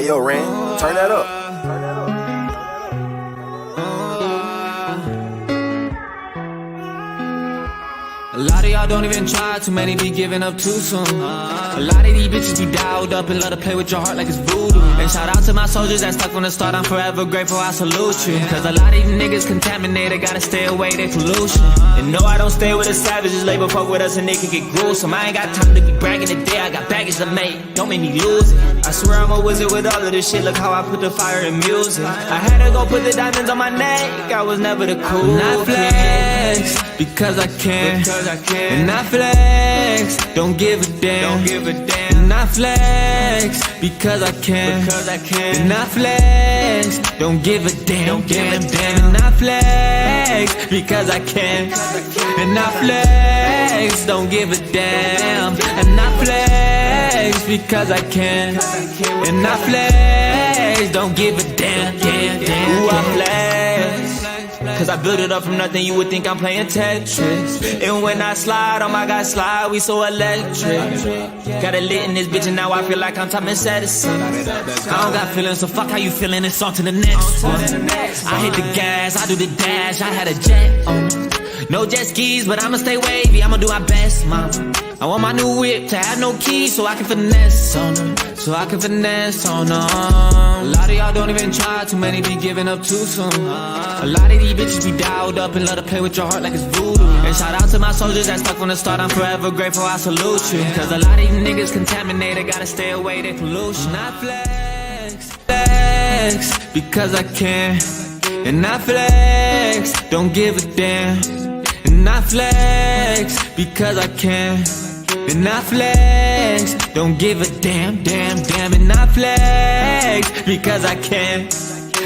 Hey, yo, Ren, turn that up. Turn that up. A lot of y'all don't even try, too many be giving up too soon. A lot of these bitches be dialed up and love to play with your heart like it's voodoo. And shout out to my soldiers that stuck from the start, I'm forever grateful, I salute you. Cause a lot of these niggas contaminated, gotta stay away, they pollution. And no, I don't stay with the savages, label fuck with us and they can get gruesome. I ain't got time to be bragging today, I got baggage to make, don't make me lose it. I swear I'm a wizard with all of this shit, look how I put the fire in music. I had to go put the diamonds on my neck, I was never the cool. And I flex, because I can. And I flex, don't give a damn. And I flex, because I can. And I flex, don't give a damn. And I flex, because I can. And I flex, don't give a damn. And I flex, because I can. And I flex, don't give a damn. Ooh, I flex. Cause I built it up from nothing, you would think I'm playing Tetris. And when I slide, oh my God, slide, we so electric. Got it lit in this bitch and now I feel like I'm Thomas Edison. I don't got feelings, so fuck how you feeling, it's on to the next one. I hit the gas, I do the dash, I had a jet on. No jet skis, but I'ma stay wavy, I'ma do my best, mom. I want my new whip to have no keys so I can finesse on them. A lot of y'all don't even try, too many be giving up too soon. A lot of these bitches be dialed up and love to play with your heart like it's voodoo. And shout out to my soldiers that stuck from the start, I'm forever grateful, I salute you. Cause a lot of these niggas contaminated, gotta stay away, they pollution. I flex, because I can. And I flex, don't give a damn. And I flex, because I can. And I flex, don't give a damn. And I flex, because I can.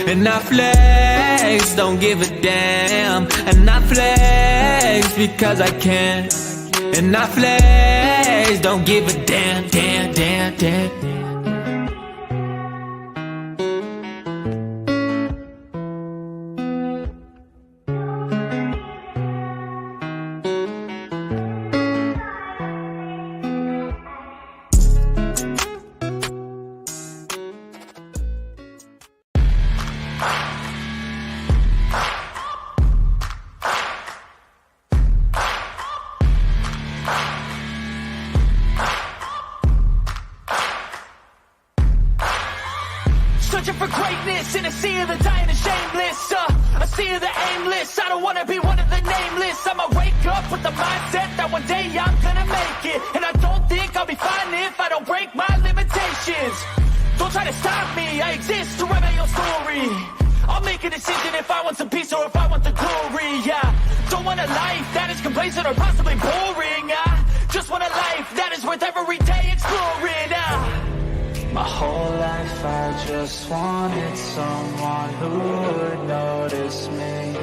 And I flex, don't give a damn. And I flex, because I can. And I flex, don't give a damn. Searching for greatness in a sea of the dying and shameless, a sea of the aimless. I don't wanna be one of the nameless. I'ma wake up with the mindset that one day I'm gonna make it. And I don't think I'll be fine if I don't break my limitations. Don't try to stop me, I exist to write my own story. I'll make a decision if I want some peace or if I want the glory, yeah. Don't want a life that is complacent or possibly boring, just want a life that is worth every day exploring, My whole life I just wanted someone who would notice me.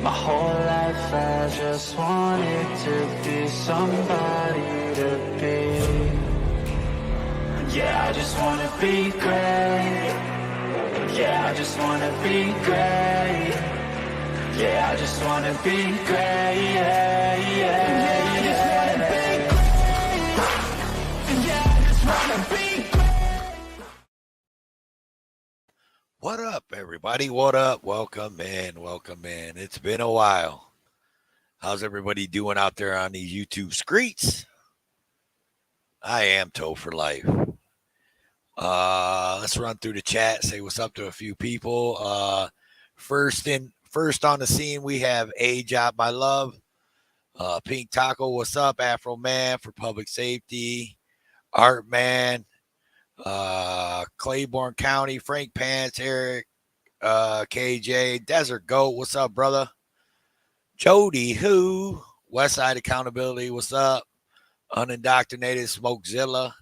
My whole life I just wanted to be somebody to be. Yeah, I just wanna be great. Yeah, I just wanna be great. Yeah, I just wanna be great. Yeah, I just wanna be great. Yeah, I just wanna be great. What up, everybody? What up? Welcome in. It's been a while. How's everybody doing out there on these YouTube streets? I am Toe for life. Let's run through the chat, say what's up to a few people. First on the scene, we have A-Job, my love. Pink Taco, what's up? Afroman for public safety. Artman. Claiborne County, Frank Pants, Eric, KJ, Desert Goat, what's up, brother? Jody Who, Westside Accountability, what's up? Unindoctrinated Smokezilla,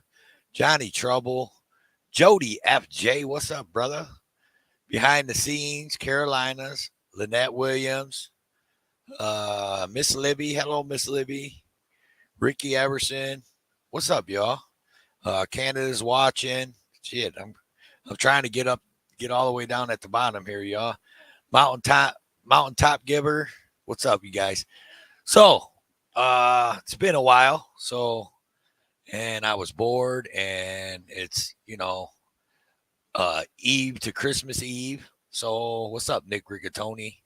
Johnny Trouble, Jody FJ, what's up, brother? Behind the Scenes, Carolinas, Lynette Williams, Miss Libby, hello, Miss Libby, Ricky Everson, what's up, y'all? Canada's watching. Shit, I'm trying to get all the way down at the bottom here, y'all. Mountaintop Giver. What's up, you guys? So, it's been a while. So, and I was bored, and it's, Eve to Christmas Eve. So what's up, Nick Rigatoni?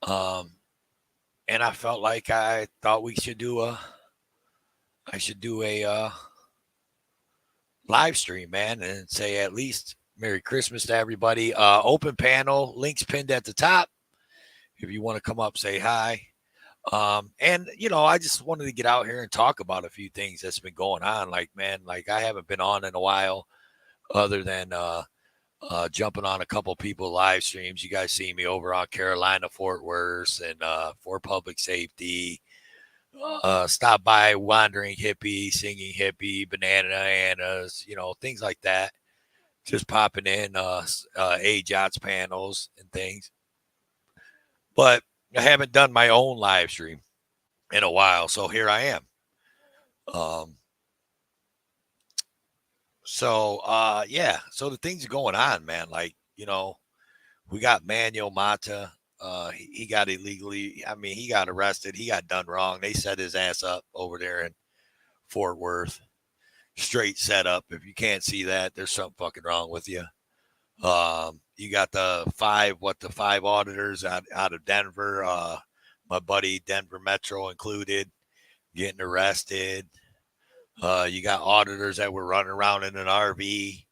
And I felt like I thought we should do a live stream, man, and say at least Merry Christmas to everybody. Open panel, links pinned at the top. If you want to come up, say hi. And I just wanted to get out here and talk about a few things that's been going on. Like, man, like I haven't been on in a while, other than jumping on a couple people live streams. You guys see me over on Carolina, Fort Worth, and for public safety. Stop by Wandering Hippie, Singing Hippie, Bananas, things like that. Just popping in AJOTS panels and things. But I haven't done my own live stream in a while, so here I am. So the things are going on, man. Like, we got Manuel Mata. He got illegally, he got arrested. He got done wrong. They set his ass up over there in Fort Worth. Straight setup. If you can't see that, there's something fucking wrong with you. You got the five auditors out of Denver. My buddy Denver Metro included, getting arrested. You got auditors that were running around in an RV.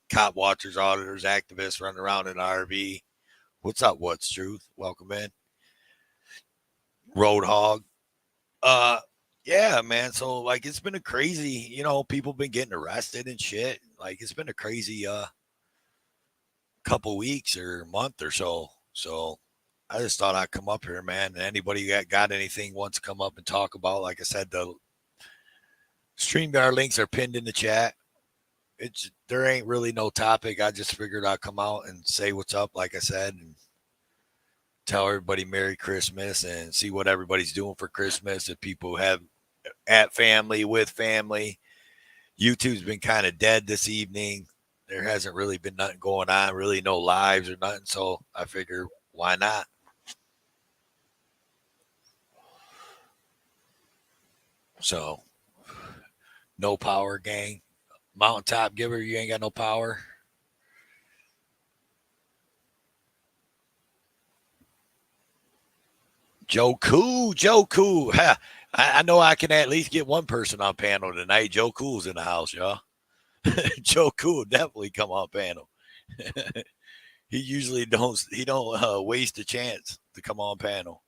Cop watchers, auditors, activists running around in an RV. What's up? What's truth? Welcome in. Roadhog. Yeah, man. So like, it's been a crazy, people been getting arrested and shit. Like, it's been a crazy couple weeks or month or so. So I just thought I'd come up here, man. And anybody got anything wants to come up and talk about, like I said, the StreamYard links are pinned in the chat. There ain't really no topic. I just figured I'd come out and say what's up, like I said, and tell everybody Merry Christmas and see what everybody's doing for Christmas. If people have at family, with family. YouTube's been kind of dead this evening. There hasn't really been nothing going on, really no lives or nothing. So I figure, why not? So, no power, gang. Mountaintop Giver, you ain't got no power. Joe Cool. Ha, I know I can at least get one person on panel tonight. Joe Cool's in the house, y'all. Joe Cool definitely come on panel. He usually don't waste a chance to come on panel.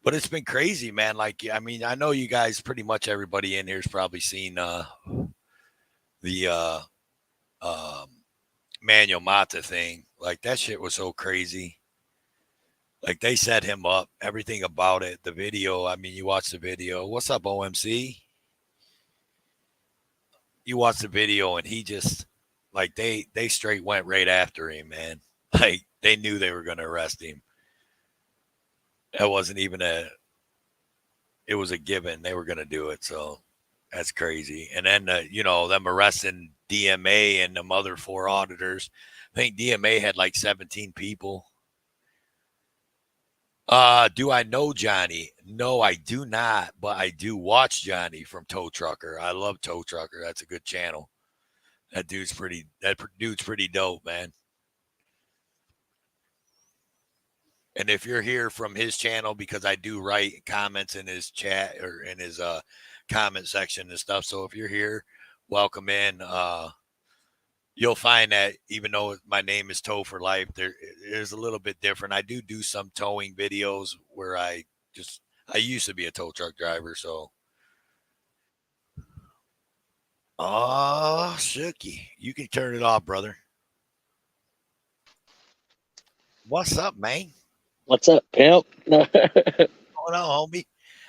But it's been crazy, man. Like, I know you guys, pretty much everybody in here's probably seen the Manuel Mata thing. Like, that shit was so crazy. Like, they set him up, everything about it. The video, you watch the video. What's up, OMC? You watch the video, and he just, like, they straight went right after him, man. Like, they knew they were going to arrest him. That wasn't even it was a given. They were going to do it. So that's crazy. And then, them arresting DMA and them other 4 auditors. I think DMA had like 17 people. Do I know Johnny? No, I do not, but I do watch Johnny from Tow Trucker. I love Tow Trucker. That's a good channel. That dude's pretty dope, man. And if you're here from his channel, because I do write comments in his chat or in his comment section and stuff. So if you're here, welcome in. You'll find that even though my name is Tow for Life, there's a little bit different. I do some towing videos where I used to be a tow truck driver. So, Shooky, you can turn it off, brother. What's up, man? What's up, pimp? What's going on, homie?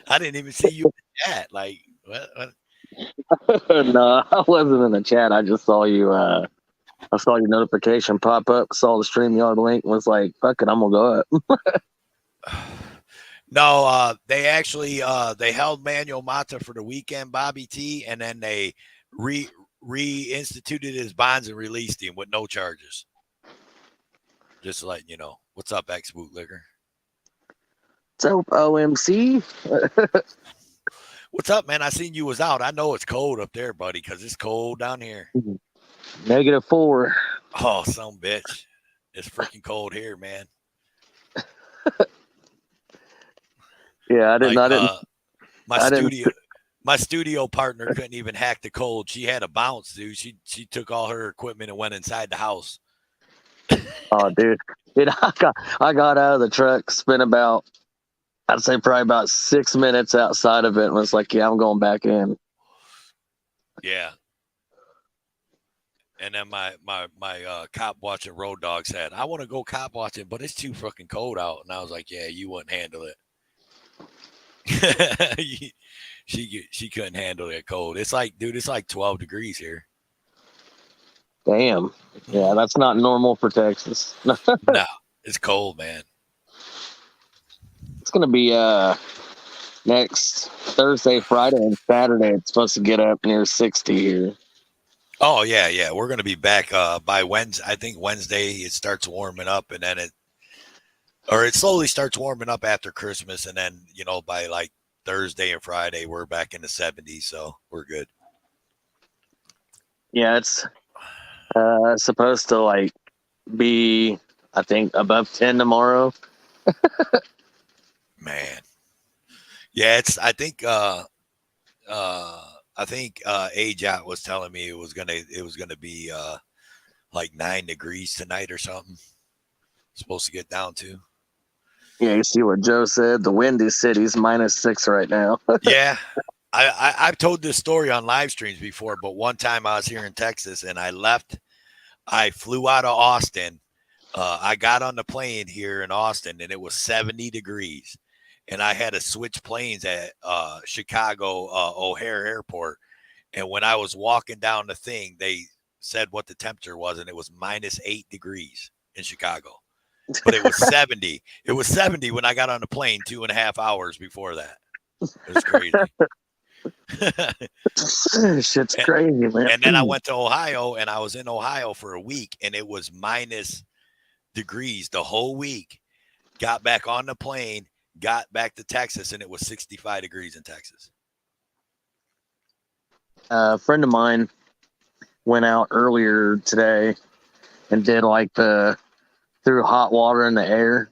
I didn't even see you in the chat. Like, what? No, I wasn't in the chat. I just saw you. I saw your notification pop up. Saw the StreamYard link. Was like, fuck it, I'm gonna go up. No, they actually they held Manuel Mata for the weekend, Bobby T, and then they reinstituted his bonds and released him with no charges. Just to let you know. What's up, X Bootlicker? So OMC. What's up, man? I seen you was out. I know it's cold up there, buddy, because it's cold down here. -4. Oh, some bitch. It's freaking cold here, man. Yeah, My studio partner couldn't even hack the cold. She had a bounce, dude. She took all her equipment and went inside the house. Oh, dude, I got out of the truck, spent about, I'd say probably about 6 minutes outside of it, and was like, yeah, I'm going back in. Yeah. And then my cop watching Road Dog said, I want to go cop watching, but it's too fucking cold out. And I was like, yeah, you wouldn't handle it. She couldn't handle that cold. It's like, dude, it's like 12 degrees here. Damn. Yeah, that's not normal for Texas. No, it's cold, man. It's gonna be next Thursday, Friday, and Saturday. It's supposed to get up near 60 here. Oh yeah. We're gonna be back by Wednesday. I think Wednesday it starts warming up, and then it slowly starts warming up after Christmas, and then by like Thursday and Friday we're back in the 70s, so we're good. Yeah, it's supposed to like be, I think, above 10 tomorrow. Man, yeah, I think AJOT was telling me it was gonna be like 9 degrees tonight or something. Supposed to get down to. Yeah, you see what Joe said. The Windy City's -6 right now. Yeah, I've told this story on live streams before, but one time I was here in Texas and I flew out of Austin. I got on the plane here in Austin and it was 70 degrees. And I had to switch planes at Chicago O'Hare Airport. And when I was walking down the thing, they said what the temperature was, and it was -8 degrees in Chicago. But it was 70. It was 70 when I got on the plane 2.5 hours before that. It was crazy. Shit's crazy, man. And then I went to Ohio, and I was in Ohio for a week, and it was minus degrees the whole week. Got back on the plane, got back to Texas, and it was 65 degrees in Texas. A friend of mine went out earlier today and did like threw hot water in the air.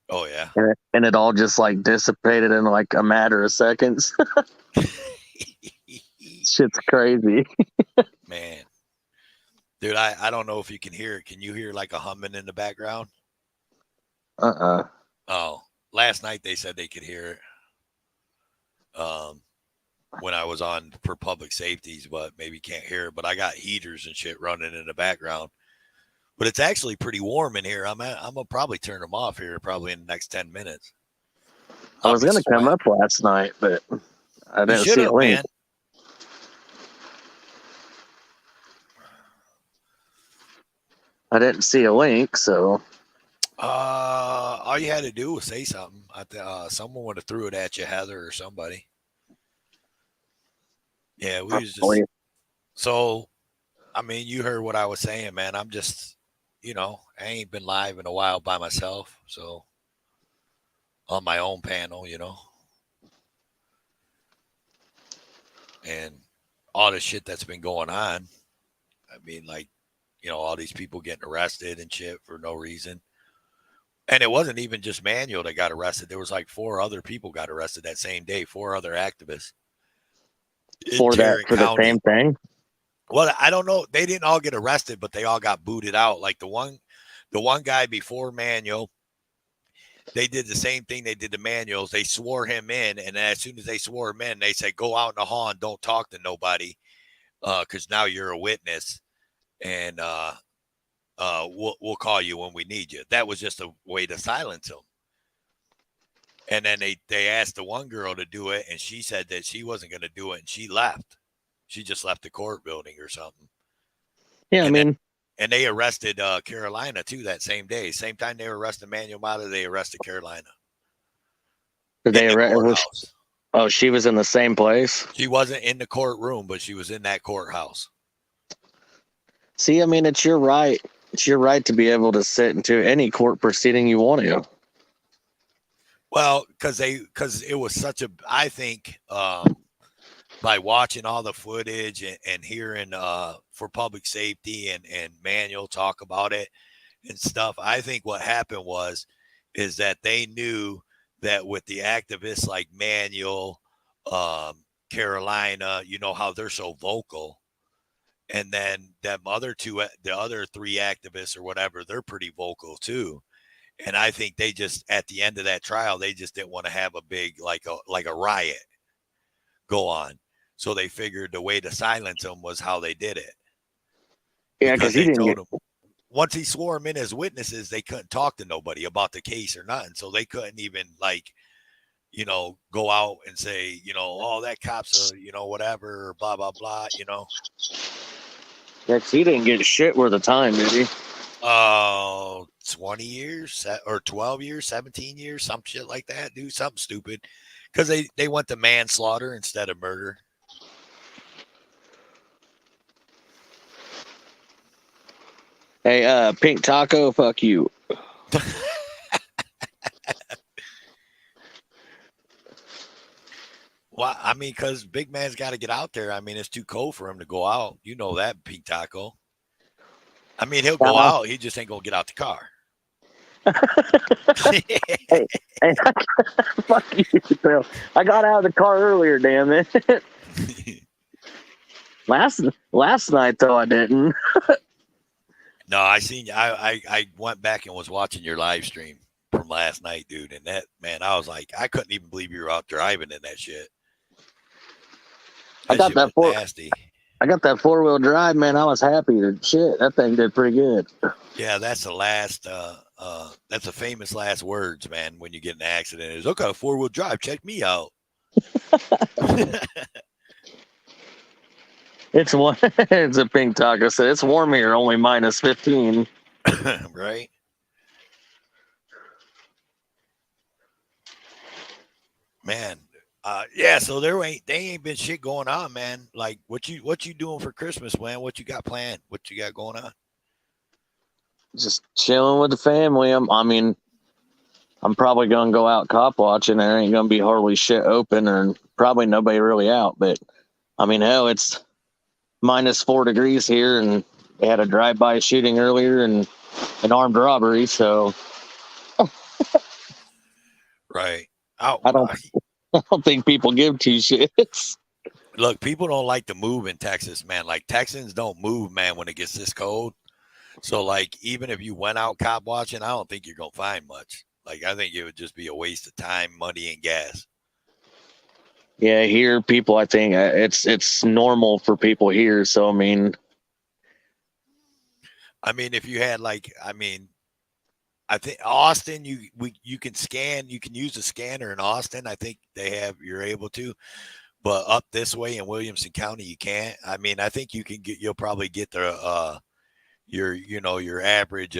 Oh yeah. And it all just like dissipated in like a matter of seconds. Shit's crazy. Man. Dude, I don't know if you can hear it. Can you hear like a humming in the background? Oh, last night they said they could hear it. When I was on for public safeties, but maybe can't hear it. But I got heaters and shit running in the background. But it's actually pretty warm in here. I'm gonna probably turn them off here probably in the next 10 minutes. I was gonna come up last night, but I didn't see a link. Man. I didn't see a link, so all you had to do was say something. Someone would have threw it at you, Heather or somebody. Yeah, we was just so. I mean, you heard what I was saying, man. I'm just, I ain't been live in a while by myself, so on my own panel, and all the shit that's been going on. I mean, like, all these people getting arrested and shit for no reason. And it wasn't even just Manuel that got arrested. There was like 4 other people got arrested that same day, 4 other activists. For the same thing? Well, I don't know. They didn't all get arrested, but they all got booted out. Like the one guy before Manuel, they did the same thing they did to Manuel's. They swore him in, and as soon as they swore him in, they said, go out in the hall and don't talk to nobody, because now you're a witness, and we'll call you when we need you. That was just a way to silence him. And then they asked the one girl to do it, and she said that she wasn't going to do it, and she left. She just left the court building or something. Yeah, and and they arrested Carolina, too, that same day. Same time they arrested Manuel Mata, they arrested Carolina. Oh, she was in the same place? She wasn't in the courtroom, but she was in that courthouse. See, I mean, it's your right. It's your right to be able to sit into any court proceeding you want to. Well, because it was such a, I think, by watching all the footage and hearing for public safety and Manuel talk about it and stuff, I think what happened is that they knew that with the activists like Manuel, Carolina, you know how they're so vocal, and then the other three activists or whatever, they're pretty vocal too. And I think they just, at the end of that trial, they just didn't want to have a big like a riot go on. So they figured the way to silence him was how they did it. Yeah, because he they didn't told get. him once he swore them in as witnesses, they couldn't talk to nobody about the case or nothing. So they couldn't even go out and say, oh, that cop's whatever, or blah, blah, blah, Yeah, because he didn't get shit worth of time, did he? 20 years or 12 years, 17 years, some shit like that. Do something stupid because they went to manslaughter instead of murder. Hey, Pink Taco, fuck you. Well, I mean, because big man's got to get out there. I mean, it's too cold for him to go out. You know that, Pink Taco. I mean, he'll go out. He just ain't going to get out the car. hey, fuck you, Bill. I got out of the car earlier, damn it. Last night, though, I didn't. No, I seen you. I went back and was watching your live stream from last night, dude. And that, man, I was like, I couldn't even believe you were out driving in that shit. I got that nasty. I got that 4-wheel drive, man. I was happy. Shit, that thing did pretty good. Yeah, that's the last. That's the famous last words, man. When you get in an accident, is look, I got a 4-wheel drive. Check me out. It's one. It's a Pink Taco. So it's warm here, only minus 15. Right. Man. Yeah, so they ain't been shit going on, man. Like what you doing for Christmas, man? What you got planned? What you got going on? Just chilling with the family. I'm probably gonna go out cop watching. There ain't gonna be hardly shit open, and probably nobody really out. But I mean, hell, it's minus 4 degrees here, and they had a drive-by shooting earlier and an armed robbery. So, right. I don't think people give two shits. Look, people don't like to move in Texas, man. Like Texans don't move, man, when it gets this cold. So, like, even if you went out cop watching, I don't think you're gonna find much. Like, I think it would just be a waste of time, money, and gas. Yeah, here people, I think it's normal for people here. So, I mean, if you had I think Austin, you can scan, you can use a scanner in Austin. I think you're able to, but up this way in Williamson County, you can't. I mean, I think you'll probably get the your average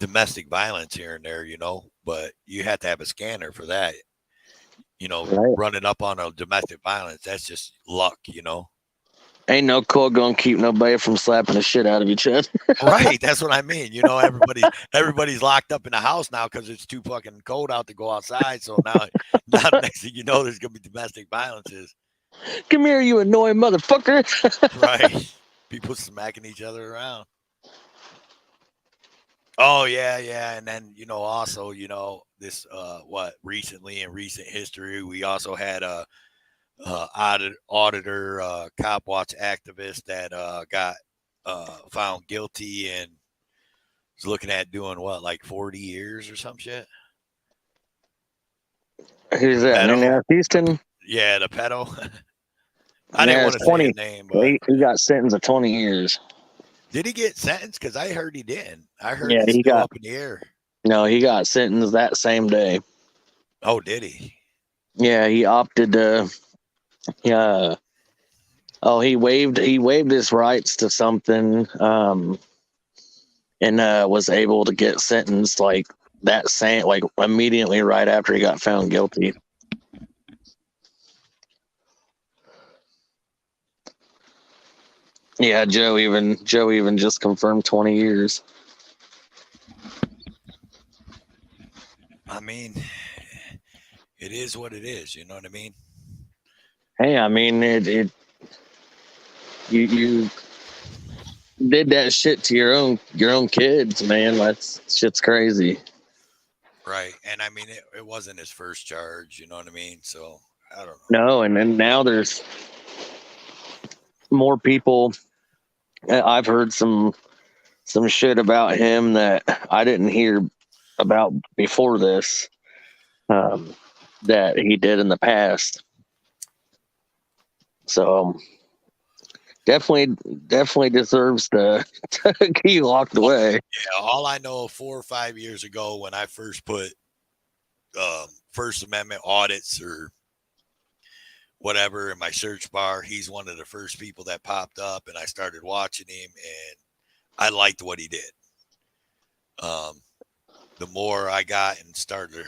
domestic violence here and there, but you have to have a scanner for that. right. Running up on a domestic violence, that's just luck, Ain't no code gonna keep nobody from slapping the shit out of each other. Right, that's what I mean. Everybody's locked up in the house now because it's too fucking cold out to go outside. So now next thing you know, there's gonna be domestic violences. Come here, you annoying motherfucker. Right, people smacking each other around. Oh yeah, and then also this recently in recent history we also had a auditor cop watch activist that got found guilty and was looking at doing like 40 years or some shit. Who's that? In Houston? Yeah, the pedo. I didn't want to say his name, but he got sentenced to 20 years. Did he get sentenced? Because I heard he didn't. I heard he still got up in the air. No, he got sentenced that same day. Oh, did he? Yeah, he opted to. Yeah. Oh, he waived his rights to something, and was able to get sentenced like immediately right after he got found guilty. Yeah, Joe even just confirmed 20 years. I mean, it is what it is. You know what I mean? Hey, I mean, you did that shit to your own kids, man. That's shit's crazy. Right. And I mean, it wasn't his first charge. You know what I mean? So I don't know. No, and then now there's more people. I've heard some shit about him that I didn't hear about before this, that he did in the past. So definitely deserves to be locked away. Yeah. All I know, 4 or 5 years ago, when I first put First Amendment audits or whatever in my search bar, he's one of the first people that popped up, and I started watching him, and I liked what he did. The more I got and started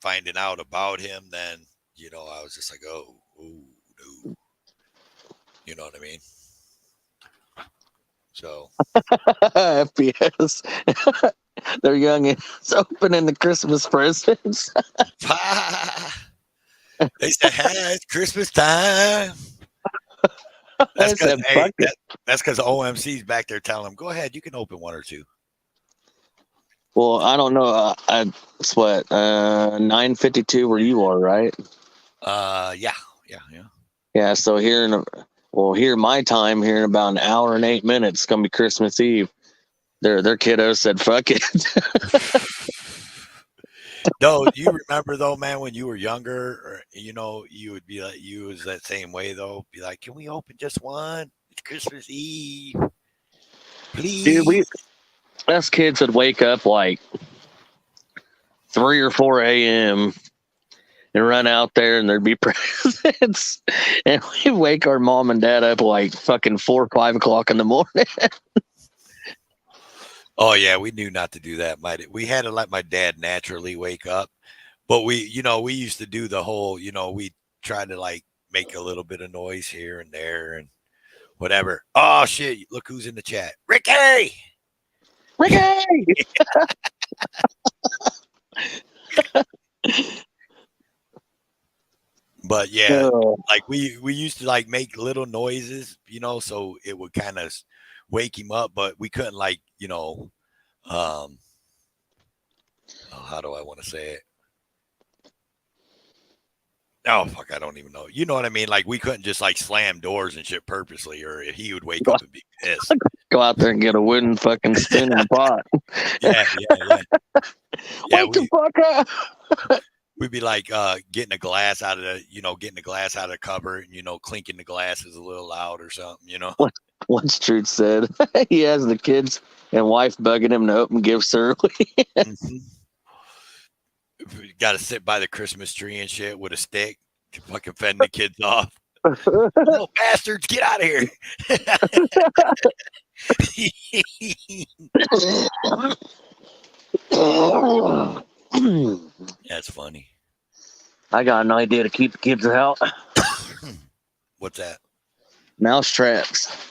finding out about him, then, I was just like, oh, no. You know what I mean? So FPS. They're young and it's opening the Christmas presents. they said, hey, it's Christmas time. That's because OMC's back there telling them, go ahead, you can open one or two. Well, I don't know. It's what 9:52 where you are, right? Yeah. Yeah. So here my time here in about an hour and 8 minutes, it's gonna be Christmas Eve. Their kiddos said, "Fuck it." No, you remember though, man, when you were younger, or, you would be like, you was that same way though. Be like, can we open just one? It's Christmas Eve, please. Dude, us kids would wake up like 3 or 4 a.m. and run out there, and there'd be presents, and we wake our mom and dad up like fucking 4 or 5 o'clock in the morning. Oh yeah, we knew not to do that. We had to let my dad naturally wake up, but we used to do the whole, we tried to like make a little bit of noise here and there and whatever. Oh shit! Look who's in the chat, Ricky. But yeah, like we used to like make little noises, so it would kind of wake him up, but we couldn't like, how do I want to say it? Oh fuck, I don't even know. You know what I mean? Like we couldn't just like slam doors and shit purposely, or he would wake up and be pissed. Go out there and get a wooden fucking spoon in the pot. Yeah. Wake the fuck up. We'd be like getting the glass out of the cupboard, and clinking the glasses a little loud or something, What's Truth said? He has the kids and wife bugging him to open gifts early. Mm-hmm. Got to sit by the Christmas tree and shit with a stick to fucking fend the kids off. Little bastards, get out of here. That's funny. I got an idea to keep the kids out. What's that? Mouse traps.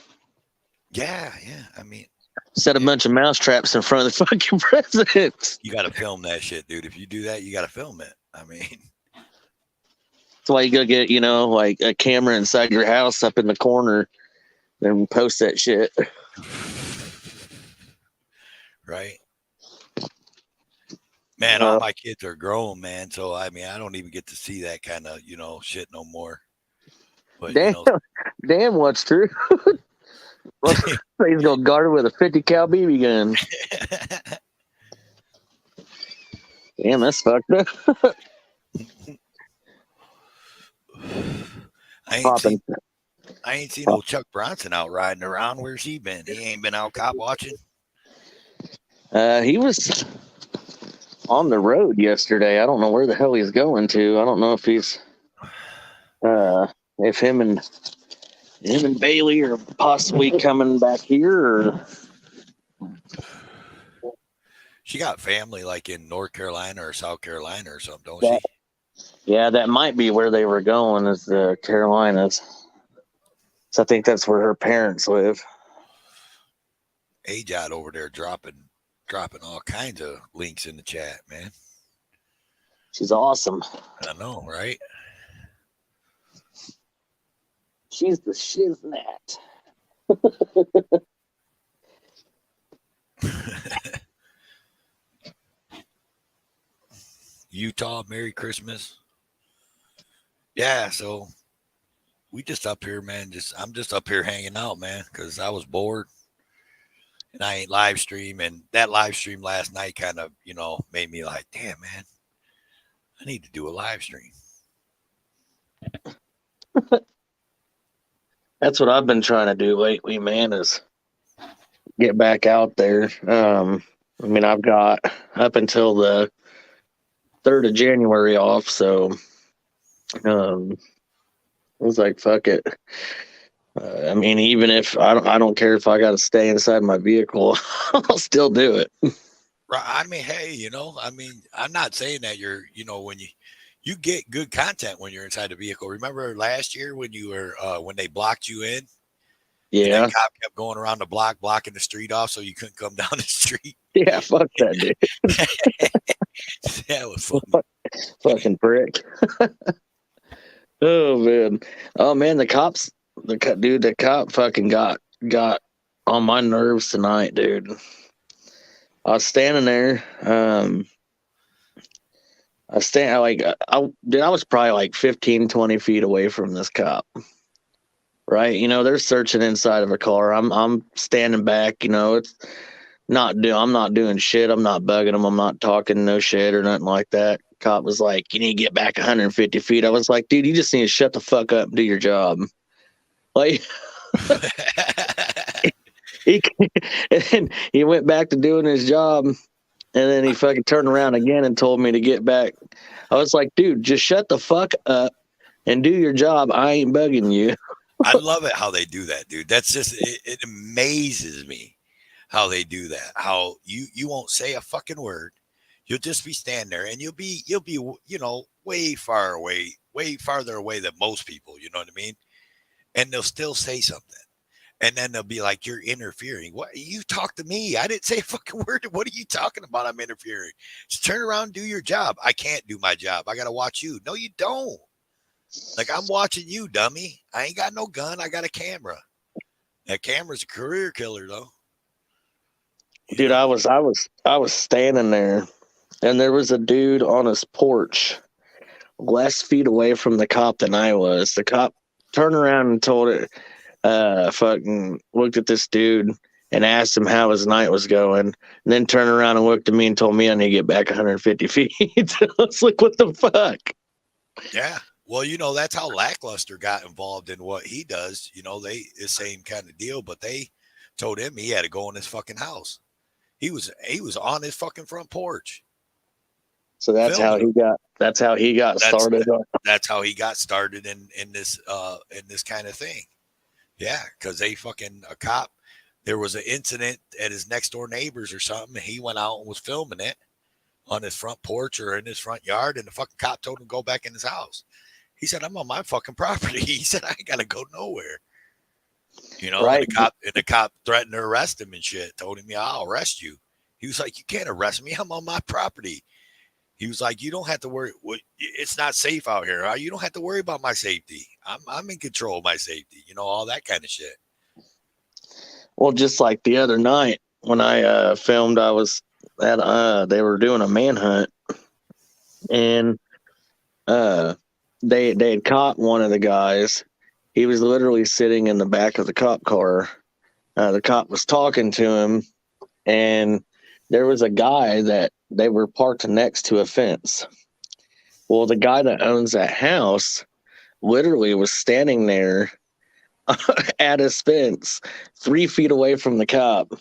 Yeah. I mean, set a bunch of mouse traps in front of the fucking presidents. You got to film that shit, dude. If you do that, you got to film it. I mean, that's why you gotta get, like a camera inside your house up in the corner and post that shit. Right. Man, all my kids are grown, man. So, I mean, I don't even get to see that kind of, shit no more. But, damn, what's true? He's gonna guard it with a 50 cal BB gun. Damn, that's fucked up. I ain't seen old Chuck Bronson out riding around. Where's he been? He ain't been out cop watching. He was on the road yesterday. I don't know where the hell he's going to. I don't know if he's if him and Bailey are possibly coming back here, or she got family like in North Carolina or South Carolina or something, don't she? Yeah, that might be where they were going, is the Carolinas. So I think that's where her parents live. AJOT over there dropping all kinds of links in the chat, man. She's awesome. I know, right? She's the shiznat. Utah, Merry Christmas. Yeah, so we just up here, man. I'm just up here hanging out, man, because I was bored and I ain't live stream. And that live stream last night kind of, made me like, damn, man, I need to do a live stream. That's what I've been trying to do lately, man, is get back out there. I mean, I've got up until the 3rd of January off, so I was like, fuck it. I mean, even if I don't care if I got to stay inside my vehicle, I'll still do it. Right. I mean, hey, I'm not saying that when you get good content when you're inside the vehicle. Remember last year when you were when they blocked you in? And Yeah. that cop kept going around the block, blocking the street off so you couldn't come down the street. Yeah, fuck that dude. That was funny. Fucking prick. Oh man, the cop fucking got on my nerves tonight, dude. I was standing there. I was probably like 15, 20 feet away from this cop. Right, they're searching inside of a car. I'm standing back. It's I'm not doing shit. I'm not bugging them. I'm not talking no shit or nothing like that. Cop was like, "You need to get back 150 feet." I was like, "Dude, you just need to shut the fuck up and do your job." Like, he went back to doing his job, and then he fucking turned around again and told me to get back. I was like, "Dude, just shut the fuck up and do your job. I ain't bugging you." I love it how they do that, dude. That's just it amazes me how they do that. How you won't say a fucking word. You'll just be standing there and you'll be way far away, way farther away than most people, you know what I mean? And they'll still say something. And then they'll be like, "You're interfering." What? You talk to me. I didn't say a fucking word. What are you talking about? I'm interfering. Just turn around and do your job. I can't do my job. I got to watch you. No, you don't. Like, I'm watching you, dummy. I ain't got no gun. I got a camera. That camera's a career killer, though. Dude, I was standing there, and there was a dude on his porch, less feet away from the cop than I was. The cop turned around and told it, fucking looked at this dude and asked him how his night was going, and then turned around and looked at me and told me I need to get back 150 feet. I was like, what the fuck? Yeah. Well, that's how Lackluster got involved in what he does. The same kind of deal, but they told him he had to go in his fucking house. He was on his fucking front porch. So that's how he got started. That's how he got started in this kind of thing. Yeah, because a cop. There was an incident at his next door neighbors or something. And he went out and was filming it on his front porch or in his front yard, and the fucking cop told him to go back in his house. He said, "I'm on my fucking property." He said, "I ain't gotta go nowhere." Right. And the cop threatened to arrest him and shit. Told him, "Yeah, I'll arrest you." He was like, "You can't arrest me. I'm on my property." He was like, "You don't have to worry. It's not safe out here. You don't have to worry about my safety. I'm in control of my safety." All that kind of shit. Well, just like the other night when I filmed, I was at they were doing a manhunt, and they had caught one of the guys. He was literally sitting in the back of the cop car. The cop was talking to him, and there was a guy that they were parked next to a fence. Well, the guy that owns that house literally was standing there at his fence 3 feet away from the cop,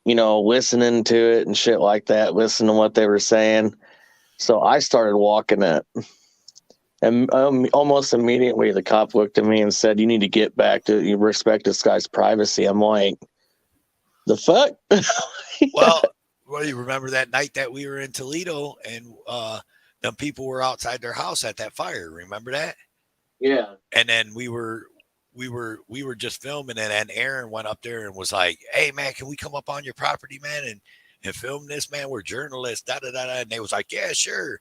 listening to it and shit like that, listening to what they were saying. So I started walking up, and almost immediately the cop looked at me and said, "You need to get back to you respect this guy's privacy." I'm like, the fuck? Well, you remember that night that we were in Toledo and them people were outside their house at that fire. Remember that? Yeah. And then we were just filming it, and Aaron went up there and was like, "Hey man, can we come up on your property, man, and film this, man. We're journalists, da da da da. And they was like, yeah, sure.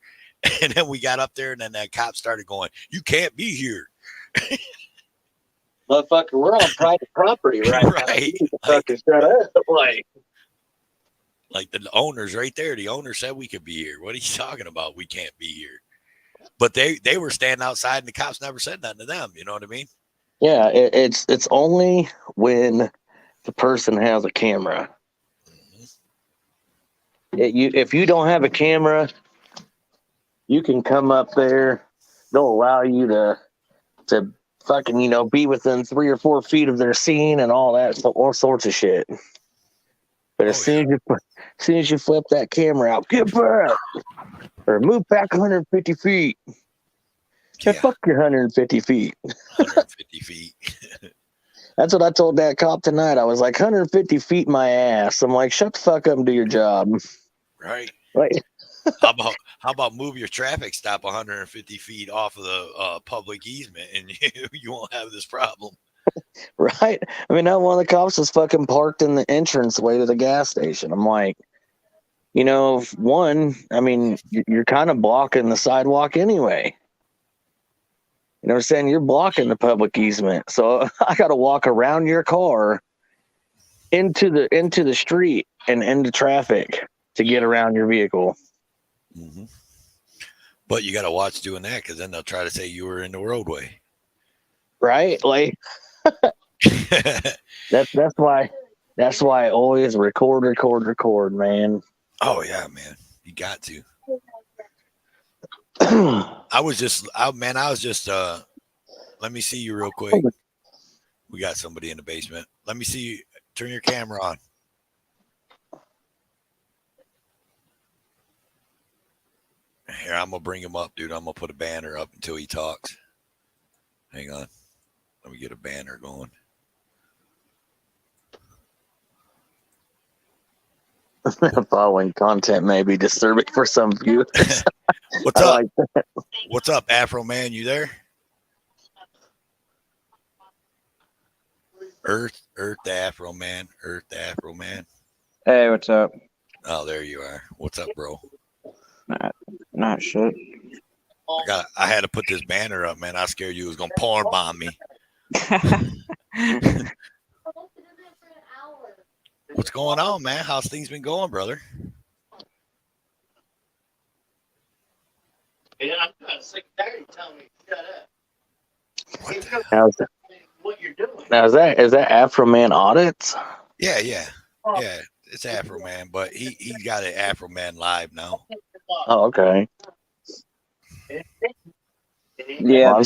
And then we got up there, and then that cop started going, you can't be here. Motherfucker, we're on private property right now. Right. You fucking shut up. Like the owner's right there. The owner said we could be here. What are you talking about? We can't be here. But they were standing outside, and the cops never said nothing to them. You know what I mean? Yeah, it's only when the person has a camera. If you don't have a camera, you can come up there. They'll allow you to fucking be within 3 or 4 feet of their scene and all that, so all sorts of shit. But as soon as you flip that camera out, get back or move back 150 feet. Yeah. Fuck your 150 feet. 150 feet. That's what I told that cop tonight. I was like, 150 feet my ass. I'm like, shut the fuck up and do your job. Right. Right. How about move your traffic stop 150 feet off of the public easement, and you won't have this problem. Right. I mean, now one of the cops was fucking parked in the entrance way to the gas station. I'm like, one, I mean, you're kind of blocking the sidewalk anyway. You know what I'm saying? You're blocking the public easement. So I got to walk around your car into the street and into traffic to get around your vehicle. Mm-hmm. But you got to watch doing that, because then they'll try to say you were in the roadway. Right? Like, that's why I always record, man. Oh yeah, man. You got to. I was just let me see you real quick. We got somebody in the basement. Let me see you. Turn your camera on. Here, I'm gonna bring him up, dude. I'm gonna put a banner up until he talks. Hang on. Let me get a banner going. Following content may be disturbing for some viewers. What's up? Like what's up, Afroman? You there? Earth the Afroman. Earth the Afroman. Hey, what's up? Oh, there you are. What's up, bro? Not shit. I had to put this banner up, man. I scared you was gonna porn bomb me. What's going on, man? How's things been going, brother? Yeah, I'm kind of sick of telling me shut up. How's that? What you're doing? Now is that Afroman audits? Yeah. It's Afroman, but he got it Afroman live now. Oh, okay. Yeah,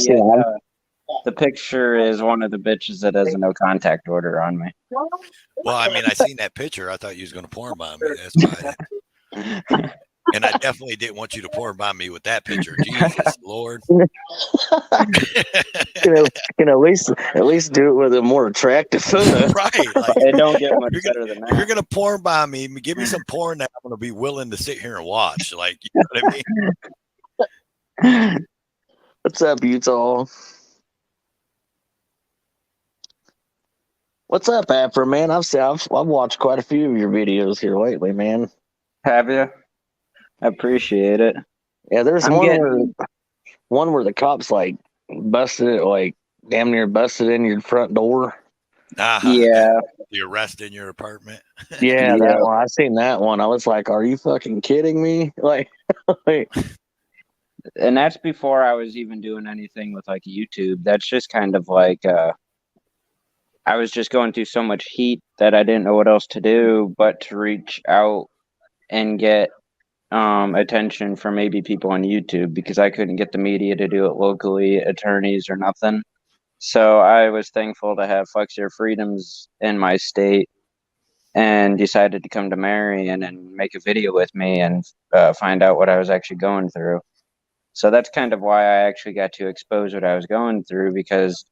the picture is one of the bitches that has a no contact order on me. Well, I mean, I seen that picture. I thought you was gonna porn bomb me. That's why. And I definitely didn't want you to porn bomb me with that picture. Jesus Lord. Can at least do it with a more attractive photo. Right. Like, It don't get much better than if you're that. gonna porn bomb me, give me some porn that I'm gonna be willing to sit here and watch. Like, you know what I mean? What's up, Utah? What's up, Afro, man? I've watched quite a few of your videos here lately, man. Have you? I appreciate it. Yeah, there's one where the cops like busted it, like damn near busted in your front door. Yeah. The arrest in your apartment. Yeah, that one. I seen that one. I was like, "Are you fucking kidding me?" Like, and that's before I was even doing anything with like YouTube. That's just kind of like I was just going through so much heat that I didn't know what else to do but to reach out and get attention from maybe people on YouTube, because I couldn't get the media to do it locally, attorneys or nothing. So I was thankful to have Flex Your Freedoms in my state, and decided to come to Marion and make a video with me and find out what I was actually going through. So that's kind of why I actually got to expose what I was going through, because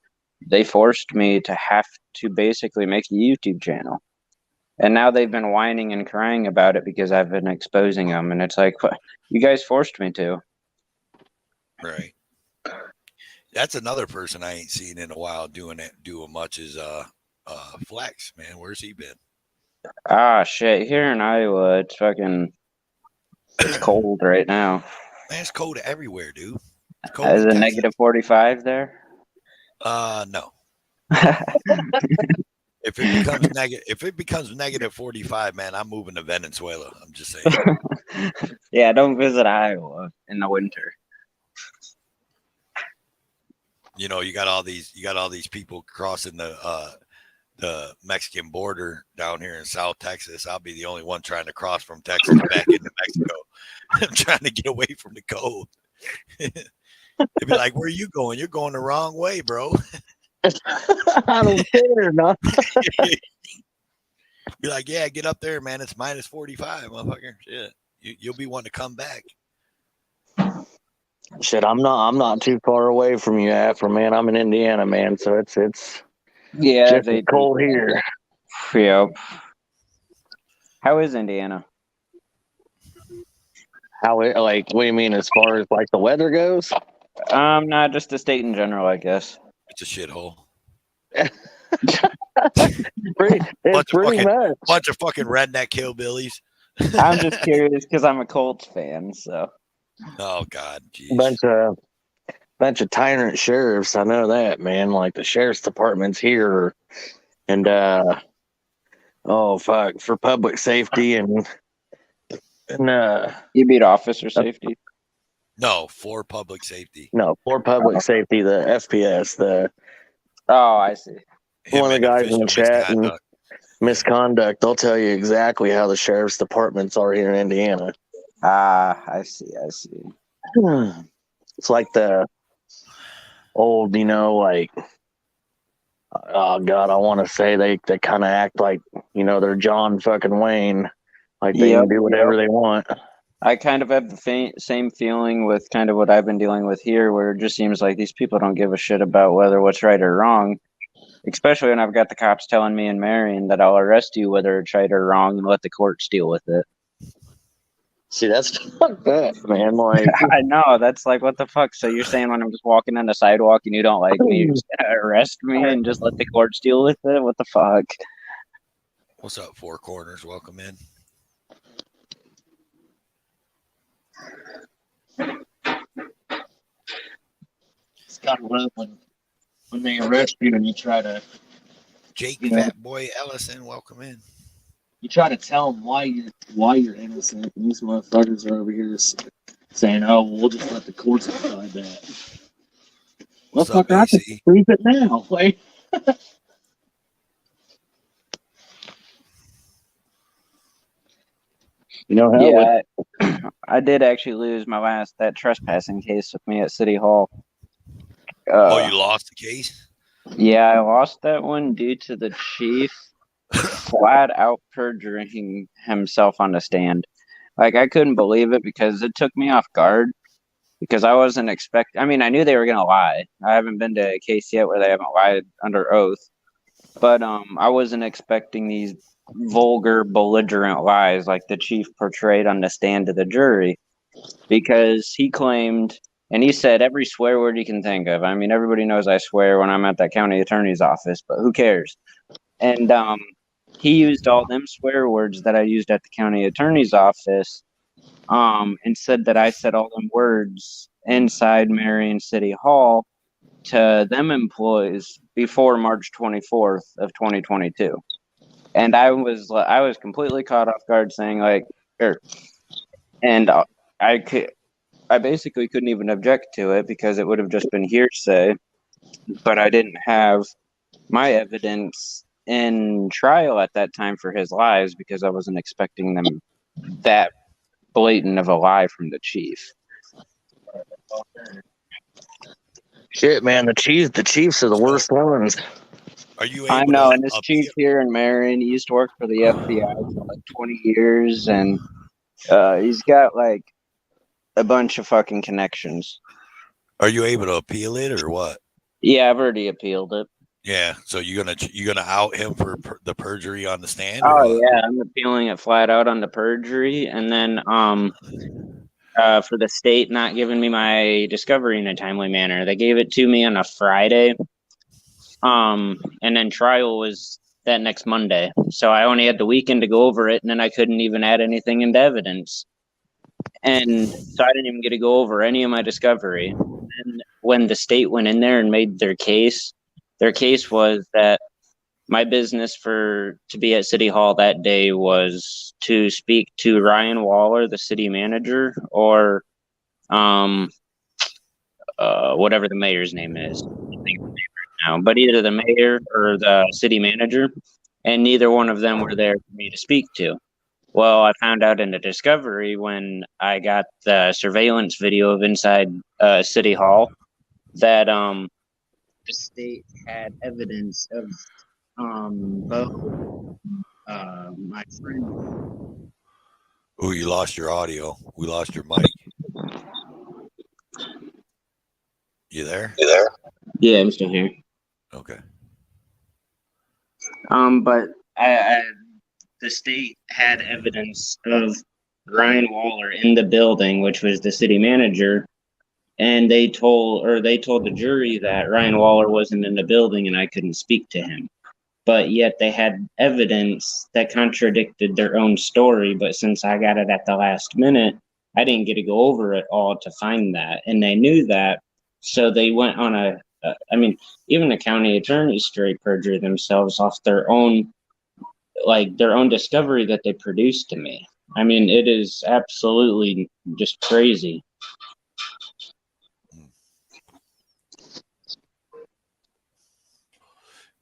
they forced me to have to basically make a YouTube channel. And now they've been whining and crying about it because I've been exposing them. And it's like, what? You guys forced me to. Right. That's another person I ain't seen in a while doing much is Flex, man. Where's he been? Ah, shit. Here in Iowa, it's cold right now. Man, it's cold everywhere, dude. It's cold Is in it Texas. negative 45 there? No. If it becomes negative 45, man, I'm moving to Venezuela. I'm just saying. Yeah, don't visit Iowa in the winter. You know, you got all these people crossing the Mexican border down here in South Texas. I'll be the only one trying to cross from Texas back into Mexico. I'm trying to get away from the cold. They'd be like, "Where are you going? You're going the wrong way, bro." I don't care, no. Be like, "Yeah, get up there, man. It's minus 45, motherfucker. Shit, you'll be wanting to come back." Shit, I'm not too far away from you, Afroman. I'm in Indiana, man. So it's Yeah, just as cold here. Yep. How is Indiana? What do you mean as far as like the weather goes? Not just the state in general, I guess. It's a shithole. Pretty much. Bunch of fucking redneck hillbillies. I'm just curious because I'm a Colts fan, so. Oh God, jeez. Bunch of tyrant sheriffs. I know that, man. Like the sheriff's departments here, and oh fuck, for public safety and you beat officer safety. No, for public safety. No, for public safety, the FPS, Oh, I see. one of the guys in the chat and misconduct. They'll tell you exactly how the sheriff's departments are here in Indiana. Ah, I see. It's like the old, like, oh God, I want to say they kind of act like, they're John fucking Wayne, like they can do whatever they want. I kind of have the same feeling with kind of what I've been dealing with here, where it just seems like these people don't give a shit about whether what's right or wrong, especially when I've got the cops telling me in Marion that I'll arrest you whether it's right or wrong and let the courts deal with it. See, that's fucked up, man. Like, I know, that's like, what the fuck? So you're saying when I'm just walking on the sidewalk and you don't like me, you're just gonna arrest me and just let the courts deal with it? What the fuck? What's up, Four Corners? Welcome in. It's gotta love when they arrest you and you try to. Jake Fat Boy Ellison, welcome in. You try to tell them why you're innocent, and these motherfuckers are over here saying, "Oh, we'll just let the courts decide that." What's up, I can prove it now. Like, Yeah, I did actually lose that trespassing case with me at City Hall. You lost the case? Yeah, I lost that one due to the chief flat out perjuring himself on the stand. Like, I couldn't believe it because it took me off guard because I wasn't I mean, I knew they were going to lie. I haven't been to a case yet where they haven't lied under oath, but I wasn't expecting these vulgar, belligerent lies like the chief portrayed on the stand to the jury, because he claimed, and he said every swear word you can think of. I mean, everybody knows I swear when I'm at that county attorney's office, but who cares? And he used all them swear words that I used at the county attorney's office, and said that I said all them words inside Marion City Hall to them employees before March 24th of 2022. And I was completely caught off guard, saying I basically couldn't even object to it because it would have just been hearsay, but I didn't have my evidence in trial at that time for his lies because I wasn't expecting them that blatant of a lie from the chief. shit, man, the Chiefs are the worst ones. Are you able I know, and this chief here in Marion, he used to work for the FBI for like 20 years, and he's got like a bunch of fucking connections. Are you able to appeal it or what? Yeah, I've already appealed it. Yeah, so you're gonna out him for the perjury on the stand? Oh yeah, I'm appealing it flat out on the perjury, and then for the state not giving me my discovery in a timely manner. They gave it to me on a Friday, and then trial was that next Monday. So I only had the weekend to go over it, and then I couldn't even add anything into evidence. And so I didn't even get to go over any of my discovery. And when the state went in there and made their case was that my business to be at City Hall that day was to speak to Ryan Waller, the city manager, or whatever the mayor's name is now, but either the mayor or the city manager, and neither one of them were there for me to speak to. Well, I found out in the discovery when I got the surveillance video of inside City Hall that the state had evidence of both my friend. Oh, you lost your audio. We lost your mic. You there? Yeah, I'm still here. Okay. But the state had evidence of Ryan Waller in the building, which was the city manager, and they told the jury that Ryan Waller wasn't in the building and I couldn't speak to him. But yet they had evidence that contradicted their own story. But since I got it at the last minute, I didn't get to go over it all to find that, and they knew that, so they went on even the county attorneys straight perjured themselves off their own discovery that they produced to me. I mean, it is absolutely just crazy.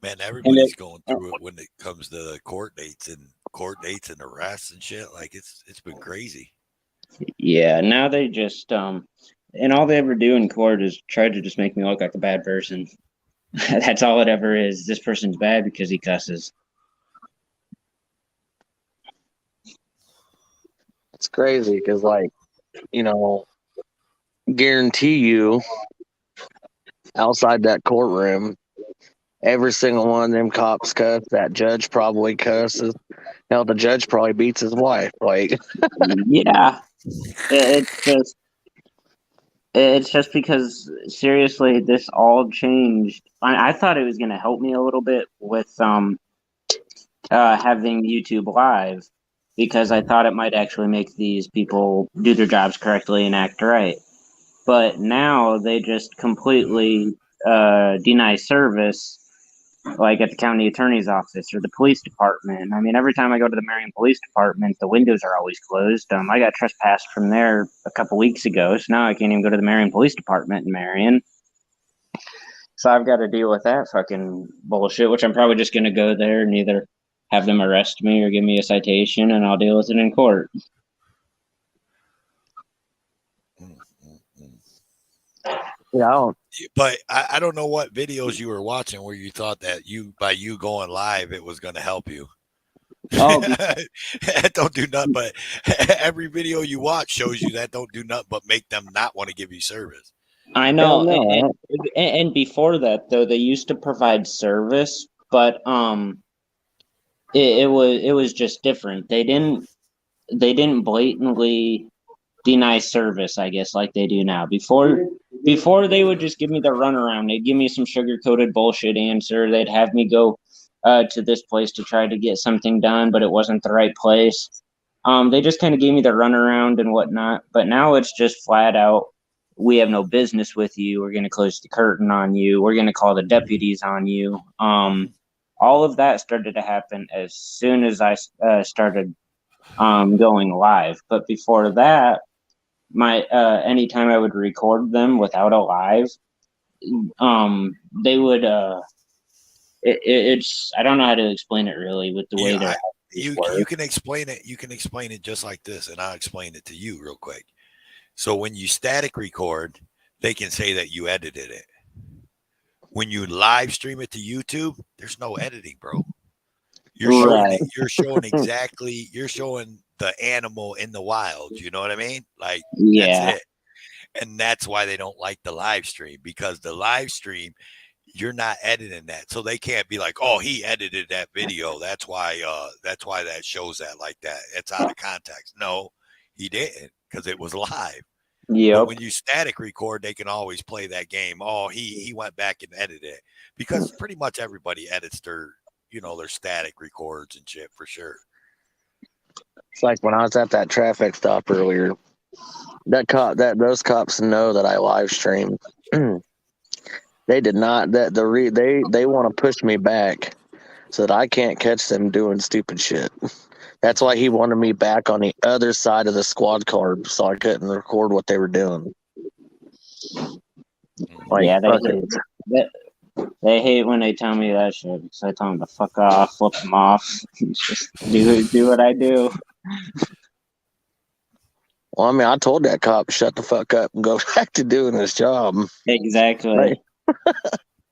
Man, everybody's going through it when it comes to court dates and arrests and shit. Like it's been crazy. Yeah, now they just and all they ever do in court is try to just make me look like a bad person. That's all it ever is. This person's bad because he cusses. It's crazy because, like, guarantee you, outside that courtroom, every single one of them cops cuss. That judge probably cusses. Hell, the judge probably beats his wife. Like, yeah, it's just because seriously, this all changed. I thought it was going to help me a little bit with having YouTube Live, because I thought it might actually make these people do their jobs correctly and act right. But now they just completely deny service, like at the county attorney's office or the police department. I mean, every time I go to the Marion Police Department, the windows are always closed. I got trespassed from there a couple weeks ago, so now I can't even go to the Marion Police Department in Marion. So I've got to deal with that fucking bullshit, which I'm probably just going to go there and either have them arrest me or give me a citation, and I'll deal with it in court. yeah, But I don't know what videos you were watching where you thought that by you going live, it was going to help you. Oh, don't do nothing. But every video you watch shows you that don't do nothing but make them not want to give you service. I know. And before that, though, they used to provide service, but it was just different. They didn't blatantly deny service, I guess, like they do now. Before they would just give me the runaround. They'd give me some sugar-coated bullshit answer. They'd have me go to this place to try to get something done, but it wasn't the right place. They just kind of gave me the runaround and whatnot. But now it's just flat out, we have no business with you. We're going to close the curtain on you. We're going to call the deputies on you. All of that started to happen as soon as I started going live. But before that, my anytime I would record them without a live, they would it's I don't know how to explain it really with the way they're you can explain it. You can explain it just like this, and I'll explain it to you real quick. So when you static record, they can say that you edited it. When you live stream it to YouTube, there's no editing, bro. You're showing you're showing the animal in the wild. You know what I mean? Like, yeah. that's it. And that's why they don't like the live stream, because the live stream, you're not editing that. So they can't be like, oh, he edited that video. That's why that shows that like that. It's out of context. No, he didn't, because it was live. Yep. But when you static record, they can always play that game. Oh, he went back and edited it, because pretty much everybody edits their their static records and shit for sure. It's like when I was at that traffic stop earlier. Those cops know that I live stream. They did not. They want to push me back so that I can't catch them doing stupid shit. That's why he wanted me back on the other side of the squad car so I couldn't record what they were doing. Like, yeah, fucking, they hate when they tell me that shit because I tell them to fuck off, flip them off, just do what I do. well, I mean, I told that cop shut the fuck up and go back to doing his job. Exactly. Right.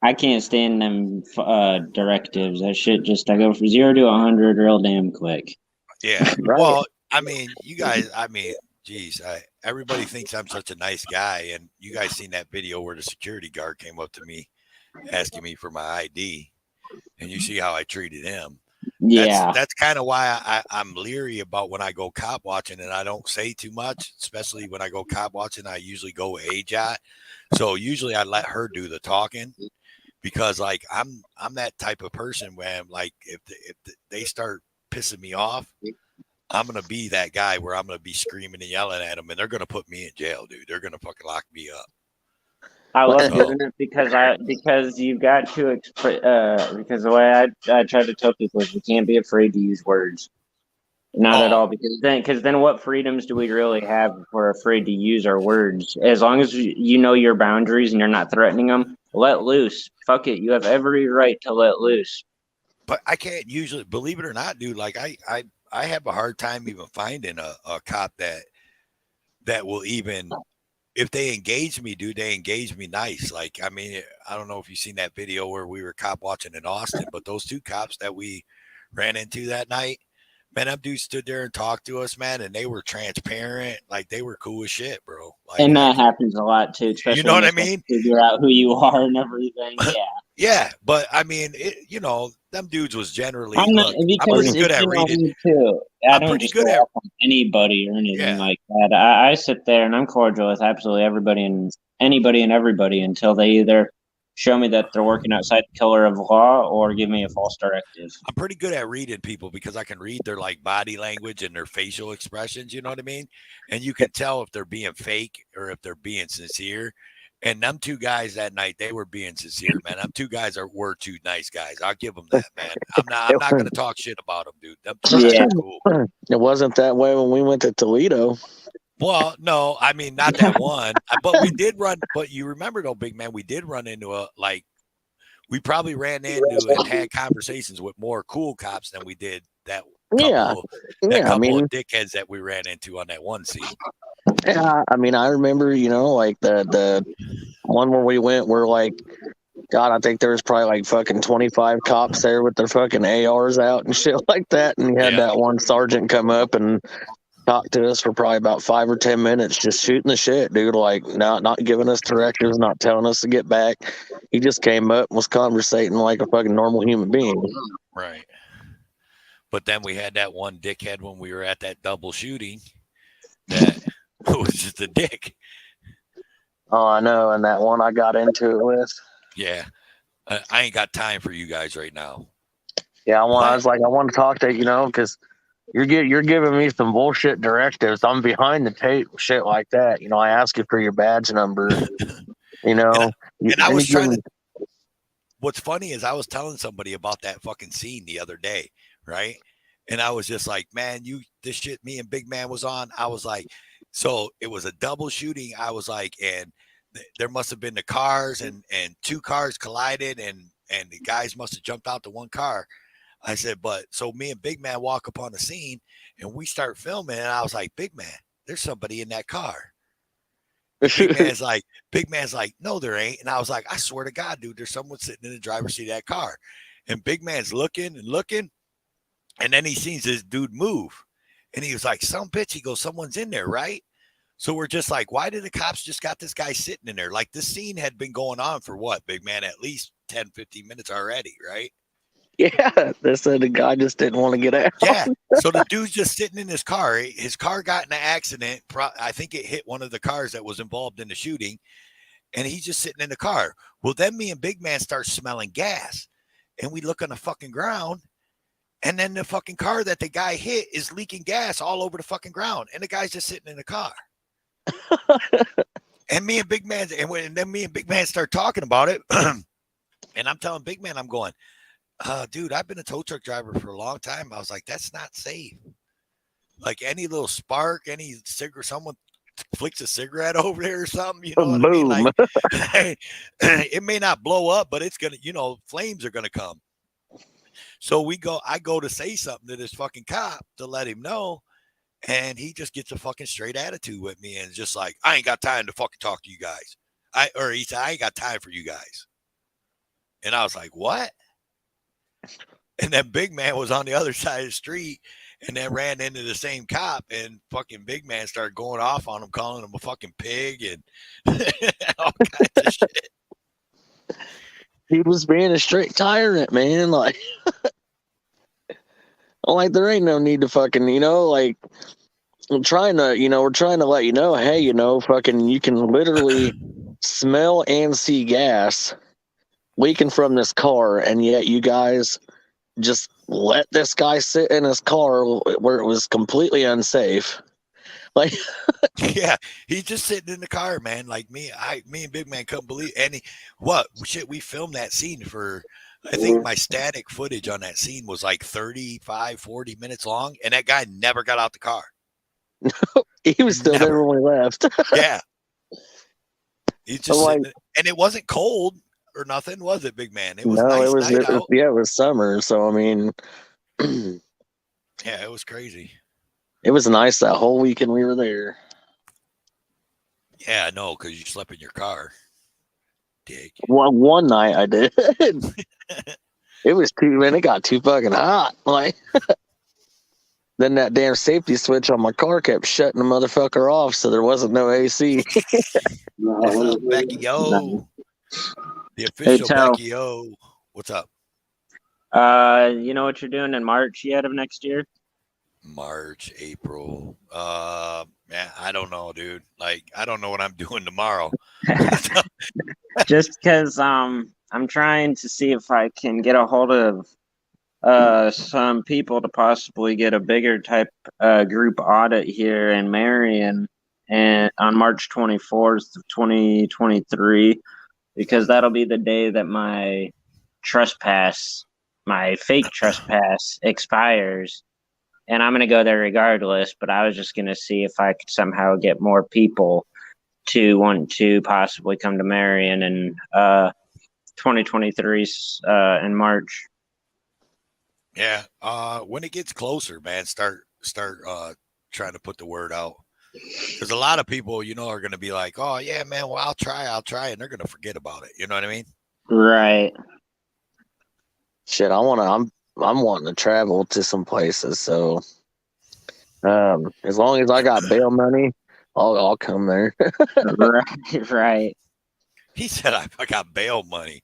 I can't stand them directives. That shit just I go from 0 to 100 real damn quick. Yeah. Right. Well, I mean, you guys. Geez, everybody thinks I'm such a nice guy, and you guys seen that video where the security guard came up to me, asking me for my ID, and you see how I treated him. Yeah. That's kind of why I'm leery about when I go cop watching, and I don't say too much, especially when I go cop watching. I usually go AJOT, so usually I let her do the talking because like I'm that type of person where I'm like if they start pissing me off, I'm gonna be that guy where I'm gonna be screaming and yelling at them, and they're gonna put me in jail, dude. They're gonna fucking lock me up. I love doing it because you've got to because the way I try to tell people is you can't be afraid to use words. Not at all, because then what freedoms do we really have if we're afraid to use our words? As long as you know your boundaries and you're not threatening them, let loose. Fuck it. You have every right to let loose. But I can't usually, believe it or not, dude. Like I have a hard time even finding a cop that will even, if they engage me, dude, they engage me nice. Like, I mean, I don't know if you've seen that video where we were cop watching in Austin, but those two cops that we ran into that night, man, them dudes stood there and talked to us, man, and they were transparent. Like, they were cool as shit, bro. Like, and that happens a lot, too, especially you know what I when mean? figure out who you are and everything. Yeah. Yeah, but I mean, them dudes was generally. I'm not, look, I'm because pretty good at reading. Me too. I I'm don't pretty just good go at off on anybody or anything like that. I sit there and I'm cordial with absolutely everybody and anybody and everybody until they either show me that they're working outside the color of law or give me a false directive. I'm pretty good at reading people because I can read their like body language and their facial expressions. You know what I mean? And you can tell if they're being fake or if they're being sincere. And them two guys that night, they were being sincere, man. Them two guys were two nice guys. I'll give them that, man. I'm not going to talk shit about them, dude. Them two guys are cool. It wasn't that way when we went to Toledo. Well, no, I mean, not that one. But we did run. But you remember, though, big man, we did run into we probably ran into and had conversations with more cool cops than we did that couple of dickheads that we ran into on that one scene. Yeah, I mean, I remember, like the one where we went where like, God, I think there was probably like fucking 25 cops there with their fucking ARs out and shit like that. And you had that one sergeant come up and talk to us for probably about 5 or 10 minutes, just shooting the shit, dude. Like, not giving us directives, not telling us to get back. He just came up and was conversating like a fucking normal human being. Right. But then we had that one dickhead when we were at that double shooting that was just a dick. Oh, I know. And that one I got into it with. Yeah. I ain't got time for you guys right now. Yeah, I was like, I want to talk to you, because you're giving me some bullshit directives. I'm behind the tape, shit like that. I ask you for your badge number. And I was trying to. What's funny is I was telling somebody about that fucking scene the other day, right? And I was just like, man, this shit me and Big Man was on. I was like, so it was a double shooting. I was like, and there must have been the cars and two cars collided and the guys must have jumped out to one car. I said, but so me and Big Man walk up on the scene and we start filming. And I was like, Big Man, there's somebody in that car. Big Man's like, no, there ain't. And I was like, I swear to God, dude, there's someone sitting in the driver's seat of that car. And Big Man's looking and looking. And then he sees this dude move. And he was like, some bitch. He goes, someone's in there, right? So we're just like, why did the cops just got this guy sitting in there? Like this scene had been going on for what, Big Man? At least 10, 15 minutes already, right? Yeah, they said the guy just didn't want to get out. Yeah, so the dude's just sitting in his car. His car got in an accident. I think it hit one of the cars that was involved in the shooting, and he's just sitting in the car. Well, then me and Big Man start smelling gas, and we look on the fucking ground, and then the fucking car that the guy hit is leaking gas all over the fucking ground, and the guy's just sitting in the car. And me and Big Man, and then me and Big Man start talking about it, and I'm telling Big Man, I'm going, dude, I've been a tow truck driver for a long time. I was like, that's not safe. Like any little spark, any cigarette, someone flicks a cigarette over there or something, you know what Boom. I mean? Like, it may not blow up, but it's gonna, flames are gonna come. So I go to say something to this fucking cop to let him know, and he just gets a fucking straight attitude with me and just like, I ain't got time to fucking talk to you guys. He said, I ain't got time for you guys. And I was like, what? And then Big Man was on the other side of the street and then ran into the same cop, and fucking Big Man started going off on him, calling him a fucking pig and all kinds of shit. He was being a straight tyrant, man. Like, there ain't no need to fucking, like, we're trying to let you know, hey, fucking, you can literally smell and see gas leaking from this car, and yet you guys just let this guy sit in his car where it was completely unsafe. Like, yeah, he's just sitting in the car, man. Like me and Big Man couldn't believe we filmed that scene for, I think my static footage on that scene was like 35, 40 minutes long, and that guy never got out the car. he was still there when we left. Yeah. He's just sitting, and it wasn't cold or nothing, was it, Big Man? It was it was summer, so I mean, yeah, it was crazy. It was nice that whole weekend we were there. Yeah, I know, because you slept in your car. Dick. Well, one night I did. It got too fucking hot. Like, then that damn safety switch on my car kept shutting the motherfucker off, so there wasn't no AC. What's up, Becky O? The official Becky O. What's up? You know what you're doing in March yet of next year? March, April. Man, I don't know, dude. Like, I don't know what I'm doing tomorrow. Just because I'm trying to see if I can get a hold of some people to possibly get a bigger type group audit here in Marion and on March 24th of 2023, because that'll be the day that my fake trespass expires. And I'm going to go there regardless, but I was just going to see if I could somehow get more people to want to possibly come to Marion in 2023 in March. Yeah. When it gets closer, man, start trying to put the word out. Because a lot of people, are going to be like, oh, yeah, man, well, I'll try. And they're going to forget about it. You know what I mean? Right. Shit, I'm wanting to travel to some places, so as long as I got bail money, I'll come there. Right. He said I got bail money.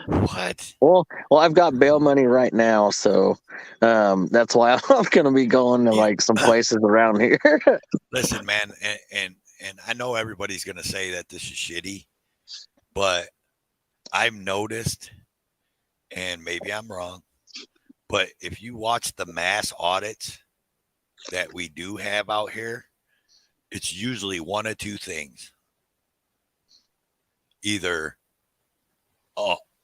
What? Well, I've got bail money right now, so that's why I'm gonna be going to like some places around here. Listen, man, and I know everybody's gonna say that this is shitty, but I've noticed, and maybe I'm wrong, but if you watch the mass audits that we do have out here, it's usually one of two things. Either,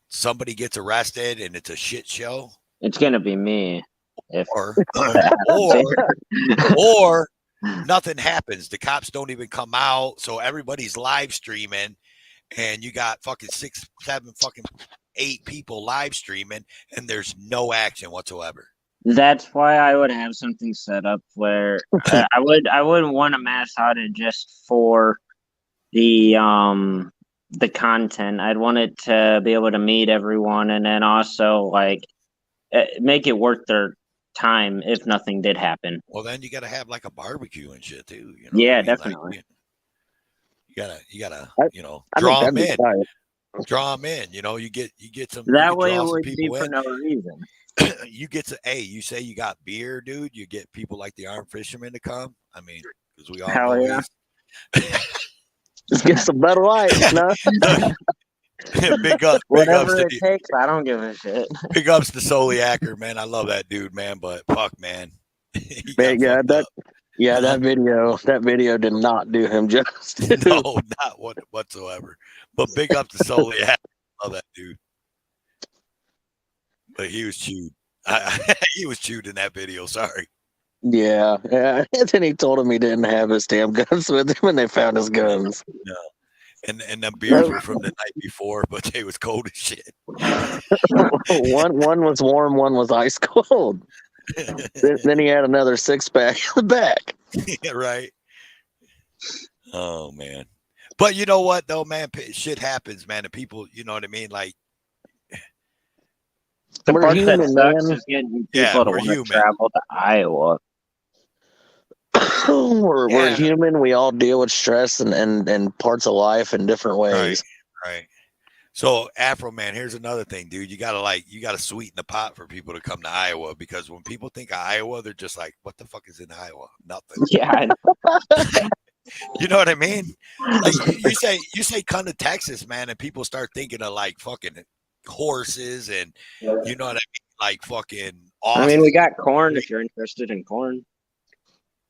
somebody gets arrested and it's a shit show. It's going to be me. Or nothing happens. The cops don't even come out. So everybody's live streaming and you got fucking 6, 7, fucking 8 people live streaming and there's no action whatsoever. That's why I would have something set up where I wouldn't want a mass audit just for the content. I'd want it to be able to meet everyone and then also like make it worth their time if nothing did happen. Well, then you got to have like a barbecue and shit too. Yeah, definitely. Like, you gotta draw them in. Draw them in. You get some. That way it would be for no reason. You get to, you say you got beer, dude. You get people like the armed fishermen to come. I mean, because we all know Just get some Bud Light. No? big ups Whatever to it takes, I don't give a shit. big ups to Soliacker, man. I love that dude, man. But fuck, man, he got Man, yeah, fucked up. that video did not do him justice. No, not whatsoever. But big up to Soliacker. Love that dude. But he was chewed. He was chewed in that video. Sorry. Yeah. And then he told him he didn't have his damn guns with him, and they found his guns. No. And the beers were from the night before, but they was cold as shit. one was warm, one was ice cold. Then he had another 6-pack in the back. Yeah, right. Oh man. But you know what though, man? Shit happens, man. And people, you know what I mean? Like, The We're part human, that sucks man. is getting Yeah, people to we're want to human. travel to Iowa. we're Yeah. human. We all deal with stress and parts of life in different ways. Right. So Afroman, here's another thing, dude. You gotta sweeten the pot for people to come to Iowa, because when people think of Iowa, they're just like, what the fuck is in Iowa? Nothing. Yeah, You know what I mean? Like you say come to Texas, man, and people start thinking of like fucking horses and you know what I mean? Like fucking Austin. I mean, we got corn if you're interested in corn.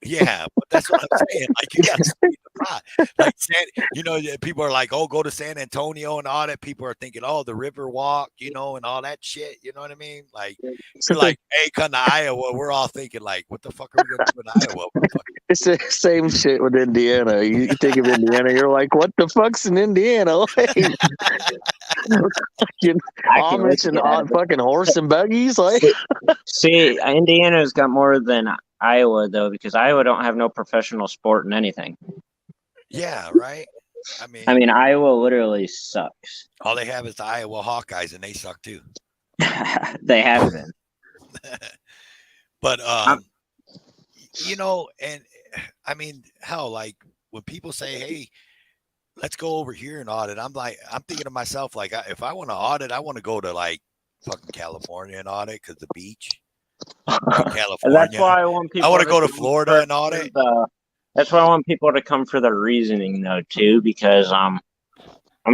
Yeah, but that's what I'm saying. Like, you got to sweeten the pot. Like, people are like, oh, go to San Antonio and all that. People are thinking, oh, the River Walk, and all that shit. You know what I mean? Like, you're like, hey, come to Iowa. We're all thinking, like, what the fuck are we going to do in Iowa? It's the same shit with Indiana. You think of Indiana, you're like, what the fuck's in Indiana? Like, Amish and fucking horse and buggies. Like, See, Indiana's got more than Iowa though, because Iowa don't have no professional sport in anything. Yeah, right. I mean, Iowa literally sucks. All they have is the Iowa Hawkeyes, and they suck too. They have been. But and I mean, hell, like when people say, "Hey, let's go over here and audit," I'm thinking to myself, like, if I want to audit, I want to go to like fucking California and audit because the beach. California. That's why I want people. I want to go to Florida and audit. That's why I want people to come for the reasoning though too, because I'm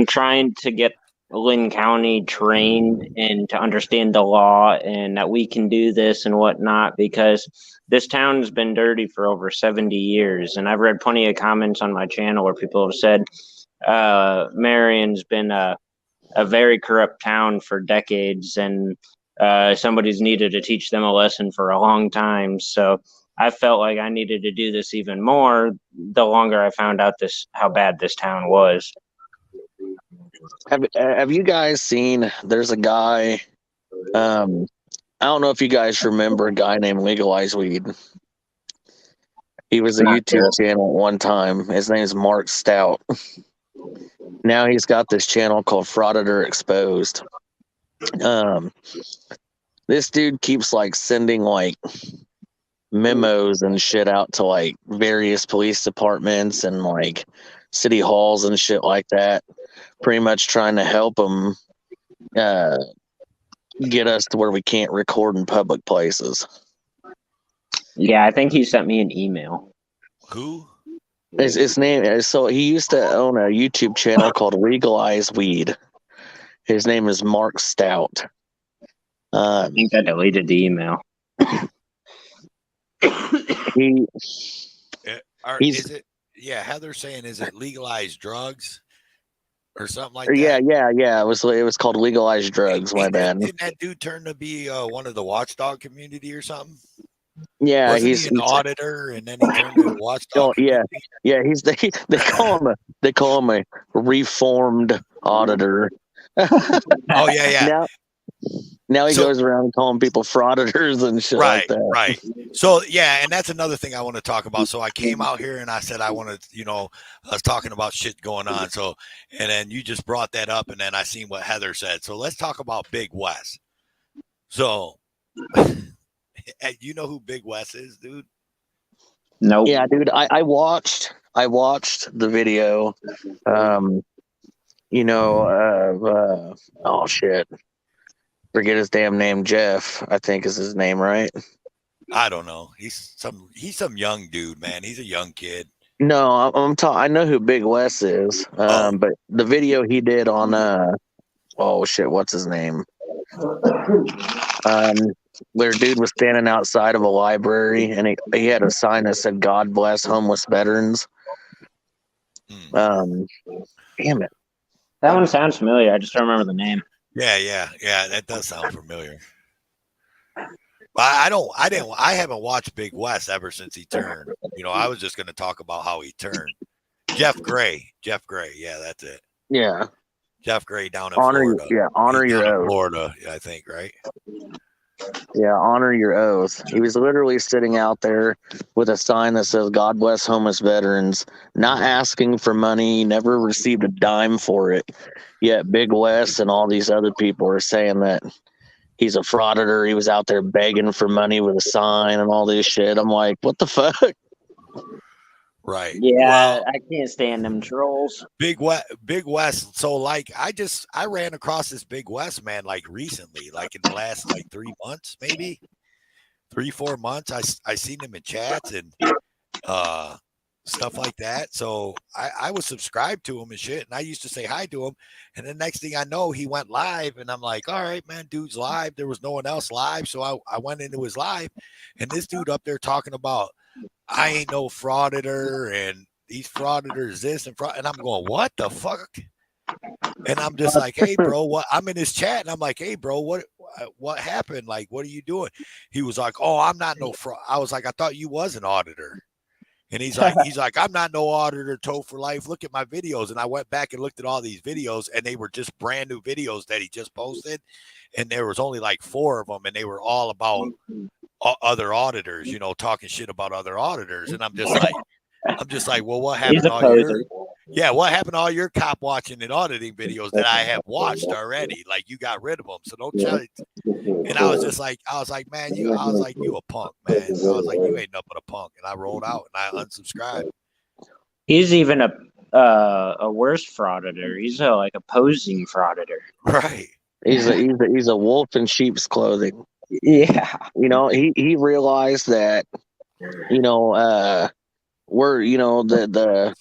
trying to get Lynn County trained and to understand the law and that we can do this and whatnot, because this town's been dirty for over 70 years. And I've read plenty of comments on my channel where people have said Marion's been a very corrupt town for decades, and somebody's needed to teach them a lesson for a long time. So I felt like I needed to do this even more the longer I found out how bad this town was. have you guys seen? There's a guy. I don't know if you guys remember a guy named Legalize Weed. He was a YouTube channel at one time. His name is Mark Stout. Now he's got this channel called Frauditor Exposed. This dude keeps like sending like memos and shit out to like various police departments and like city halls and shit like that, pretty much trying to help them get us to where we can't record in public places. Yeah, I think he sent me an email. Who? His name. So he used to own a YouTube channel called Legalize Weed. His name is Mark Stout. I think I deleted the email. Heather's saying, is it legalized drugs or something like that? Yeah. It was called Legalized Drugs. My bad. Didn't that dude turn to be one of the watchdog community or something? Yeah, Wasn't he's he an auditor, and then he turned to a watchdog. Yeah. They call him a reformed auditor. Oh yeah. Now he goes around calling people frauditors and shit like that. Right. So yeah, and that's another thing I want to talk about. So I came out here and I said I want to, I was talking about shit going on. So, and then you just brought that up, and then I seen what Heather said. So let's talk about Big Wes. So, you know who Big Wes is, dude? No. Yeah, dude. I watched the video. Oh shit. Forget his damn name. Jeff, I think is his name, right? I don't know. He's some young dude, man. He's a young kid. No, I know who Big Wes is. But the video he did on oh shit, what's his name? Where dude was standing outside of a library and he had a sign that said "God bless homeless veterans." Damn it. That one sounds familiar. I just don't remember the name. Yeah. That does sound familiar. But I haven't watched Big West ever since he turned. I was just going to talk about how he turned. Jeff Gray. Yeah, that's it. Yeah. Jeff Gray down in Florida. Honor your oath. Florida, I think, right? Yeah, honor your oath. He was literally sitting out there with a sign that says "God bless homeless veterans," not asking for money, never received a dime for it. Yet Big West and all these other people are saying that he's a frauditor. He was out there begging for money with a sign and all this shit. I'm like, what the fuck? Right. Yeah, well, I can't stand them trolls. Big West. So like I ran across this Big West man like recently, like in the last like 3 months, maybe 3-4 months. I seen him in chats and stuff like that. So I was subscribed to him and shit, and I used to say hi to him. And the next thing I know, he went live, and I'm like, all right, man, dude's live. There was no one else live, so I went into his live, and this dude up there talking about I ain't no frauditor and these frauditors this and fraud, and I'm going, what the fuck? And I'm just like, hey, bro, what? I'm in his chat, and I'm like, hey, bro, what happened? Like, what are you doing? He was like, oh, I'm not no fraud. I was like, I thought you was an auditor. And he's like, I'm not no auditor, Toe for life. Look at my videos. And I went back and looked at all these videos, and they were just brand new videos that he just posted. And there was only like 4 of them, and they were all about other auditors, talking shit about other auditors. And I'm just like, well, what happened what happened to all your cop watching and auditing videos that I have watched already? Like, you got rid of them, so don't try to. And I was like, man, you a punk, man. I was like, you ain't nothing but a punk. And I rolled out and I unsubscribed. He's even a worse frauditor. He's like a posing frauditor. Right. He's a wolf in sheep's clothing. Yeah. He realized that, we're, the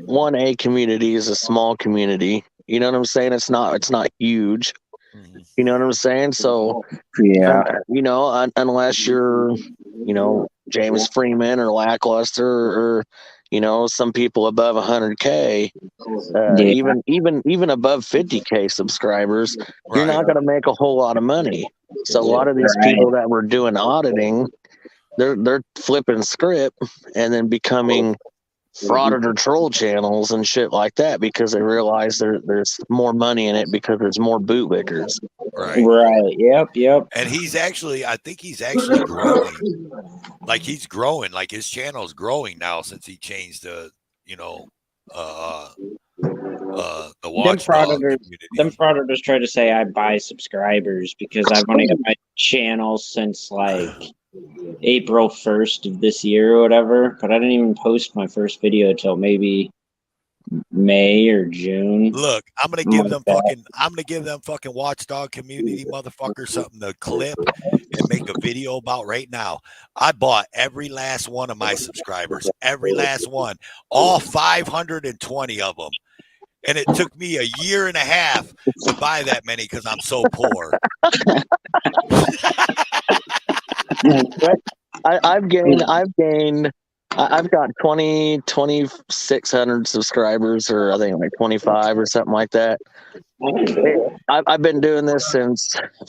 1A community is a small community. You know what I'm saying? It's not huge. You know what I'm saying? So, yeah, unless you're, James Freeman or Lackluster or, some people above 100K, even above 50K subscribers, you're not going to make a whole lot of money. So a lot of these people that were doing auditing, they're flipping script and then becoming frauditor troll channels and shit like that because they realize there's more money in it because there's more bootlickers. Right. Yep. And I think he's actually growing. Like, he's growing. Like, his channel's growing now since he changed the watchdog community. Them frauditors try to say I buy subscribers because I've only got my channel since like April 1st of this year or whatever, but I didn't even post my first video till maybe May or June. Look, I'm gonna give them fucking watchdog community motherfuckers something to clip and make a video about right now. I bought every last one of my subscribers, every last one, all 520 of them. And it took me a year and a half to buy that many because I'm so poor. I've got 2,600 subscribers, or I think like 25 or something like that. I've been doing this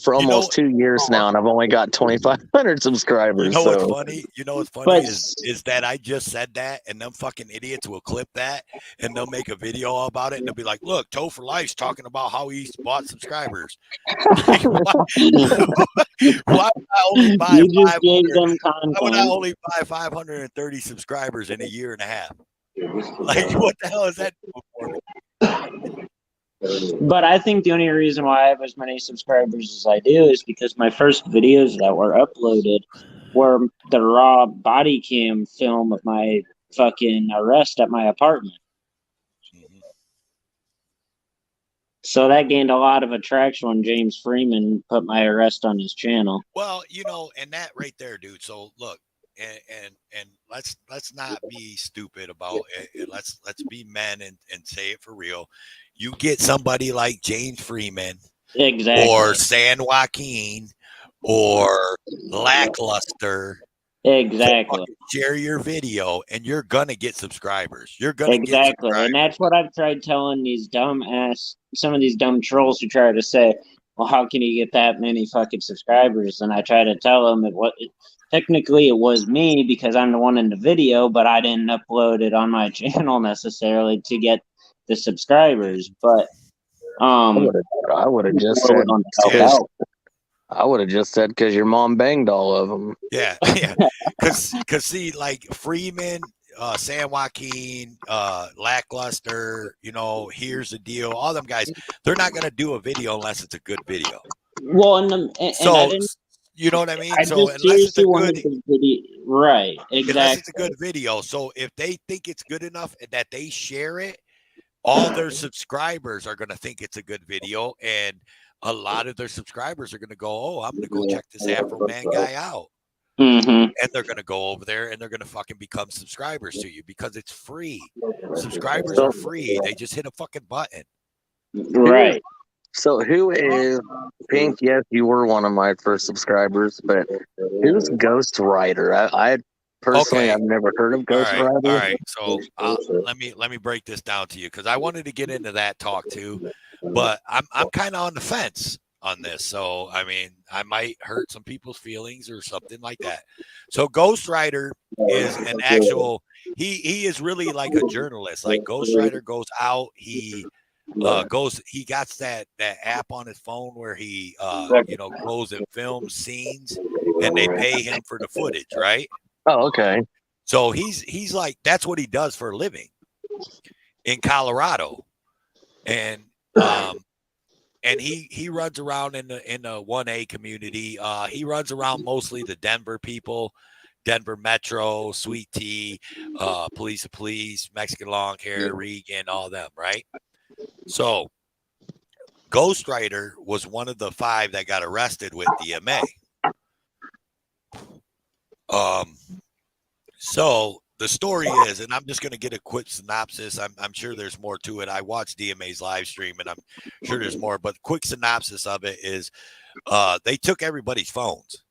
for almost 2 years now, and I've only got 2,500 subscribers. What's funny? What's funny is that I just said that, and them fucking idiots will clip that, and they'll make a video about it, and they'll be like, "Look, Toe for Life's talking about how he bought subscribers." Like, why would I only buy 500? Why would I only buy 530 subscribers in a year and a half? Like, what the hell is that for me? But I think the only reason why I have as many subscribers as I do is because my first videos that were uploaded were the raw body cam film of my fucking arrest at my apartment. So that gained a lot of attraction when James Freeman put my arrest on his channel. Well, and that right there, dude. So look, and let's not be stupid about it. Let's be men and say it for real. You get somebody like James Freeman Exactly. or San Joaquin or Lackluster. Exactly. Share your video and you're gonna get subscribers. You're gonna get Exactly. subscribers. And that's what I've tried telling some of these dumb trolls who try to say, well, how can you get that many fucking subscribers? And I try to tell them technically it was me because I'm the one in the video, but I didn't upload it on my channel necessarily to get the subscribers. But I would have just said because your mom banged all of them. Yeah, yeah. Cause see, like Freeman, San Joaquin, Lackluster, here's the deal. All them guys, they're not gonna do a video unless it's a good video. Well, and So I didn't. you know what I mean? I So just unless it's a seriously good wanted the video. Right. unless Exactly. it's a good video. So if they think it's good enough and that they share it, all their subscribers are gonna think it's a good video, and a lot of their subscribers are gonna go, "Oh, I'm gonna go check this Afroman guy out." Mm-hmm. And they're going to go over there and they're going to fucking become subscribers to you because it's free. Subscribers are free. They just hit a fucking button. Right. So who is Pink? Yes, you were one of my first subscribers, but who's Ghost Rider? I personally, Okay. I've never heard of Ghost Rider. All right. So let me break this down to you because I wanted to get into that talk too, but I'm kind of on the fence on this. So I mean, I might hurt some people's feelings or something like that. So Ghost Rider is an actual. He is really like a journalist. Like Ghost Rider goes out. He got that app on his phone where he goes and films scenes and they pay him for the footage, right? Oh, okay. So he's like, that's what he does for a living in Colorado. And he runs around in the 1A community. He runs around mostly the Denver people, Denver Metro, Sweet Tea, Police of Police, Mexican Long Hair, Regan, all them, right? So Ghost Rider was one of the 5 that got arrested with DMA. So the story is, and I'm just going to get a quick synopsis. I'm sure there's more to it. I watched DMA's live stream, and I'm sure there's more. But quick synopsis of it is, they took everybody's phones,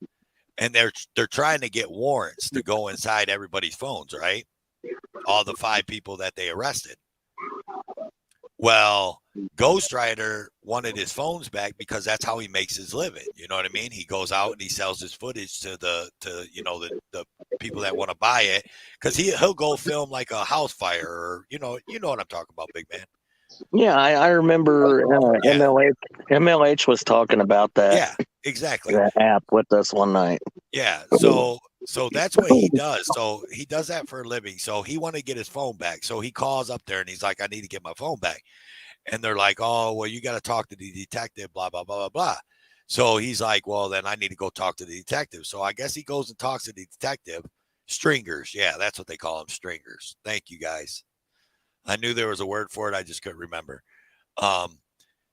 and they're trying to get warrants to go inside everybody's phones, right? All the 5 people that they arrested. Well, Ghost Rider wanted his phones back because that's how he makes his living. You know what I mean? He goes out and he sells his footage to the people that want to buy it because he'll go film like a house fire or you know what I'm talking about, big man. Yeah, I remember MLH was talking about that. Yeah, exactly. That app with us one night. Yeah, so that's what he does. So he does that for a living. So he wanted to get his phone back. So he calls up there and he's like, I need to get my phone back. And they're like, oh, well, you got to talk to the detective, blah, blah, blah, blah, blah. So he's like, well, then I need to go talk to the detective. So I guess he goes and talks to the detective. Stringers. Yeah, that's what they call them, stringers. Thank you, guys. I knew there was a word for it. I just couldn't remember.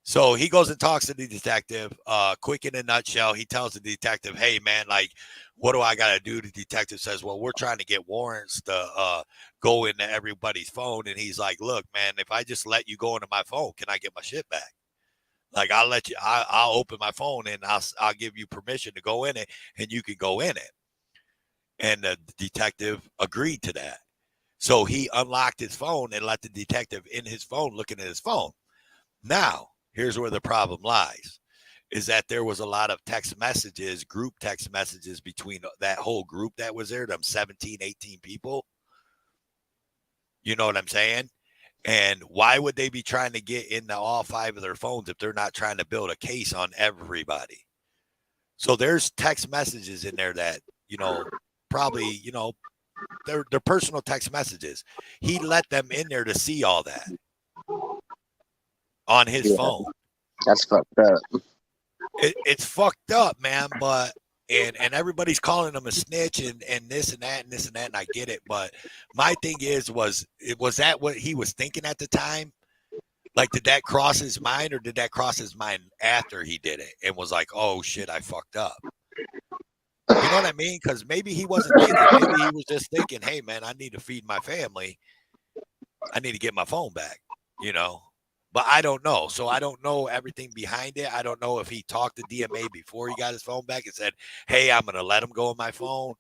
So he goes and talks to the detective. Quick in a nutshell, he tells the detective, hey, man, like, what do I got to do? The detective says, well, we're trying to get warrants to go into everybody's phone. And he's like, look, man, if I just let you go into my phone, can I get my shit back? Like, I'll open my phone and I'll give you permission to go in it and you can go in it. And the detective agreed to that. So he unlocked his phone and let the detective in his phone looking at his phone. Now, here's where the problem lies, is that there was a lot of text messages, group text messages between that whole group that was there, them 17, 18 people. You know what I'm saying? And why would they be trying to get into all 5 of their phones if they're not trying to build a case on everybody? So there's text messages in there that, probably, they're personal text messages. He let them in there to see all that on his phone. That's fucked up. It's fucked up, man. But and everybody's calling him a snitch and this and that and this and that, and I get it. But my thing was that what he was thinking at the time? Like, did that cross his mind, or did that cross his mind after he did it and was like, oh shit, I fucked up? You know what I mean? Because maybe he wasn't thinking. Maybe he was just thinking, hey man, I need to feed my family. I need to get my phone back. but I don't know. So I don't know everything behind it. I don't know if he talked to DMA before he got his phone back and said, "Hey, I'm gonna let him go on my phone."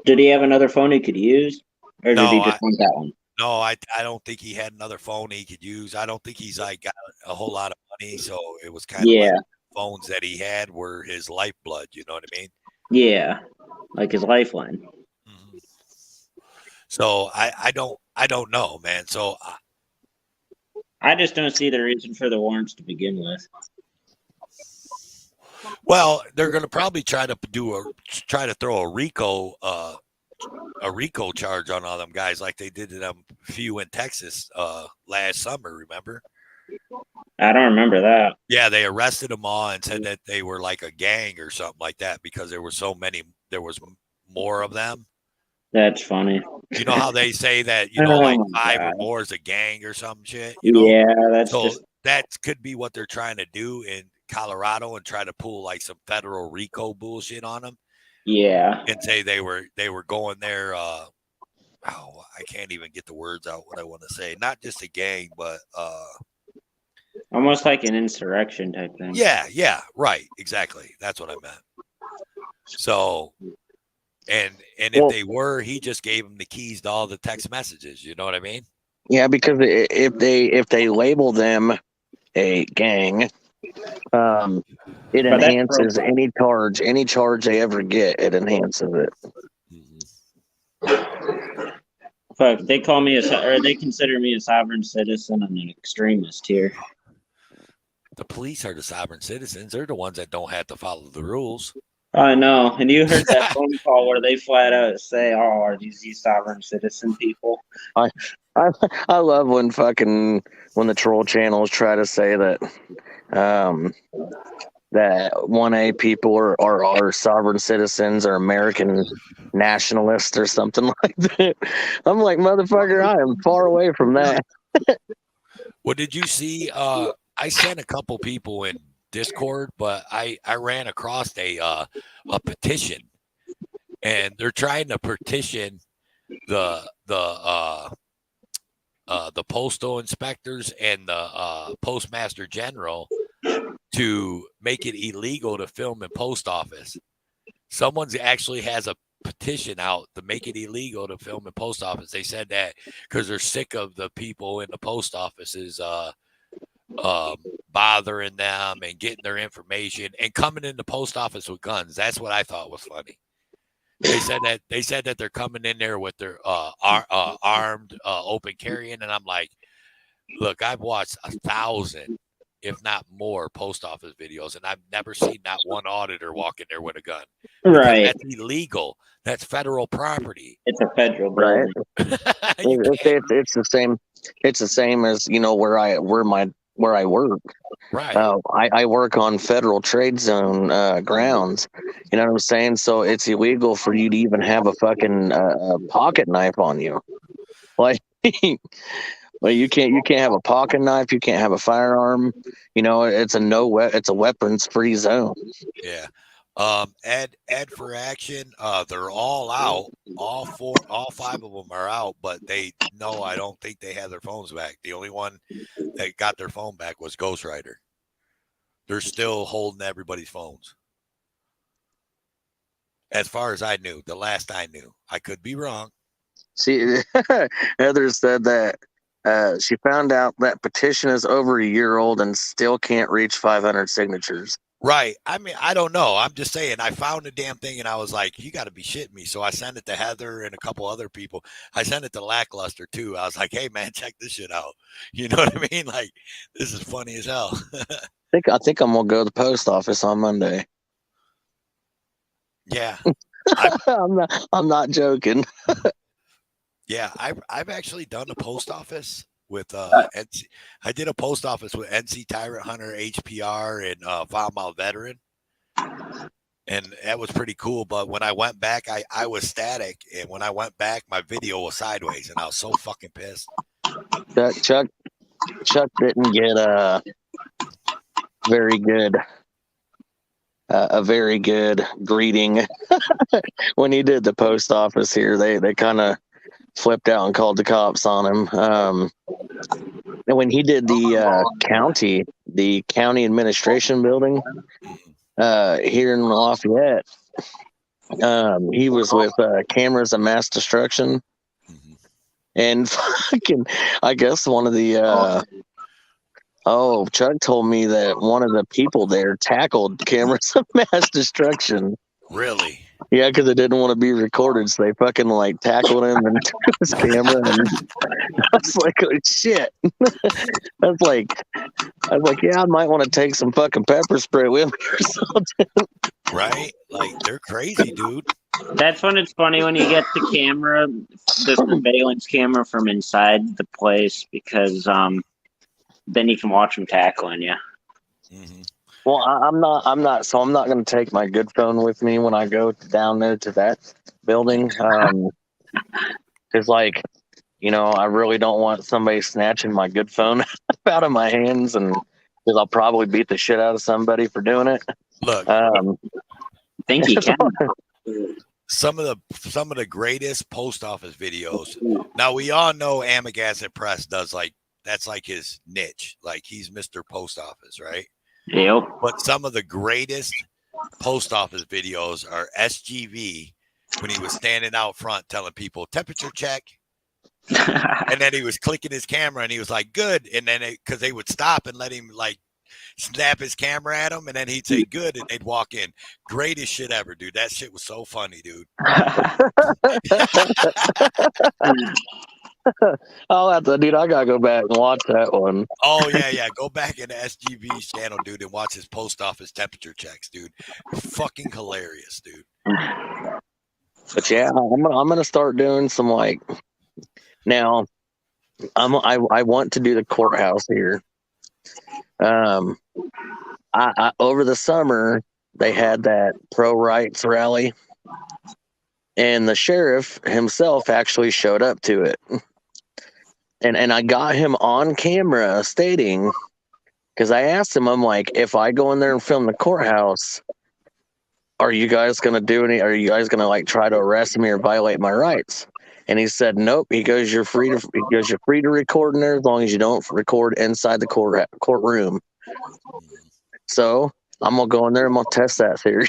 Did he have another phone he could use, or did he No, just want that one? No, I don't think he had another phone he could use. I don't think he's like got a whole lot of money, so it was kind of like Yeah, phones that he had were his lifeblood. You know what I mean? yeah, like his lifeline. Mhm. So I don't know, man. So I just don't see the reason for the warrants to begin with. well, they're going to probably try to throw a RICO charge on all them guys like they did to them few in Texas last summer. Remember? I don't remember that. Yeah, they arrested them all and said that they were like a gang or something like that because there were so many. There was more of them. That's funny. You know how they say that Oh like my 5 or God. more is a gang or some shit. Yeah, that's So just that could be what they're trying to do in Colorado and try to pull like some federal RICO bullshit on them yeah. and say they were going there. I can't even get the words out. What I want to say, not just a gang, but Almost like an insurrection type thing. yeah, right, exactly. That's what I meant. So, and if they were, he just gave them the keys to all the text messages. You know what I mean? Yeah, because if they label them a gang, it But that's enhances profile. any charge they ever get. It enhances it. Fuck, they call me or they consider me a sovereign citizen and an extremist here. The police are the sovereign citizens. They're the ones that don't have to follow the rules. I know. And you heard that phone call where they flat out say, "Oh, are these sovereign citizen people?" I I love when the troll channels try to say that that 1A people are sovereign citizens or American nationalists or something like that. I'm like, motherfucker, I am far away from that. Well, did you see? I sent a couple people in Discord, but I ran across a petition, and they're trying to petition the postal inspectors and the postmaster general to make it illegal to film in post office. Someone's actually has a petition out to make it illegal to film in post office. They said that because they're sick of the people in the post offices bothering them and getting their information and coming in the post office with guns. That's what I thought was funny. They said that they're coming in there with their armed open carrying, and I'm like, look, I've watched 1,000, if not more, post office videos, and I've never seen not one auditor walk in there with a gun. Right. That's illegal. That's federal property. It's a federal building. It's the same. It's the same as where I work. Right. I work on federal trade zone grounds. You know what I'm saying? So it's illegal for you to even have a fucking pocket knife on you. Like, well, you can't have a pocket knife. You can't have a firearm. It's a weapons free zone. Yeah. Ed for action. They're all out. All 5 of them are out, but I don't think they have their phones back. The only one that got their phone back was Ghost Rider. They're still holding everybody's phones. As far as I knew, the last I knew. I could be wrong. See, Heather said that she found out that petition is over a year old and still can't reach 500 signatures. Right. I mean, I don't know. I'm just saying, I found the damn thing and I was like, you got to be shitting me. So I sent it to Heather and a couple other people. I sent it to Lackluster too. I was like, hey, man, check this shit out. You know what I mean? Like, this is funny as hell. I think I'm going to go to the post office on Monday. Yeah. I'm not joking. Yeah. I've actually done a post office with NC. I did a post office with NC Tyrant Hunter, HPR, and Valmont Veteran, and that was pretty cool. But when I went back, I was static, and when I went back, my video was sideways, and I was so fucking pissed. Chuck didn't get a very good greeting when he did the post office here. They kind of flipped out and called the cops on him. when he did the county administration building here in Lafayette, he was with Cameras of Mass Destruction, and fucking, I guess one of the Chuck told me that one of the people there tackled Cameras of Mass Destruction. Really? Yeah, because it didn't want to be recorded, so they fucking like tackled him and took his camera. And I was like, "Oh shit!" I was like, "Yeah, I might want to take some fucking pepper spray with me or something." Right? Like they're crazy, dude. That's when it's funny when you get the camera, the surveillance camera from inside the place, because then you can watch them tackling you. Mm-hmm. Well, I'm not. So I'm not going to take my good phone with me when I go down there to that building. It's like, I really don't want somebody snatching my good phone out of my hands, and because I'll probably beat the shit out of somebody for doing it. Look, I think you can. some of the greatest post office videos. Now we all know Amagassett Press does that's like his niche. Like he's Mr. Post Office, right? Yep. But some of the greatest post office videos are SGV when he was standing out front telling people temperature check. And then he was clicking his camera and he was like, good. And then because they would stop and let him like snap his camera at him. And then he'd say good. And they'd walk in. Greatest shit ever, dude. That shit was so funny, dude. Dude, I gotta go back and watch that one. Oh yeah. Go back into SGV's channel, dude, and watch his post office temperature checks, dude. Fucking hilarious, dude. But yeah, I'm gonna start doing some now. I want to do the courthouse here. I over the summer they had that pro rights rally, and the sheriff himself actually showed up to it. And I got him on camera stating, because I asked him, I'm like, if I go in there and film the courthouse, are you guys going to try to arrest me or violate my rights? And he said, nope. He goes, you're free to record in there as long as you don't record inside the courtroom. So I'm going to go in there and I'm going to test that theory.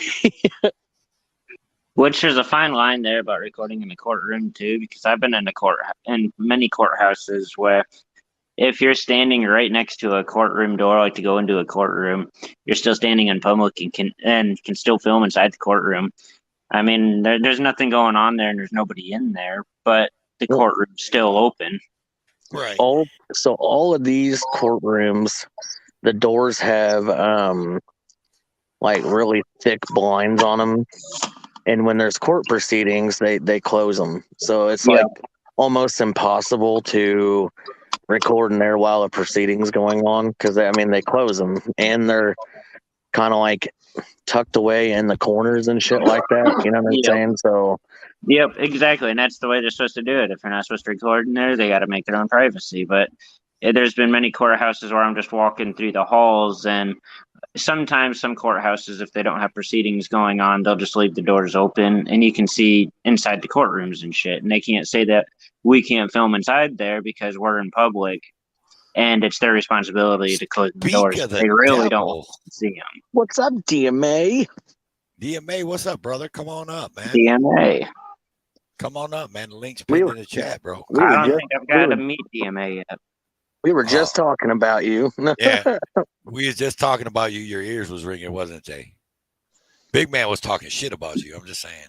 Which there's a fine line there about recording in the courtroom too, because I've been in many courthouses where if you're standing right next to a courtroom door, like to go into a courtroom, you're still standing in public and can still film inside the courtroom. I mean, there's nothing going on there and there's nobody in there, but the courtroom's still open. Right. All of these courtrooms, the doors have really thick blinds on them. And when there's court proceedings, they close them. So it's almost impossible to record in there while a proceeding's going on, because they close them and they're kind of like tucked away in the corners and shit like that. You know what I'm saying? So. Yep, exactly. And that's the way they're supposed to do it. If they're not supposed to record in there, they got to make their own privacy. But there's been many courthouses where I'm just walking through the halls, and sometimes some courthouses, if they don't have proceedings going on, they'll just leave the doors open and you can see inside the courtrooms and shit. And they can't say that we can't film inside there because we're in public and it's their responsibility to close the doors. They really don't want to see them. What's up, DMA? DMA, what's up, brother? Come on up, man. DMA. Come on up, man. The link's pinned in the chat, bro. I don't think I've got to meet DMA yet. We were just talking about you. Yeah, we was just talking about you. Your ears was ringing, wasn't they? Big man was talking shit about you. I'm just saying.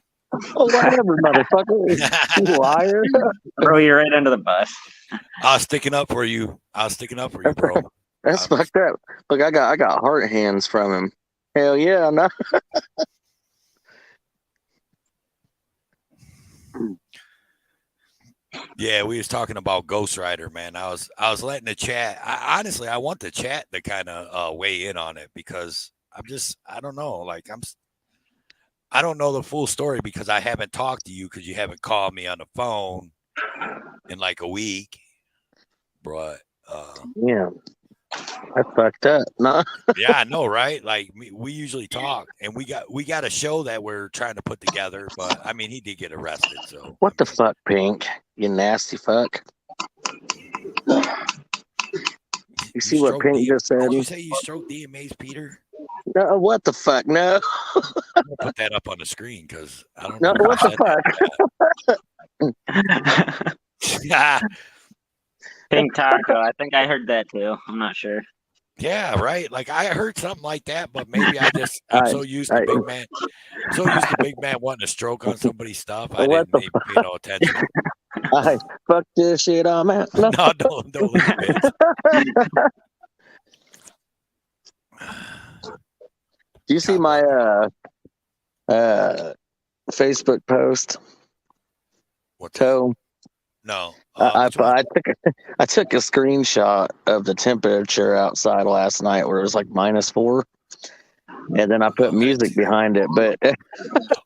Oh, whatever, motherfucker. You liar. Bro, you're right under the bus. I was sticking up for you. Bro. That's fucked up. Look, I got heart hands from him. Hell yeah, no. Yeah, we was talking about Ghost Rider, man. I was letting the chat. I want the chat to kind of weigh in on it, because I don't know. Like I don't know the full story because I haven't talked to you, because you haven't called me on the phone in like a week. But yeah, that's fucked up. No. Yeah, I know, right? Like we usually talk, and we got a show that we're trying to put together. But I mean, he did get arrested. So what the fuck, Pink? You nasty fuck. You see what Pink just said? Did you say you stroked DMA's Peter? No, what the fuck? No. I'm gonna put that up on the screen because I don't No, know. what the Yeah, Pink Taco. I think I heard that too. I'm not sure. yeah, right. Like I heard something like that, but maybe I'm I- so used to big man, wanting to stroke on somebody's stuff. I What didn't even pay no attention. fuck this shit, I'm out. No. No, don't leave it. Do you see my Facebook post? What's Toe. No. I Which one? I took a screenshot of the temperature outside last night where it was like -4, and then I put music behind it. But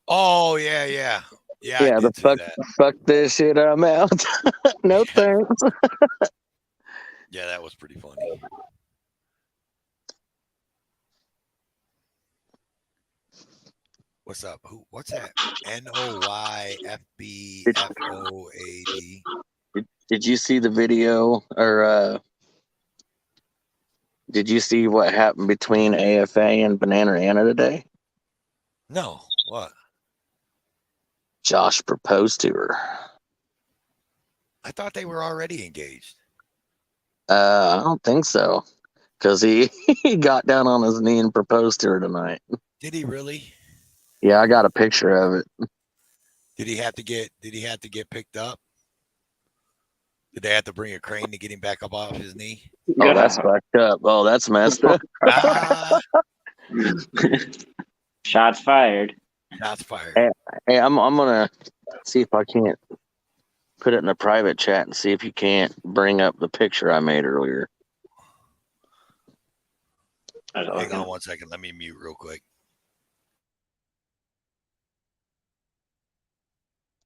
Oh yeah, yeah. Yeah, I yeah, the did see that. fuck this shit, I'm out. No thanks. Yeah, that was pretty funny. What's up? What's that? NOYFBFOAD. Did you see the video, or did you see what happened between AFA and Banana Anna today? No, what? Josh proposed to her. I thought they were already engaged. I don't think so, because he got down on his knee and proposed to her tonight. Did he really? Yeah, I got a picture of it. Did he have to get picked up? Did they have to bring a crane to get him back up off his knee? Oh, that's fucked up. Oh, that's messed up. Ah, Shots fired. shots fired. Hey, I'm gonna see if I can't put it in a private chat and see if you can't bring up the picture I made earlier. Hang on 1 second. Let me mute real quick.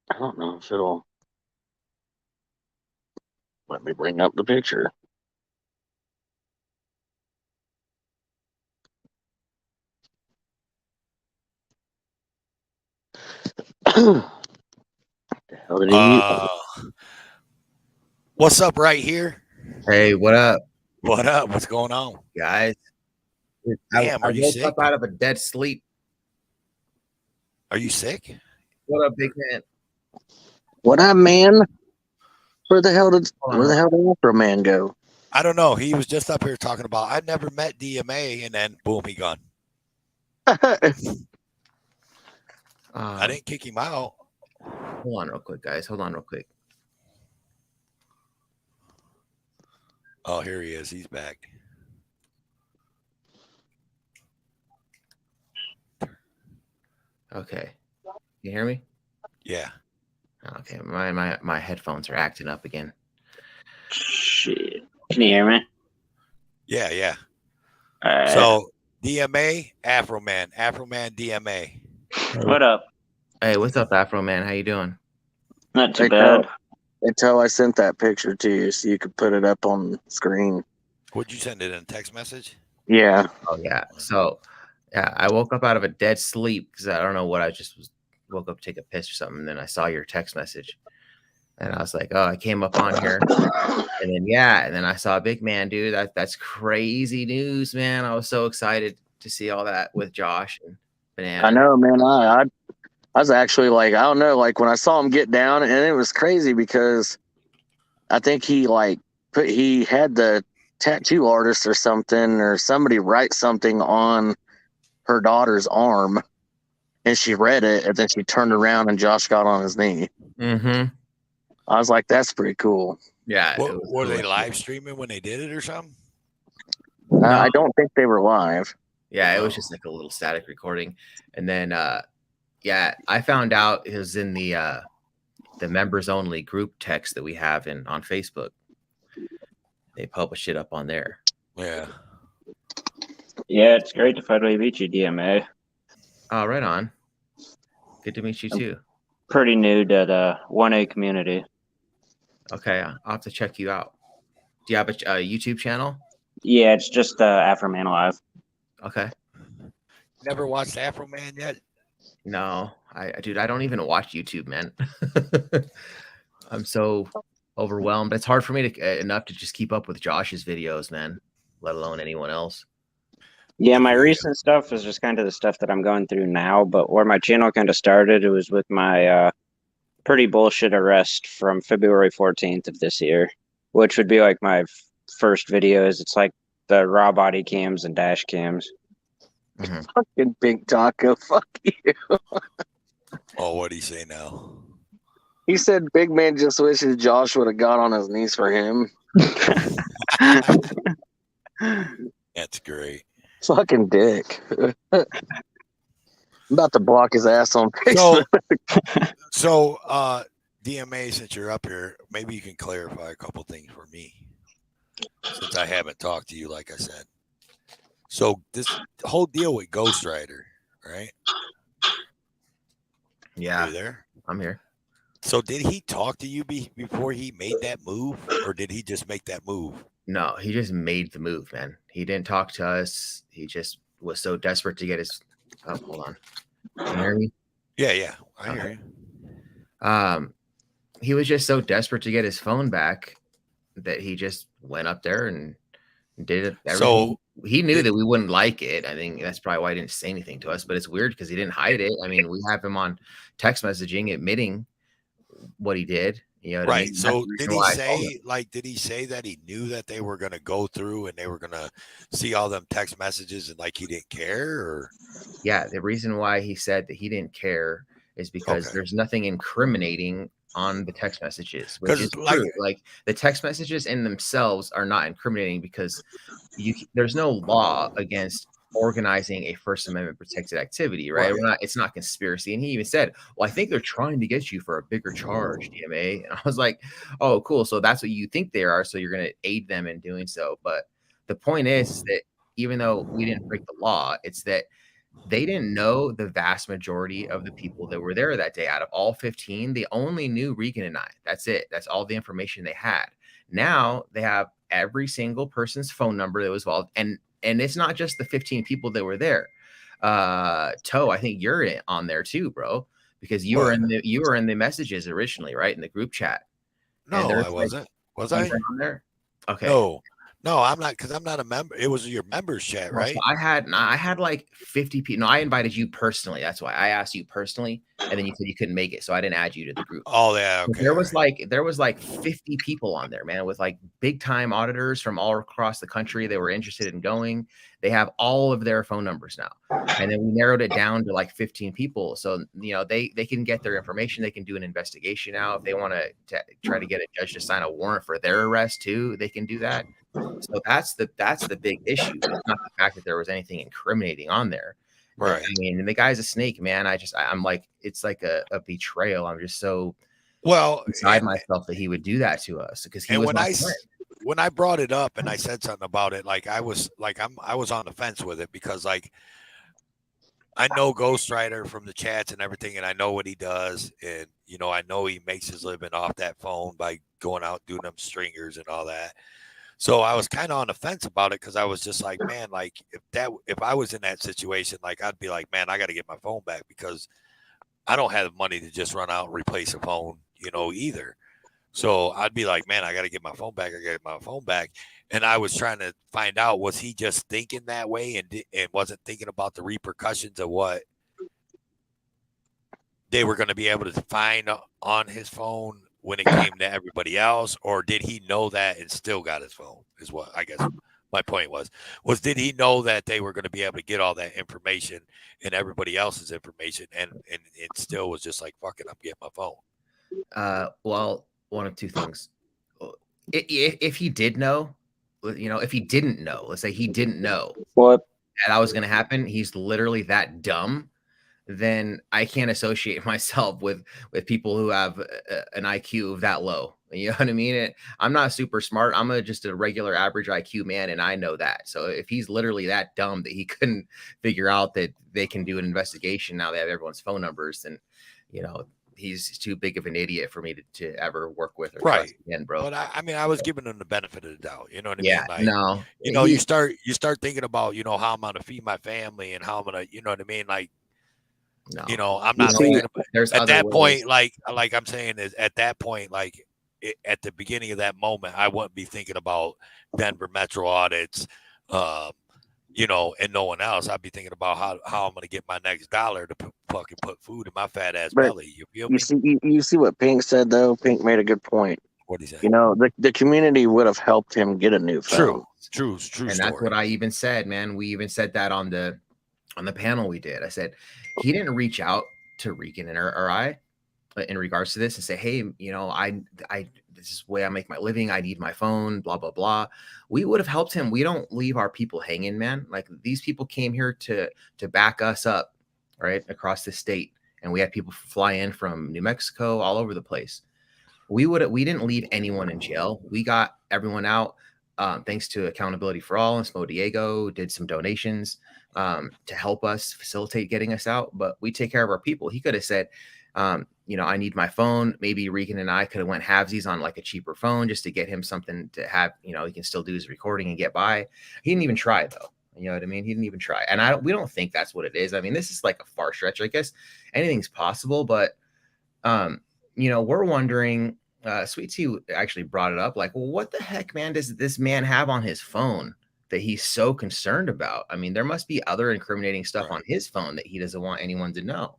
I don't know if it'll let me bring up the picture. The hell did he mute? What's up right here? Hey, what up, What up? What's going on? guys? Damn, I are you woke sick? up out of a dead sleep. Are you sick? What up, big man? What up, man? Where the hell did Afroman go? I don't know. He was just up here talking about I never met DMA, and then boom, he gone. I didn't kick him out. Hold on real quick, guys. Hold on real quick. Oh, here he is. He's back. Okay. You hear me? Yeah. Okay. My headphones are acting up again. Shit. Can you hear me? Yeah, yeah. All right. So DMA, Afroman, DMA. What up? Hey, what's up, Afro Man? How you doing? Not too Hey, bad. Until I sent that picture to you so you could put it up on the screen. Would you send it in a text message? Yeah. Oh yeah. So yeah, I woke up out of a dead sleep because I don't know what I just woke up to take a piss or something. And then I saw your text message, and I was like, oh, I came up on here, and then I saw a big man, dude. That's crazy news, man. I was so excited to see all that with Josh and Banana. I know, man. I was actually like, I don't know, like when I saw him get down, and it was crazy because I think he had the tattoo artist or something, or somebody write something on her daughter's arm, and she read it, and then she turned around and Josh got on his knee. Mm-hmm. I was like, that's pretty cool. Yeah. Were they live streaming when they did it or something? No. I don't think they were live. Yeah, it was just like a little static recording. And then yeah, I found out it was in the members only group text that we have on Facebook. They publish it up on there. Yeah. Yeah, it's great to finally meet you, DMA. Oh, right on. Good to meet you too. Pretty new to the 1A community. Okay, I'll have to check you out. Do you have a YouTube channel? Yeah, it's just Afroman Live. Okay. Never watched Afroman yet? No, dude, I don't even watch YouTube, man. I'm so overwhelmed. It's hard for me enough to just keep up with Josh's videos, man. let alone anyone else. Yeah, my recent stuff is just kind of the stuff that I'm going through now. But where my channel kind of started, it was with my pretty bullshit arrest from February 14th of this year, which would be like my first videos. It's like the raw body cams and dash cams. Fucking Big Taco, fuck you. Oh, what do you say now? He said Big Man just wishes Josh would have got on his knees for him. That's great. Fucking dick. I'm about to block his ass on Facebook. So, DMA, since you're up here, maybe you can clarify a couple things for me, since I haven't talked to you, like I said. So this whole deal with Ghost Rider, right? Yeah. Are you there? I'm here. So did he talk to you before he made that move, or did he just make that move? No, he just made the move, man. He didn't talk to us. He just was so desperate to get his. Oh, hold on. Can you hear me? Yeah, I hear you. He was just so desperate to get his phone back that he just went up there and did it. So he knew that we wouldn't like it. I think that's probably why he didn't say anything to us. But it's weird because he didn't hide it. I mean, we have him on text messaging admitting what he did. You know what I mean? So did he say that he knew that they were going to go through and they were going to see all them text messages and like he didn't care? Or yeah, the reason why he said that he didn't care is because there's nothing incriminating on the text messages, which is true. Like the text messages in themselves are not incriminating because there's no law against organizing a First Amendment protected activity, right? It's not conspiracy. And he even said, well, I think they're trying to get you for a bigger charge, DMA. And I was like, oh, cool. So that's what you think they are. So you're going to aid them in doing so. But the point is that even though we didn't break the law, it's that they didn't know the vast majority of the people that were there that day. Out of all 15, they only knew Regan and I. That's it. That's all the information they had. Now they have every single person's phone number that was involved. And it's not just the 15 people that were there. Toe, I think you're on there too, bro, because you were in the messages originally, right? In the group chat. No, I wasn't. Was I on there? Okay. No, I'm not, because I'm not a member. It was your members chat, right? So I had like 50 people. No, I invited you personally. That's why I asked you personally, and then you said you couldn't make it, so I didn't add you to the group. Oh yeah, okay. There was like 50 people on there, man, with like big time auditors from all across the country. They were interested in going. They have all of their phone numbers now, and then we narrowed it down to like 15 people. So they can get their information. They can do an investigation now if they want to try to get a judge to sign a warrant for their arrest too. They can do that. So that's the big issue. It's not the fact that there was anything incriminating on there. Right. I mean, the guy's a snake, man. I'm like, it's like a betrayal. I'm just so beside myself that he would do that to us because he was my friend. When I brought it up and I said something about it, like I was on the fence with it because like I know Ghost Rider from the chats and everything, and I know what he does, and I know he makes his living off that phone by going out doing them stringers and all that. So I was kind of on the fence about it because I was just like, man, like if I was in that situation, like I'd be like, man, I got to get my phone back because I don't have the money to just run out and replace a phone, either. So I'd be like, man, I got to get my phone back. I got to get my phone back. And I was trying to find out, was he just thinking that way and wasn't thinking about the repercussions of what they were going to be able to find on his phone when it came to everybody else, or did he know that and still got his phone is what I guess my point was did he know that they were going to be able to get all that information and everybody else's information and it still was just like, fuck it, I'm getting my phone? Well, one of two things. If he did know, if he didn't know, let's say he didn't know that was going to happen, he's literally that dumb, then I can't associate myself with people who have an IQ of that low. You know what I mean? I'm not super smart. I'm just a regular average IQ man, and I know that. So if he's literally that dumb that he couldn't figure out that they can do an investigation now they have everyone's phone numbers, then he's too big of an idiot for me to ever work with or trust again, bro. But I was giving him the benefit of the doubt. You know what I mean? Like, you start thinking about how I'm gonna feed my family and how I'm gonna, you know what I mean? Like, no. I'm not thinking about at that point, like I'm saying is at that point, like at the beginning of that moment, I wouldn't be thinking about Denver Metro audits. You know, and no one else. I'd be thinking about how I'm gonna get my next dollar to fucking put food in my fat ass But belly. You feel you me? see, you see what Pink said though. Pink made a good point. What do you say? You know, the community would have helped him get a new phone. True And that's story. what I even said, man. We even said that on the panel we did. I said he didn't reach out to Regan or I in regards to this and say, hey, you know, I this is the way I make my living. I need my phone, blah, blah, blah. We would have helped him. We don't leave our people hanging, man. Like these people came here to back us up, right, across the state. And we had people fly in from New Mexico, all over the place. We didn't leave anyone in jail. We got everyone out. Thanks to Accountability for All and Smo Diego did some donations to help us facilitate getting us out. But we take care of our people. He could have said, you know, I need my phone. Maybe Regan and I could have went halvesies on like a cheaper phone just to get him something to have, you know, he can still do his recording and get by. He didn't even try though. You know what I mean? He didn't even try. And we don't think that's what it is. I mean, this is like a far stretch. I guess anything's possible, but you know, we're wondering, Sweet Tea actually brought it up, like, well, what the heck, man, does this man have on his phone that he's so concerned about? I mean, there must be other incriminating stuff on his phone that he doesn't want anyone to know.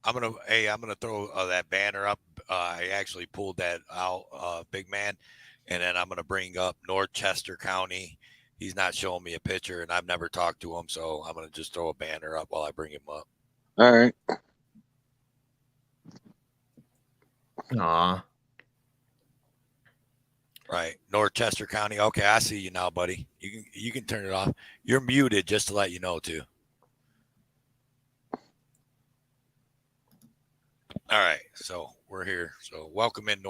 I'm gonna throw that banner up. I actually pulled that out, big man, and then I'm gonna bring up Northchester County. He's not showing me a picture, and I've never talked to him, so I'm gonna just throw a banner up while I bring him up. All right. Aw. Right, Northchester County. Okay, I see you now, buddy. You can turn it off. You're muted, just to let you know too. All right, so we're here. So welcome in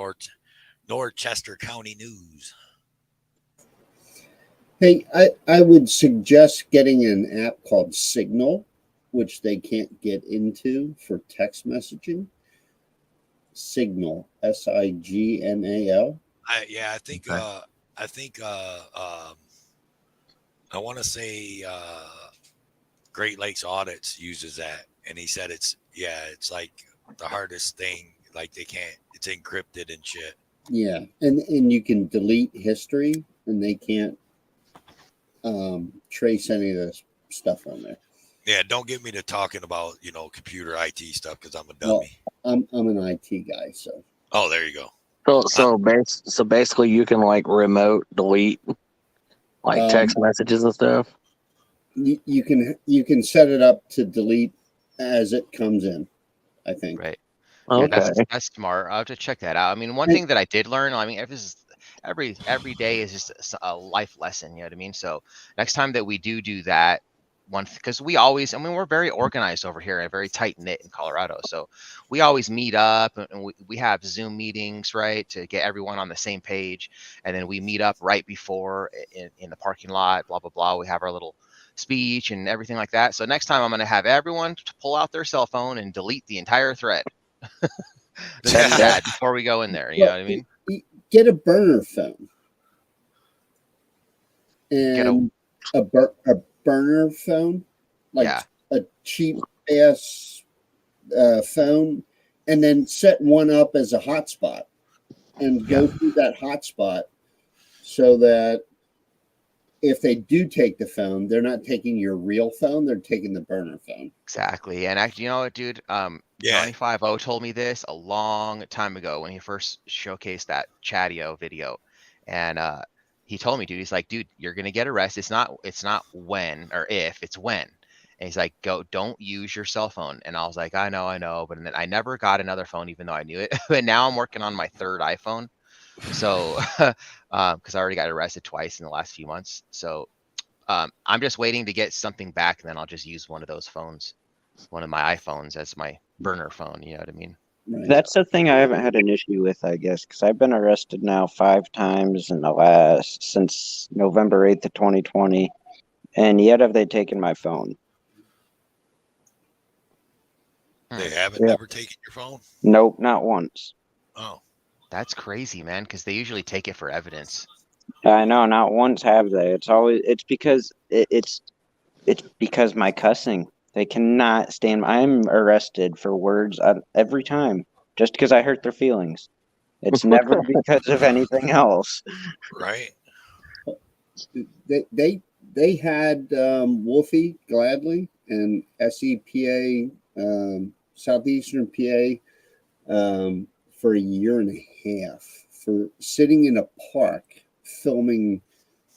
Northchester County News. Hey, I would suggest getting an app called Signal, which they can't get into for text messaging. Signal, Signal. I think Okay. I want to say Great Lakes Audits uses that, and he said it's like the hardest thing. Like they can't, it's encrypted and shit. Yeah, and you can delete history, and they can't trace any of this stuff on there. Yeah, don't get me to talking about computer IT stuff because I'm a dummy. Well, I'm an IT guy, so. Oh, there you go. So basically, you can like remote delete like text messages and stuff. You can set it up to delete as it comes in, I think. Right. Okay. Yeah, that's smart. I'll have to check that out. I mean, one thing that I did learn, I mean, every day is just a life lesson, you know what I mean? So next time that we do that, because we're very organized over here and very tight knit in Colorado. So we always meet up and we have Zoom meetings, right, to get everyone on the same page. And then we meet up right before in the parking lot, blah, blah, blah. We have our little speech and everything like that. So next time I'm going to have everyone to pull out their cell phone and delete the entire thread. Before we go in there, you know what I mean? Get a burner phone. And a burner phone, like a cheap ass phone, and then set one up as a hotspot and go through that hotspot so that if they do take the phone, they're not taking your real phone, they're taking the burner phone. Exactly. And actually, you know what, dude? Johnny 50 told me this a long time ago when he first showcased that Chatio video. And he told me, dude, he's like, dude, you're gonna get arrested. It's not when or if, it's when. And he's like, don't use your cell phone. And I was like, I know. But then I never got another phone, even though I knew it. But now I'm working on my third iPhone. So, because I already got arrested twice in the last few months. So I'm just waiting to get something back, and then I'll just use one of those phones, one of my iPhones as my burner phone. You know what I mean? Right. That's the thing I haven't had an issue with, I guess, because I've been arrested now 5 times since November 8th of 2020, and yet have they taken my phone? They haven't never taken your phone? Nope, not once. Oh. That's crazy, man, because they usually take it for evidence. I know, not once have they. It's because it's because my cussing. They cannot stand. I'm arrested for words every time just because I hurt their feelings. It's never because of anything else. Right. they had Wolfie Gladly and SEPA, Southeastern PA, for a year and a half for sitting in a park filming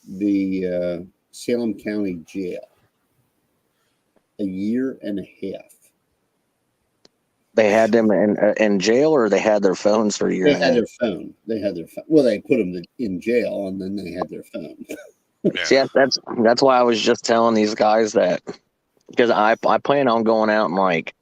the Salem County Jail. A year and a half. They had them in jail, or they had their phones for a year. They had their phone. They had their phone. Well, they put them in jail, and then they had their phone. See, that's why I was just telling these guys that, because I plan on going out and like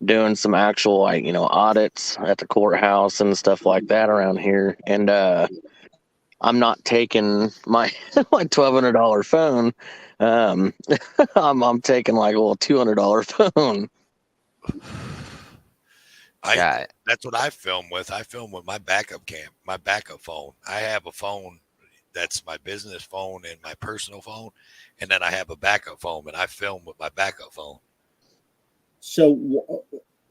doing some actual like audits at the courthouse and stuff like that around here, and I'm not taking my my $1,200 phone. I'm taking like a little $200 phone. That's what I film with. I film with my backup phone. I have a phone that's my business phone and my personal phone, and then I have a backup phone, and I film with my backup phone. So,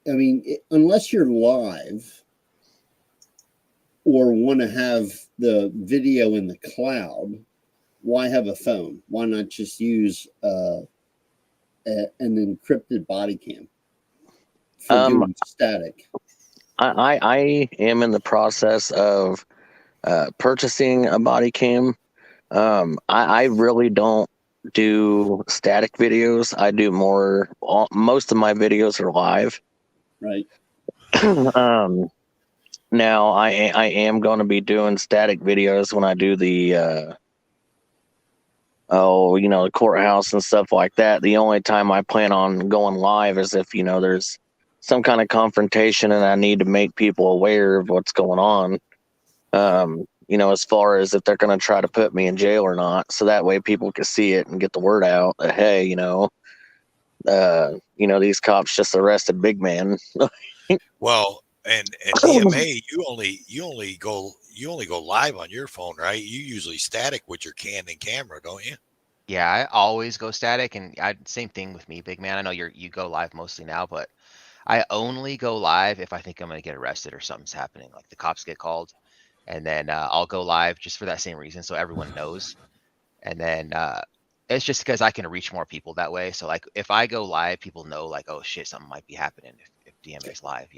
I mean, unless you're live or want to have the video in the cloud, why have a phone? Why not just use an encrypted body cam for doing static? I am in the process of purchasing a body cam. I really don't do static videos. I do most of my videos are live. Right. Now I am going to be doing static videos when I do the the courthouse and stuff like that. The only time I plan on going live is if there's some kind of confrontation and I need to make people aware of what's going on. As far as if they're going to try to put me in jail or not, so that way people can see it and get the word out that, hey, these cops just arrested Big Man. Well, and DMA, you only go live on your phone, right? You usually static with your Canon camera, don't you? Yeah, I always go static, and same thing with me, Big Man. I know you go live mostly now, but I only go live if I think I'm gonna get arrested or something's happening, like the cops get called, and then I'll go live just for that same reason, so everyone knows. And then it's just because I can reach more people that way. So like if I go live, people know like, oh shit, something might be happening if DMA's live,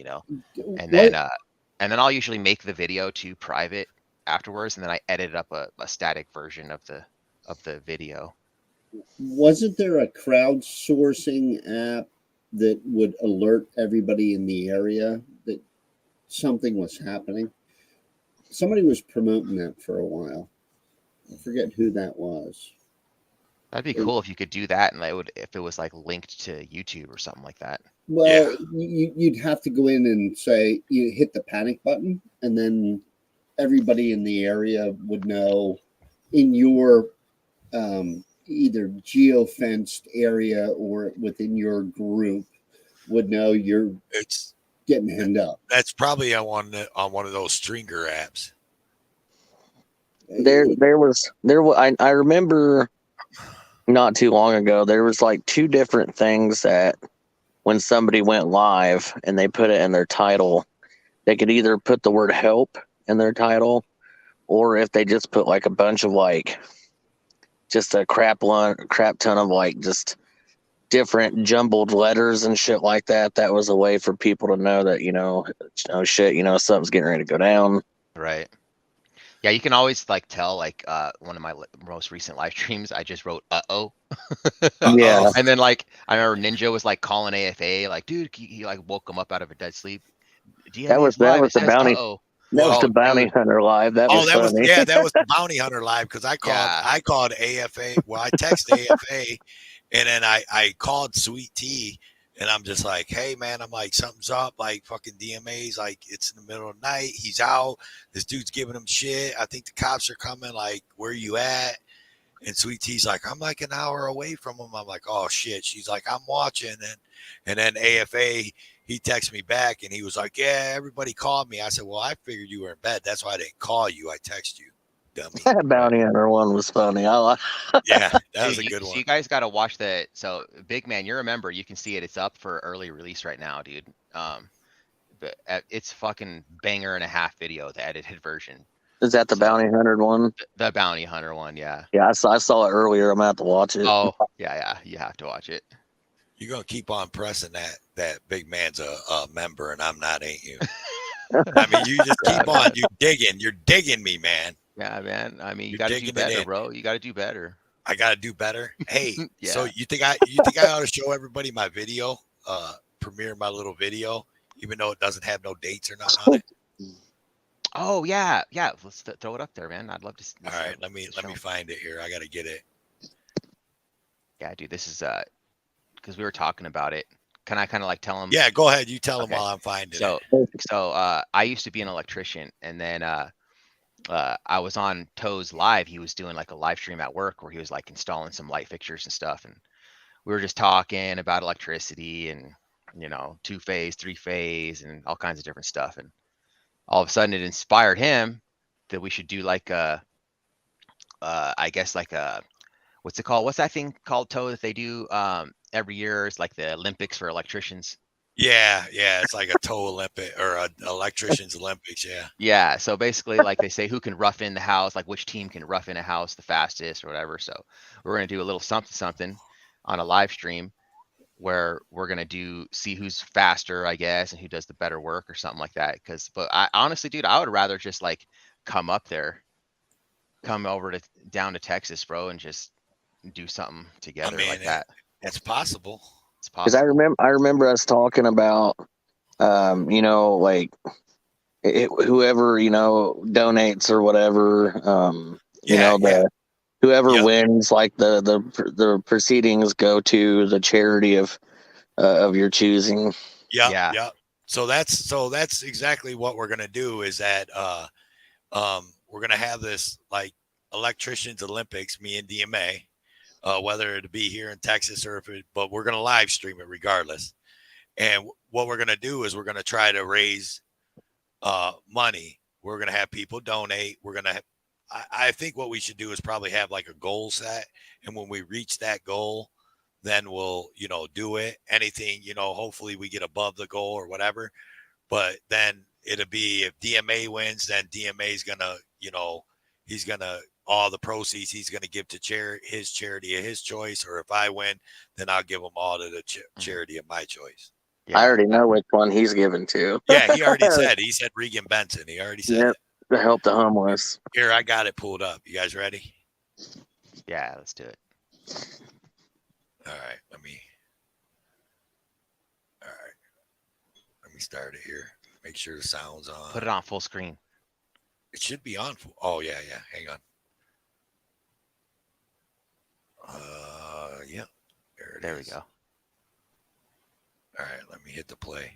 And then I'll usually make the video to private afterwards, and then I edit up a static version of the video. Wasn't there a crowdsourcing app that would alert everybody in the area that something was happening? Somebody was promoting that for a while. I forget who that was. That'd be cool if you could do that, and if it was like linked to YouTube or something like that. Well, you'd have to go in and say you hit the panic button, and then everybody in the area would know in your either geo-fenced area or within your group would know you're getting hemmed up. That's probably on one of those Stringer apps. I remember not too long ago, there was like two different things that when somebody went live and they put it in their title, they could either put the word help in their title, or if they just put like a bunch of like just a crap ton of like just different jumbled letters and shit like that. That was a way for people to know that, something's getting ready to go down. Right. Yeah, you can always like tell like one of my most recent live streams, I just wrote uh-oh. Yeah. And then like I remember Ninja was like calling AFA, like, dude, he like woke him up out of a dead sleep. That was the bounty. That was the bounty hunter live. That was funny. That was the bounty hunter live, because I called AFA. Well, I texted AFA, and then I called Sweet Tea, and I'm just like, hey man, I'm like, something's up, like fucking DMA's like, it's in the middle of the night, he's out, this dude's giving him shit, I think the cops are coming, like, where you at? And Sweet Tea's like, I'm like an hour away from him. I'm like, oh shit. She's like, I'm watching. And then AFA, he texted me back and he was like, yeah, everybody called me. I said, well, I figured you were in bed. That's why I didn't call you. I texted you, dummy. That bounty hunter one was funny. Yeah, that was a good one. So you guys got to watch that. So Big Man, you remember, you can see it. It's up for early release right now, dude. But it's fucking banger and a half video, the edited version. Is that the bounty hunter one? The bounty hunter one, yeah. Yeah, I saw it earlier. I'm gonna have to watch it. Oh, yeah, you have to watch it. You're gonna keep on pressing that big man's a member and I'm not, ain't you? I mean, you just keep on. You're digging me, man. Yeah, man. I mean, you You're got to do digging it better, in. bro. You got to do better. I gotta do better. Hey, Yeah. so you think I ought to show everybody my video, premiere my little video, even though it doesn't have no dates or nothing on it? Oh yeah. Let's throw it up there, man. I'd love to. All right, let me find it here. I gotta get it. Yeah, dude. This is because we were talking about it. Can I kind of like tell him? Yeah, go ahead. You tell him while I'm finding it. So I used to be an electrician, and then I was on Toe's live. He was doing like a live stream at work where he was like installing some light fixtures and stuff, and we were just talking about electricity and, you know, 2-phase, 3-phase, and all kinds of different stuff. And all of a sudden, it inspired him that we should do like I guess like a, what's it called? What's that thing called, Toe, that they do every year? It's like the Olympics for electricians. Yeah, it's like a toe Olympic or an electrician's Olympics. Yeah. Yeah. So basically, like they say, who can rough in the house, like which team can rough in a house the fastest or whatever. So we're going to do a little something on a live stream where we're going to see who's faster, I guess, and who does the better work or something like that. But I honestly, dude, I would rather just like come over down to Texas, bro, and just do something together like that. It's possible. Because I remember us talking about, you know, like whoever, you know, donates or whatever, whoever wins, like the proceedings go to the charity of your choosing. Yeah. So that's exactly what we're gonna do. Is that we're gonna have this like electricians Olympics, me and DMA. Whether it be here in Texas but we're going to live stream it regardless. And what we're going to do is we're going to try to raise money. We're going to have people donate. I think what we should do is probably have like a goal set. And when we reach that goal, then we'll, you know, do it. Anything, you know, hopefully we get above the goal or whatever. But then it'll be, if DMA wins, then DMA is going to, you know, he's going to, all the proceeds he's going to give to his charity of his choice, or if I win, then I'll give them all to the charity of my choice. Yeah. I already know which one he's given to. Yeah, he already said. He said Regan Benson. He already said it. To help the homeless. Here, I got it pulled up. You guys ready? Yeah, let's do it. All right, let me start it here. Make sure the sound's on. Put it on full screen. It should be on. Oh yeah. Hang on. Yeah. There we go. All right, let me hit the play.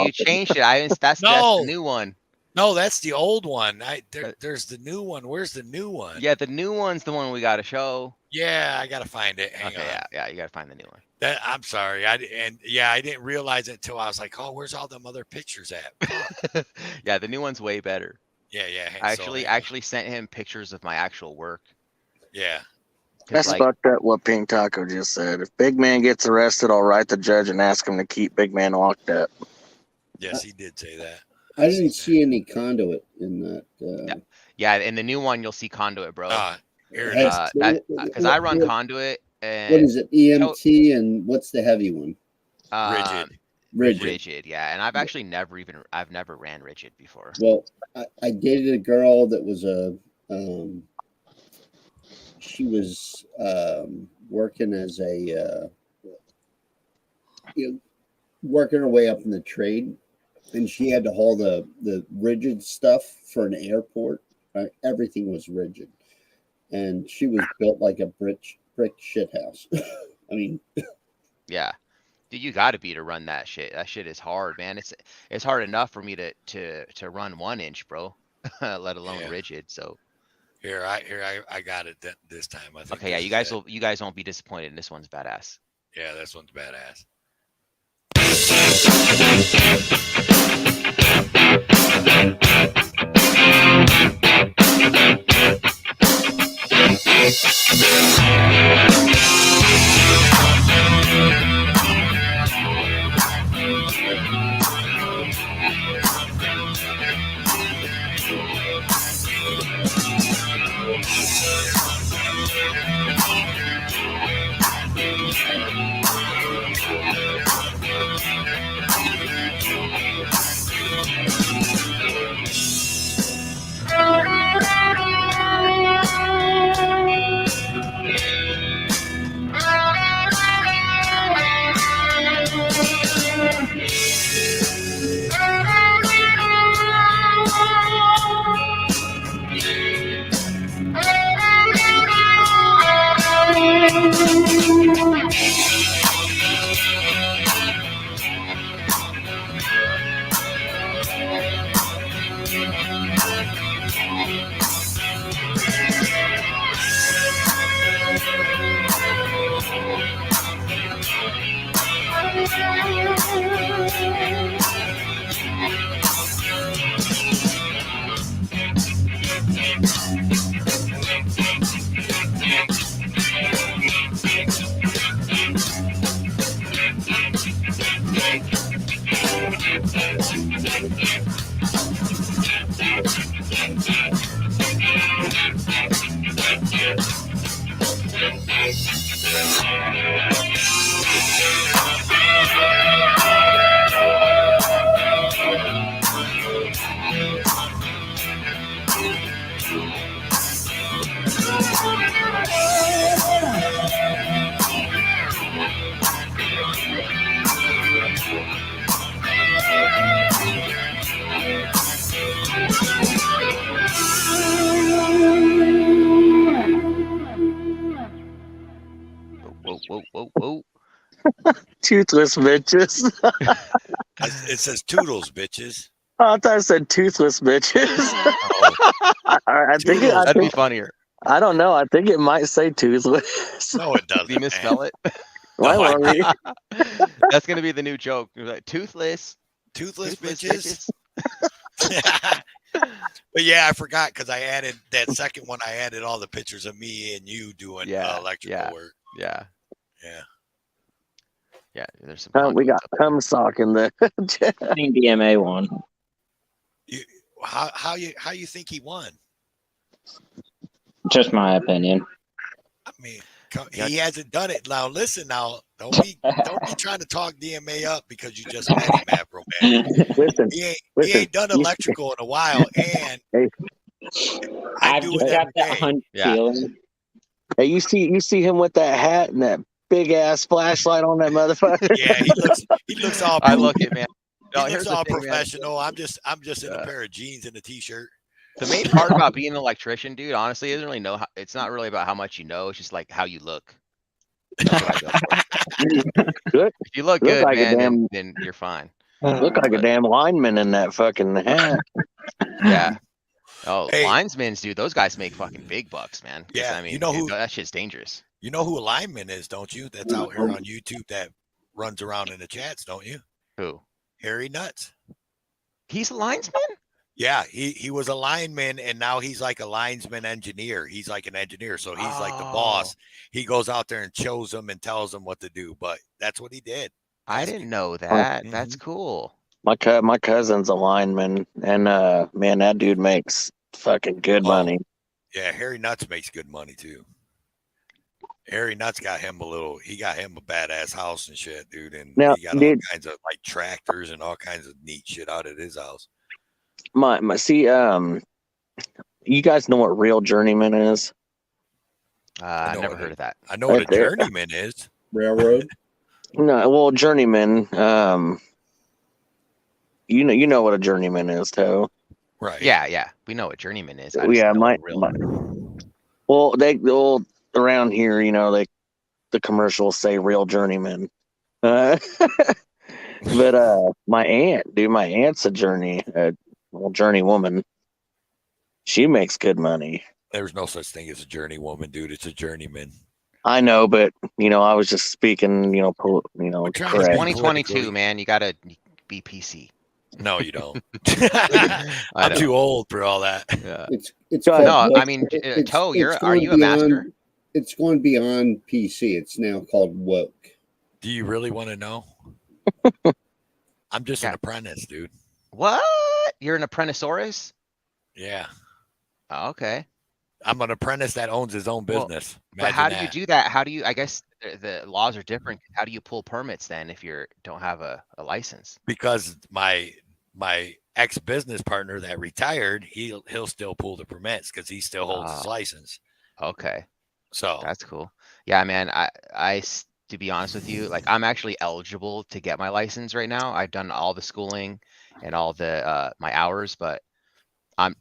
You changed it. That's the new one. No, that's the old one. There's the new one. Where's the new one? Yeah, the new one's the one we got to show. Yeah, I gotta find it. Hang on. Yeah, you gotta find the new one. I'm sorry. I didn't realize it until I was like, oh, where's all them other pictures at? Yeah, the new one's way better. Yeah. I actually sent him pictures of my actual work. Yeah. That's fucked up what Pink Taco just said. If Big Man gets arrested, I'll write the judge and ask him to keep Big Man locked up. Yes, he did say that. I didn't see any conduit in that. Yeah, in the new one you'll see conduit, bro. Here it is. Because I run conduit and what is it? EMT and what's the heavy one? Rigid, yeah. And I've actually I've never ran rigid before. Well, I dated a girl that was she was working as a working her way up in the trade, and she had to haul the rigid stuff for an airport. Everything was rigid, and she was built like a brick shithouse. I mean, yeah, dude, you got to be to run that shit. That shit is hard, man. It's hard enough for me to run 1 inch, bro, let alone rigid. So here I got it this time. I think. Okay, yeah, you guys won't be disappointed. This one's badass. Yeah, this one's badass. Whoa. Toothless bitches. It says toodles, bitches. Oh, I thought it said toothless bitches. I think that'd be funnier. I don't know. I think it might say toothless. No, it doesn't. Do you misspell it? Why won't we? That's gonna be the new joke. Like, toothless bitches. But yeah, I forgot because I added that second one. I added all the pictures of me and you doing electrical work. Yeah. There's some. We got cum sock in the DMA one. How you think he won? Just my opinion. I mean, he hasn't done it. Now listen, don't be trying to talk DMA up because you just met him, Afroman. Listen, he ain't done electrical in a while, and I do it every day. Feeling. Hey, you see him with that hat and that big ass flashlight on that motherfucker? Yeah, he looks all. I look it, man. No, he looks all professional. Man. I'm just in a pair of jeans and a t-shirt. The main part about being an electrician, dude, honestly, isn't really it's not really about how much you know. It's just like how you look. That's what I go for. Good. If you look good, like man, then you're fine. Look like a damn lineman in that fucking hat. Yeah. Oh, linesmen, dude, those guys make fucking big bucks, man. Yeah, I mean, you know who that shit's dangerous. You know who a lineman is, don't you? That's out here on YouTube that runs around in the chats, don't you? Who? Harry Nuts. He's a linesman? Yeah, he was a lineman, and now he's like a linesman engineer. He's like an engineer, so he's like the boss. He goes out there and shows them and tells them what to do, but that's what he did. I didn't know that. That's cool. My cousin's a lineman, and man, that dude makes fucking good money. Yeah, Harry Nuts makes good money too. Harry Nuts got him he got him a badass house and shit, dude. And Now, he got all dude, kinds of like tractors and all kinds of neat shit out at his house. see, you guys know what real journeyman is? I never heard of that. I know what a journeyman is. Railroad. No, well, journeyman. You know what a journeyman is, Toe. Right. Yeah. We know what journeyman is. Yeah, well, around here, the commercials say real journeyman. But my aunt's a journey woman. She makes good money. There's no such thing as a journey woman, dude. It's a journeyman. I know, but I was just speaking, correct. 2022, man. You gotta be PC. No, you don't. I'm too old for all that. Yeah. It's no. I mean, Toe, are you a master? It's going beyond PC. It's now called woke. Do you really want to know? I'm just an apprentice, dude. What? You're an apprenticeorus? Yeah. Oh, okay. I'm an apprentice that owns his own business. But how do you do that? How do you? I guess the laws are different. How do you pull permits then if you don't have a license? Because my ex-business partner that retired, he'll still pull the permits because he still holds his license. Okay. So that's cool. Yeah, man. I to be honest with you, like I'm actually eligible to get my license right now. I've done all the schooling and all the my hours, but I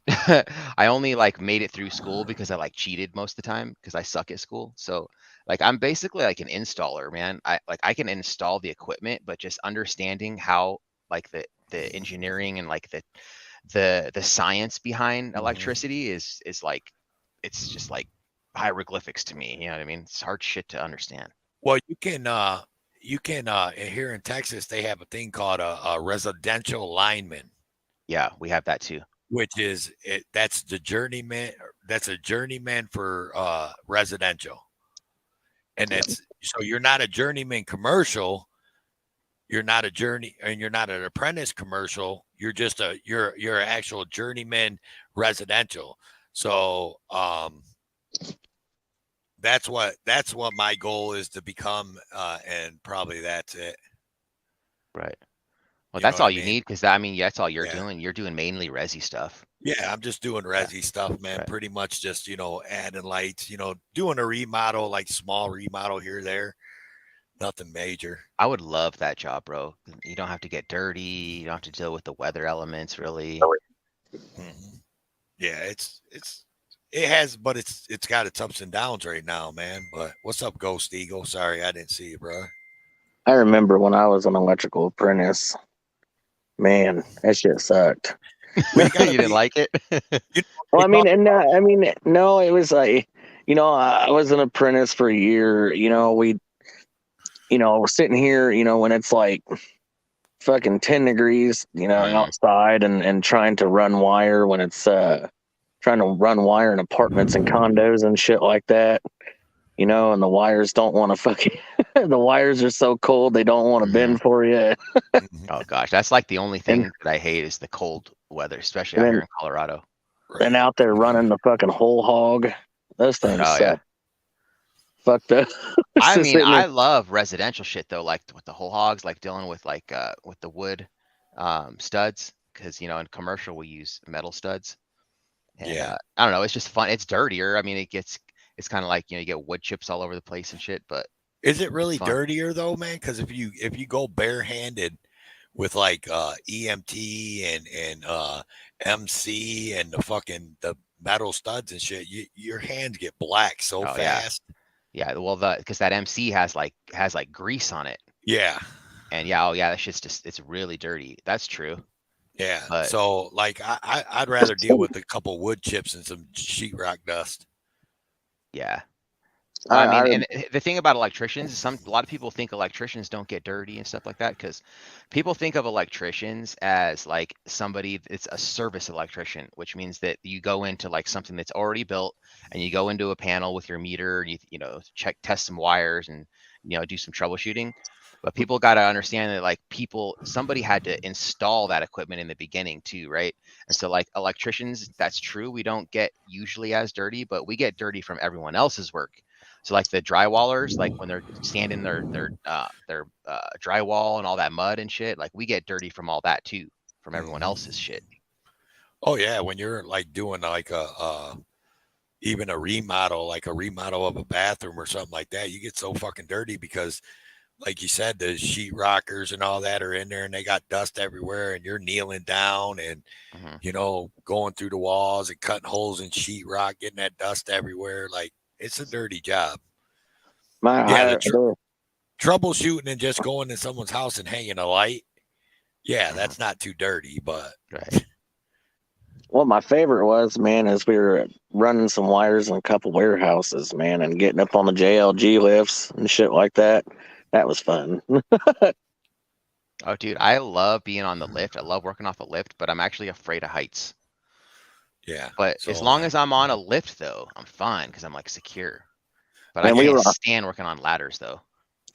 only like made it through school because I like cheated most of the time because I suck at school. So like I'm basically like an installer, man. I can install the equipment, but just understanding how like the engineering and like the science behind electricity is like it's just like hieroglyphics to me. You know what I mean? It's hard shit to understand. Well, you can here in Texas they have a thing called a residential lineman. Yeah, we have that too. Which is that's the journeyman. That's a journeyman for residential, and so you're not a journeyman commercial. You're not a you're not an apprentice commercial. You're just you're an actual journeyman residential. So that's what my goal is to become, and probably that's it. Right. Well, that's all you need because that's all you're doing. You're doing mainly resi stuff. Yeah, I'm just doing resi stuff, man. Right. Pretty much just, adding lights, doing a remodel, like small remodel here, there. Nothing major. I would love that job, bro. You don't have to get dirty. You don't have to deal with the weather elements, really. Mm-hmm. Yeah, it's got its ups and downs right now, man. But what's up, Ghost Eagle? Sorry, I didn't see you, bro. I remember when I was an electrical apprentice. Man, that shit sucked. You didn't like it? Well, no, it was like, I was an apprentice for a year. We're sitting here, when it's like fucking 10 degrees, outside and trying to run wire when it's trying to run wire in apartments and condos and shit like that. And the wires don't want to fucking, the wires are so cold, they don't want to bend for you. Oh gosh, that's like the only thing that I hate is the cold weather, especially out here in Colorado. And out there running the fucking whole hog. Those things suck. Yeah. Fuck that. I love residential shit though, like with the whole hogs, like dealing with like with the wood studs, because in commercial we use metal studs. And, I don't know, it's just fun. It's dirtier. I mean, it's kind of like you get wood chips all over the place and shit, but is it really dirtier though, man? Because if you go barehanded with like EMT and MC and the metal studs and shit, your hands get black so fast. Yeah, well, because that MC has like grease on it. Yeah. And that shit's just it's really dirty. That's true. Yeah. But, so like I'd rather deal with a couple wood chips and some sheetrock dust. Yeah. And the thing about electricians is a lot of people think electricians don't get dirty and stuff like that because people think of electricians as like somebody it's a service electrician, which means that you go into like something that's already built and you go into a panel with your meter and you test some wires and do some troubleshooting. But people got to understand that like somebody had to install that equipment in the beginning too, right? And so like electricians, that's true. We don't get usually as dirty, but we get dirty from everyone else's work. So like the drywallers, like when they're sanding their drywall and all that mud and shit, like we get dirty from all that too, from everyone else's shit. Oh yeah, when you're like doing like even a remodel, like a remodel of a bathroom or something like that, you get so fucking dirty because, like you said, the sheet rockers and all that are in there and they got dust everywhere and you're kneeling down and, you know, going through the walls and cutting holes in sheetrock, getting that dust everywhere. Like it's a dirty job. Troubleshooting and just going to someone's house and hanging a light. Yeah, that's not too dirty, but. Right. What my favorite was, man, is we were running some wires in a couple warehouses, man, and getting up on the JLG lifts and shit like that. That was fun. Oh, dude, I love being on the lift. I love working off the lift, but I'm actually afraid of heights. Yeah. But so as long as I'm on a lift, though, I'm fine because I'm like secure. But I can't stand working on ladders, though.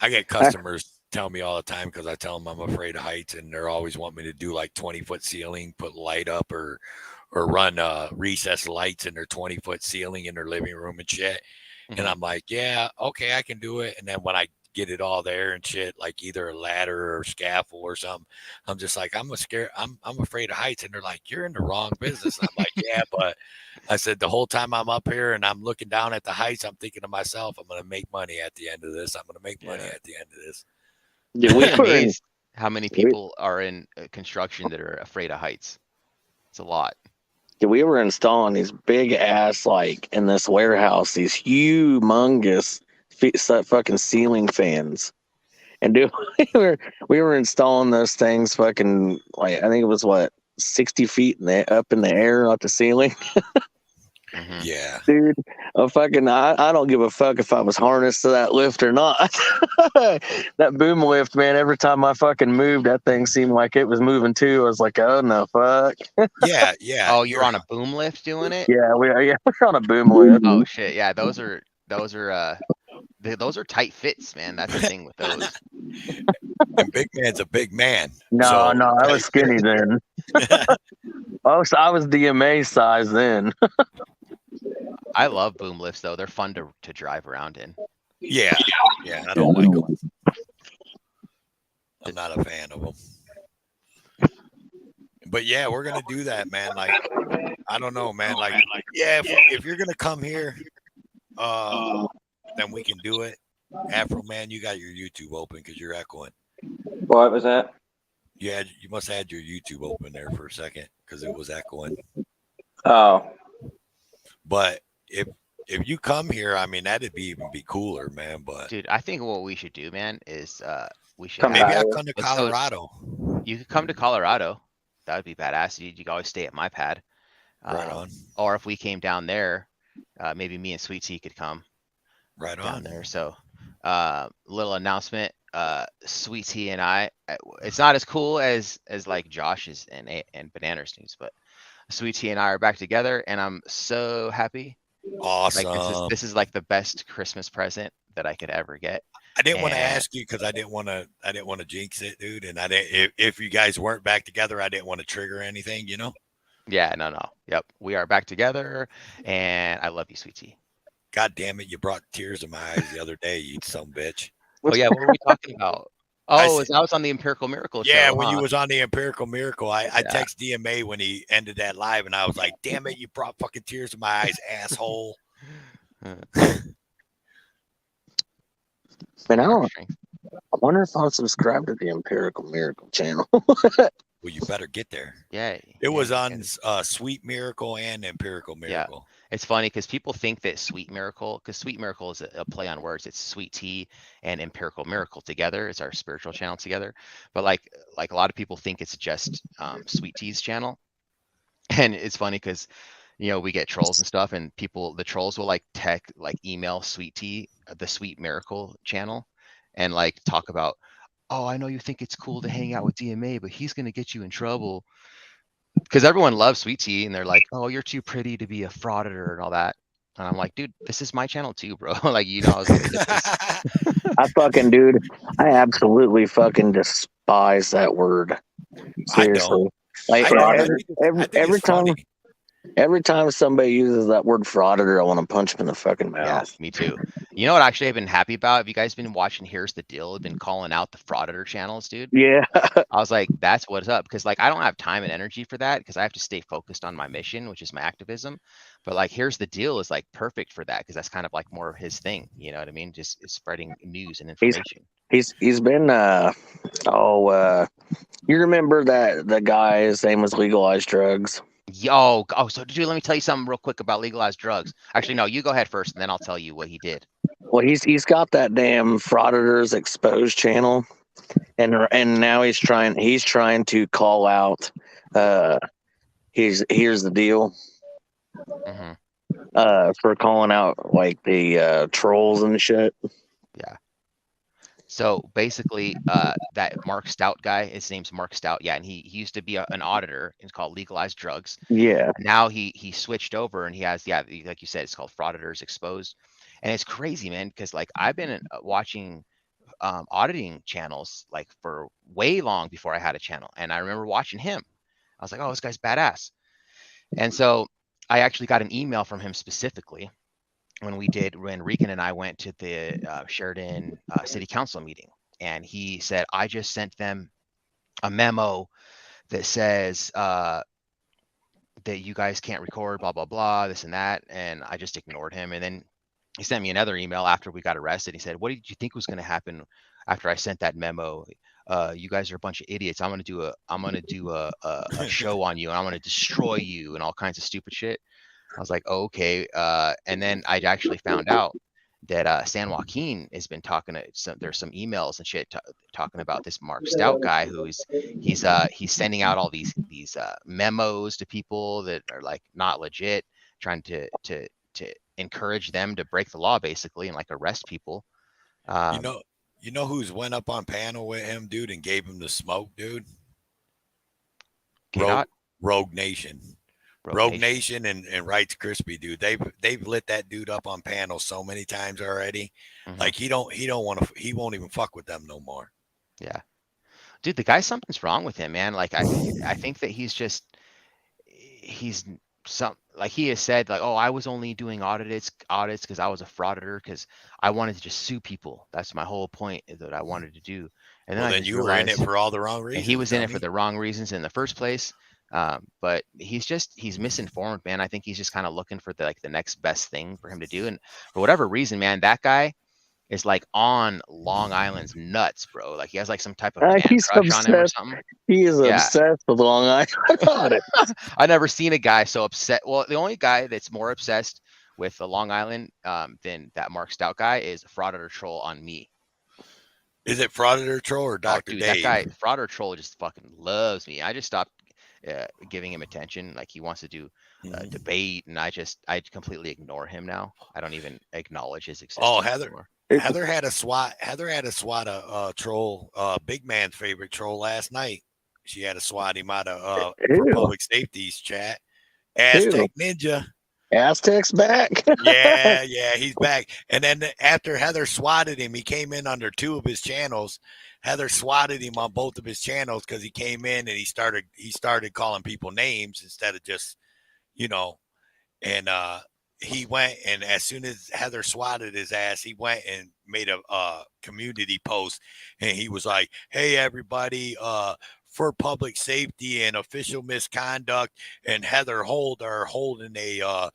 I get customers tell me all the time because I tell them I'm afraid of heights, and they're always want me to do like 20-foot ceiling, put light up, or run recessed lights in their 20-foot ceiling in their living room and shit. And I'm like, yeah, okay, I can do it. And then when I get it all there and shit, like either a ladder or scaffold or something, I'm just like, I'm afraid of heights. And they're like, you're in the wrong business. I'm like, yeah, but I said the whole time I'm up here and I'm looking down at the heights, I'm thinking to myself, I'm going to make money at the end of this. I'm going to make money at the end of this. I'm amazed how many people are in construction that are afraid of heights. It's a lot. We were installing these big ass, like in this warehouse, these humongous fucking ceiling fans. And dude, we were installing those things fucking, like, I think it was 60 feet up in the air off the ceiling. Yeah, dude, I don't give a fuck if I was harnessed to that lift or not. That boom lift, man, every time I fucking moved, that thing seemed like it was moving too. I was like, oh no, fuck. Yeah. Oh, you're on a boom lift doing it? Yeah, we're on a boom lift. Oh shit, yeah, those are tight fits, man. That's the thing with those. And big man's a big man. No, I was skinny then. I was DMA size then. I love boom lifts though. They're fun to drive around in. Yeah, I don't like them. I'm not a fan of them. But yeah, we're gonna do that, man. Like, I don't know, man. Like, yeah, if you're gonna come here, then we can do it. Afroman, you got your YouTube open because you're echoing. What was that? Yeah, you must have had your YouTube open there for a second because it was echoing. Oh. But if you come here, I mean, that'd even be cooler, man. But dude, I think what we should do, man, is we should maybe I come to Colorado. You could come to Colorado. That would be badass. You could always stay at my pad. Right on. Or if we came down there, maybe me and Sweet Tea could come. Right down on there. So, little announcement. Sweet Tea and I, it's not as cool as like Josh's and Bananas news, but Sweet Tea and I are back together, and I'm so happy. Awesome. Like this is like the best Christmas present that I could ever get. I didn't want to ask you because I didn't want to jinx it, dude. And I didn't. If you guys weren't back together, I didn't want to trigger anything, you know. Yeah, no. Yep, we are back together, and I love you, Sweet Tea. God damn it! You brought tears to my eyes the other day, you son of a bitch. Oh yeah, what were we talking about? Oh, I was on the Empirical Miracle show. Yeah, when you was on the Empirical Miracle, I text DMA when he ended that live, and I was like, "Damn it, you brought fucking tears to my eyes, asshole." Man, I wonder if I'll subscribe to the Empirical Miracle channel. Well, you better get there. Yeah. It was on Sweet Miracle and Empirical Miracle. Yeah. It's funny because people think that Sweet Miracle, because Sweet Miracle is a play on words. It's Sweet Tea and Empirical Miracle together. It's our spiritual channel together. But like a lot of people think it's just Sweet Tea's channel. And it's funny because, we get trolls and stuff, and the trolls will email Sweet Tea, the Sweet Miracle channel, and talk about, oh, I know you think it's cool to hang out with DMA, but he's going to get you in trouble. Because everyone loves Sweet Tea, and they're like, oh, you're too pretty to be a frauditor and all that. And I'm like, dude, this is my channel too, bro. Like, you know, I was gonna get this. I fucking, dude, I absolutely fucking despise that word. Seriously. Like every time. Every time somebody uses that word frauditor, I want to punch him in the fucking mouth. Yeah, me too. You know what actually I've been happy about? Have you guys been watching Here's the Deal? I've been calling out the frauditor channels, dude. Yeah. I was like, that's what's up. Because like I don't have time and energy for that because I have to stay focused on my mission, which is my activism. But like Here's the Deal is like perfect for that because that's kind of like more of his thing. You know what I mean? Just spreading news and information. He's been you remember that the guy, his name was Legalized Drugs? So dude, let me tell you something real quick about legalized drugs. Actually, no, you go ahead first, and then I'll tell you what he did. Well, he's got that damn Frauditors Exposed channel, and now he's trying to call out. Here's the deal. For calling out like the trolls and shit. Yeah. So basically, that Mark Stout guy, his name's Mark Stout. Yeah, and he used to be an auditor. It's called Legalized Drugs. Yeah. Now he switched over and he has, like you said, it's called Frauditors Exposed, and it's crazy, man. Because like I've been watching auditing channels like for way long before I had a channel, and I remember watching him. I was like, oh, this guy's badass. And so I actually got an email from him specifically when Regan and I went to the Sheridan City Council meeting, and he said, I just sent them a memo that says that you guys can't record, blah, blah, blah, this and that. And I just ignored him. And then he sent me another email after we got arrested. He said, what did you think was going to happen after I sent that memo? You guys are a bunch of idiots. I'm going to do a show on you, and I'm going to destroy you and all kinds of stupid shit. I was like, oh, okay. And then I actually found out that San Joaquin has been talking to there's some emails and shit talking about this Mark Stout guy he's sending out all these memos to people that are like not legit, trying to encourage them to break the law basically and like arrest people. You know who's went up on panel with him, dude, and gave him the smoke, dude? Rogue Nation. Rogue Nation and Rights Crispy, dude. They've lit that dude up on panel so many times already. Like he won't even fuck with them no more. Yeah. Dude, the guy, something's wrong with him, man. Like I think that he's like he has said, like, oh, I was only doing audits because I was a frauditor because I wanted to just sue people. That's my whole point that I wanted to do. And then you were in it for all the wrong reasons. And he was in it for the wrong reasons in the first place. But he's misinformed, man. I think he's just kind of looking for the next best thing for him to do. And for whatever reason, man, that guy is like on Long Island's nuts, bro. Like he has like some type of man crush on him or something. He is obsessed with Long Island. I never seen a guy so upset. Well, the only guy that's more obsessed with the Long Island than that Mark Stout guy is Frauditor Troll on me. Is it Frauditor Troll or Dr. Dude, Dave? That guy, Frauditor Troll, just fucking loves me. I just stopped giving him attention. Like he wants to do debate, and I completely ignore him now. I don't even acknowledge his existence. Oh, Heather had a SWAT troll, big man's favorite troll last night. She had a SWAT him out of public safety's chat. Aztec Ninja. Aztec's back. yeah, he's back. And then after Heather swatted him, he came in under two of his channels. Heather swatted him on both of his channels because he came in and he started calling people names instead of just, and he went, and as soon as Heather swatted his ass, he went and made a community post, and he was like, hey, everybody, for public safety and official misconduct, and Heather are holding a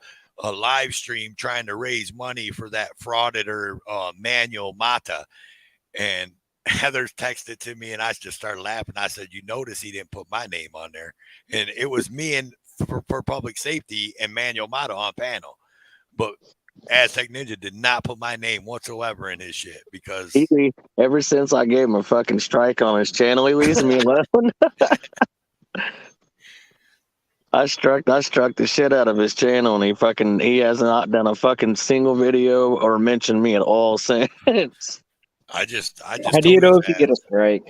live stream trying to raise money for that frauditor Manuel Mata. And Heather texted to me, and I just started laughing. I said, you notice he didn't put my name on there. And it was me and for public safety and Manuel Mata on panel. But Aztec Ninja did not put my name whatsoever in his shit because ever since I gave him a fucking strike on his channel, he leaves me alone. I struck the shit out of his channel, and he has not done a fucking single video or mentioned me at all since. I just. How do you know if you get a strike?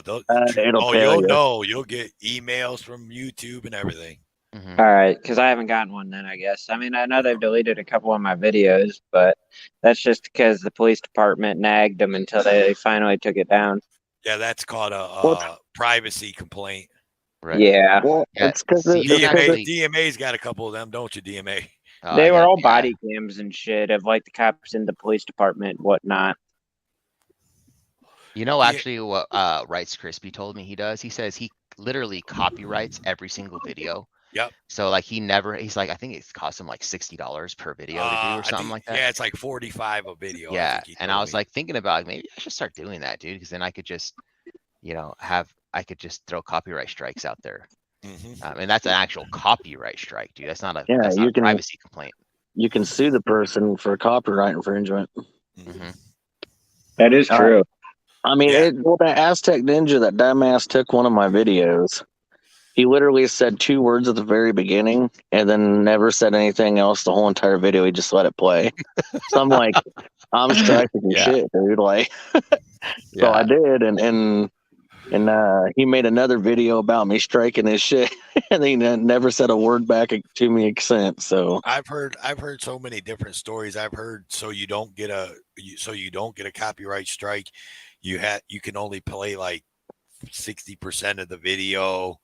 You'll know. You'll get emails from YouTube and everything. Mhm. All right, because I haven't gotten one then, I guess. I mean, I know they've deleted a couple of my videos, but that's just because the police department nagged them until they finally took it down. Yeah, that's called a What? privacy complaint. Right. Yeah. Well, Yeah. it's because See, you don't actually. DMA's got a couple of them, don't you, DMA? They were Yeah, all yeah. body cams and shit of like the cops in the police department, whatnot. You know, Yeah. actually, what Rights Crispy told me he does. He says he literally copyrights every single video. Yep. So like he's like, I think it's cost him like $60 per video to do or something like that. Yeah, it's like 45 a video. Yeah, I think and I was like thinking about maybe I should start doing that, dude, because then I could just, I could just throw copyright strikes out there. And that's an actual copyright strike, dude. That's not a privacy complaint. You can sue the person for copyright infringement. That is true. I mean, that Aztec Ninja, that dumbass took one of my videos. He literally said 2 words at the very beginning and then never said anything else the whole entire video. He just let it play. So I'm like, I'm striking shit, dude. Like, so I did, and he made another video about me striking his shit, and he never said a word back to me since. So I've heard so many different stories. I've heard so you don't get a copyright strike. You can only play like 60% of the video,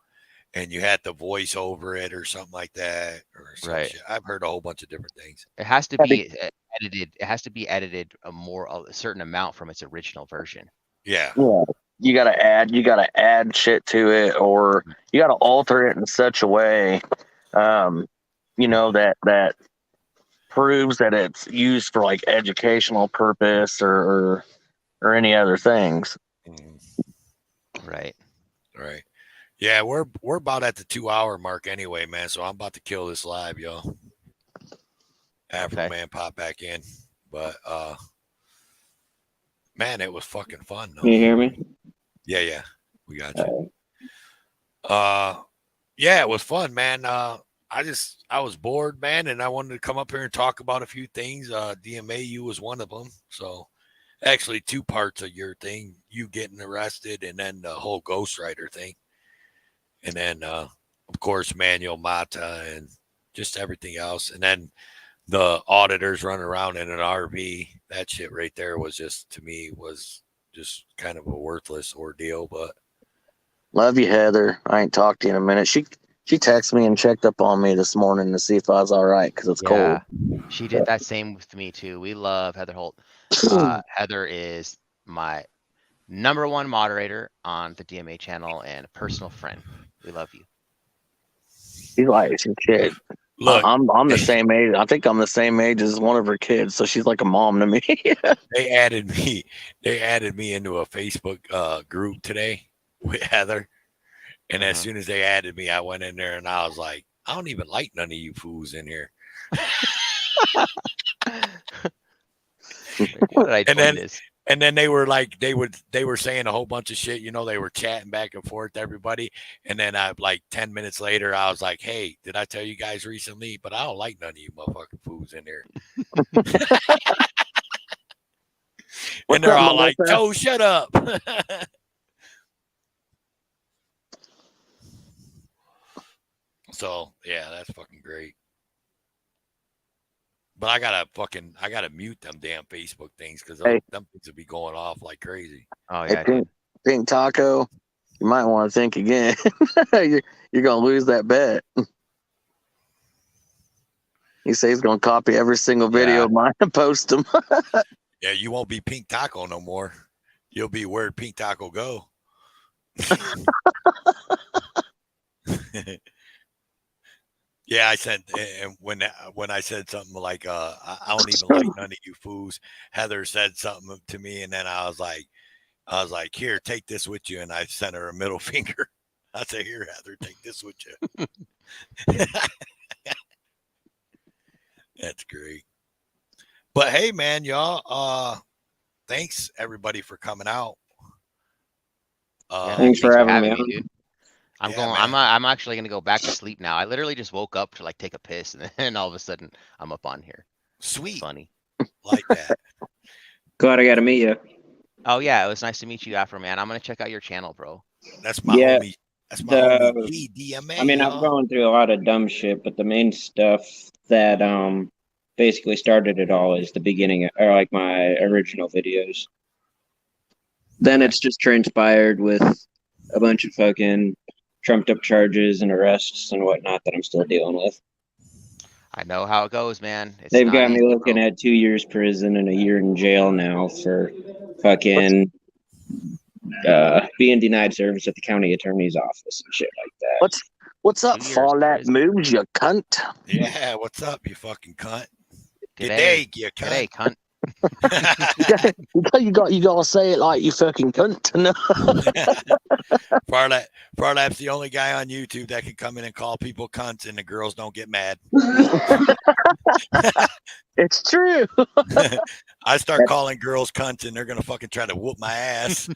and you had to voice over it or something like that. Or right. Shit. I've heard a whole bunch of different things. It has to be edited. It has to be edited a certain amount from its original version. Yeah. You gotta add shit to it, or you gotta alter it in such a way, that proves that it's used for like educational purpose or any other things. Right. Right. Yeah, we're about at the 2-hour mark anyway, man. So I'm about to kill this live, yo. Afroman pop back in, but man, it was fucking fun. Though. Can you hear me? Yeah, we got you. Yeah, it was fun, man. I was bored, man, and I wanted to come up here and talk about a few things. DMAU was one of them. So actually 2 parts of your thing, you getting arrested and then the whole ghostwriter thing. And then, of course, Manuel Mata and just everything else. And then the auditors running around in an RV. That shit right there was just, to me, was just kind of a worthless ordeal. But love you, Heather. I ain't talked to you in a minute. She texted me and checked up on me this morning to see if I was all right because it's cold. She did that same with me too. We love Heather Holt. Heather is my #1 moderator on the DMA channel and a personal friend. We love you. She's like shit. Look, I'm the same age. I think I'm the same age as one of her kids, so she's like a mom to me. They added me into a Facebook group today with Heather. And as soon as they added me, I went in there and I was like, I don't even like none of you fools in here. What did I do this? And then they were like, they were saying a whole bunch of shit, they were chatting back and forth to everybody. And then like 10 minutes later, I was like, hey, did I tell you guys recently? But I don't like none of you motherfucking fools in here. And they're all like, Joe, shut up. So yeah, that's fucking great. But I gotta mute them damn Facebook things because them things will be going off like crazy. Oh yeah, Pink Taco, you might want to think again. You're gonna lose that bet. He says he's gonna copy every single video of mine and post them. Yeah, you won't be Pink Taco no more. You'll be Where'd Pink Taco Go? Yeah, I said, and when I said something like, I don't even like none of you fools, Heather said something to me, and then I was like, here, take this with you, and I sent her a middle finger. I said, here, Heather, take this with you. That's great. But hey, man, y'all, thanks everybody for coming out. Thanks for having me on. Dude. I'm actually gonna go back to sleep now. I literally just woke up to like take a piss, and then all of a sudden I'm up on here. Sweet, funny, like that. Glad I got to meet you. Oh yeah, it was nice to meet you, Afroman. I'm gonna check out your channel, bro. That's my homie. That's my homie G, DMA. I mean, I've gone through a lot of dumb shit, but the main stuff that basically started it all is the beginning, or like my original videos. Then it's just transpired with a bunch of fucking trumped up charges and arrests and whatnot that I'm still dealing with. I know how it goes, man. They've got me looking at 2 years prison and a year in jail now for fucking being denied service at the county attorney's office and shit like that. What's up, Fallout Moves, you cunt? Yeah, what's up, you fucking cunt? G'day, you cunt. G'day, cunt. you gotta say it like you fucking cunt. No. Farlap's the only guy on YouTube that can come in and call people cunts and the girls don't get mad. It's true. I start calling girls cunts and they're gonna fucking try to whoop my ass.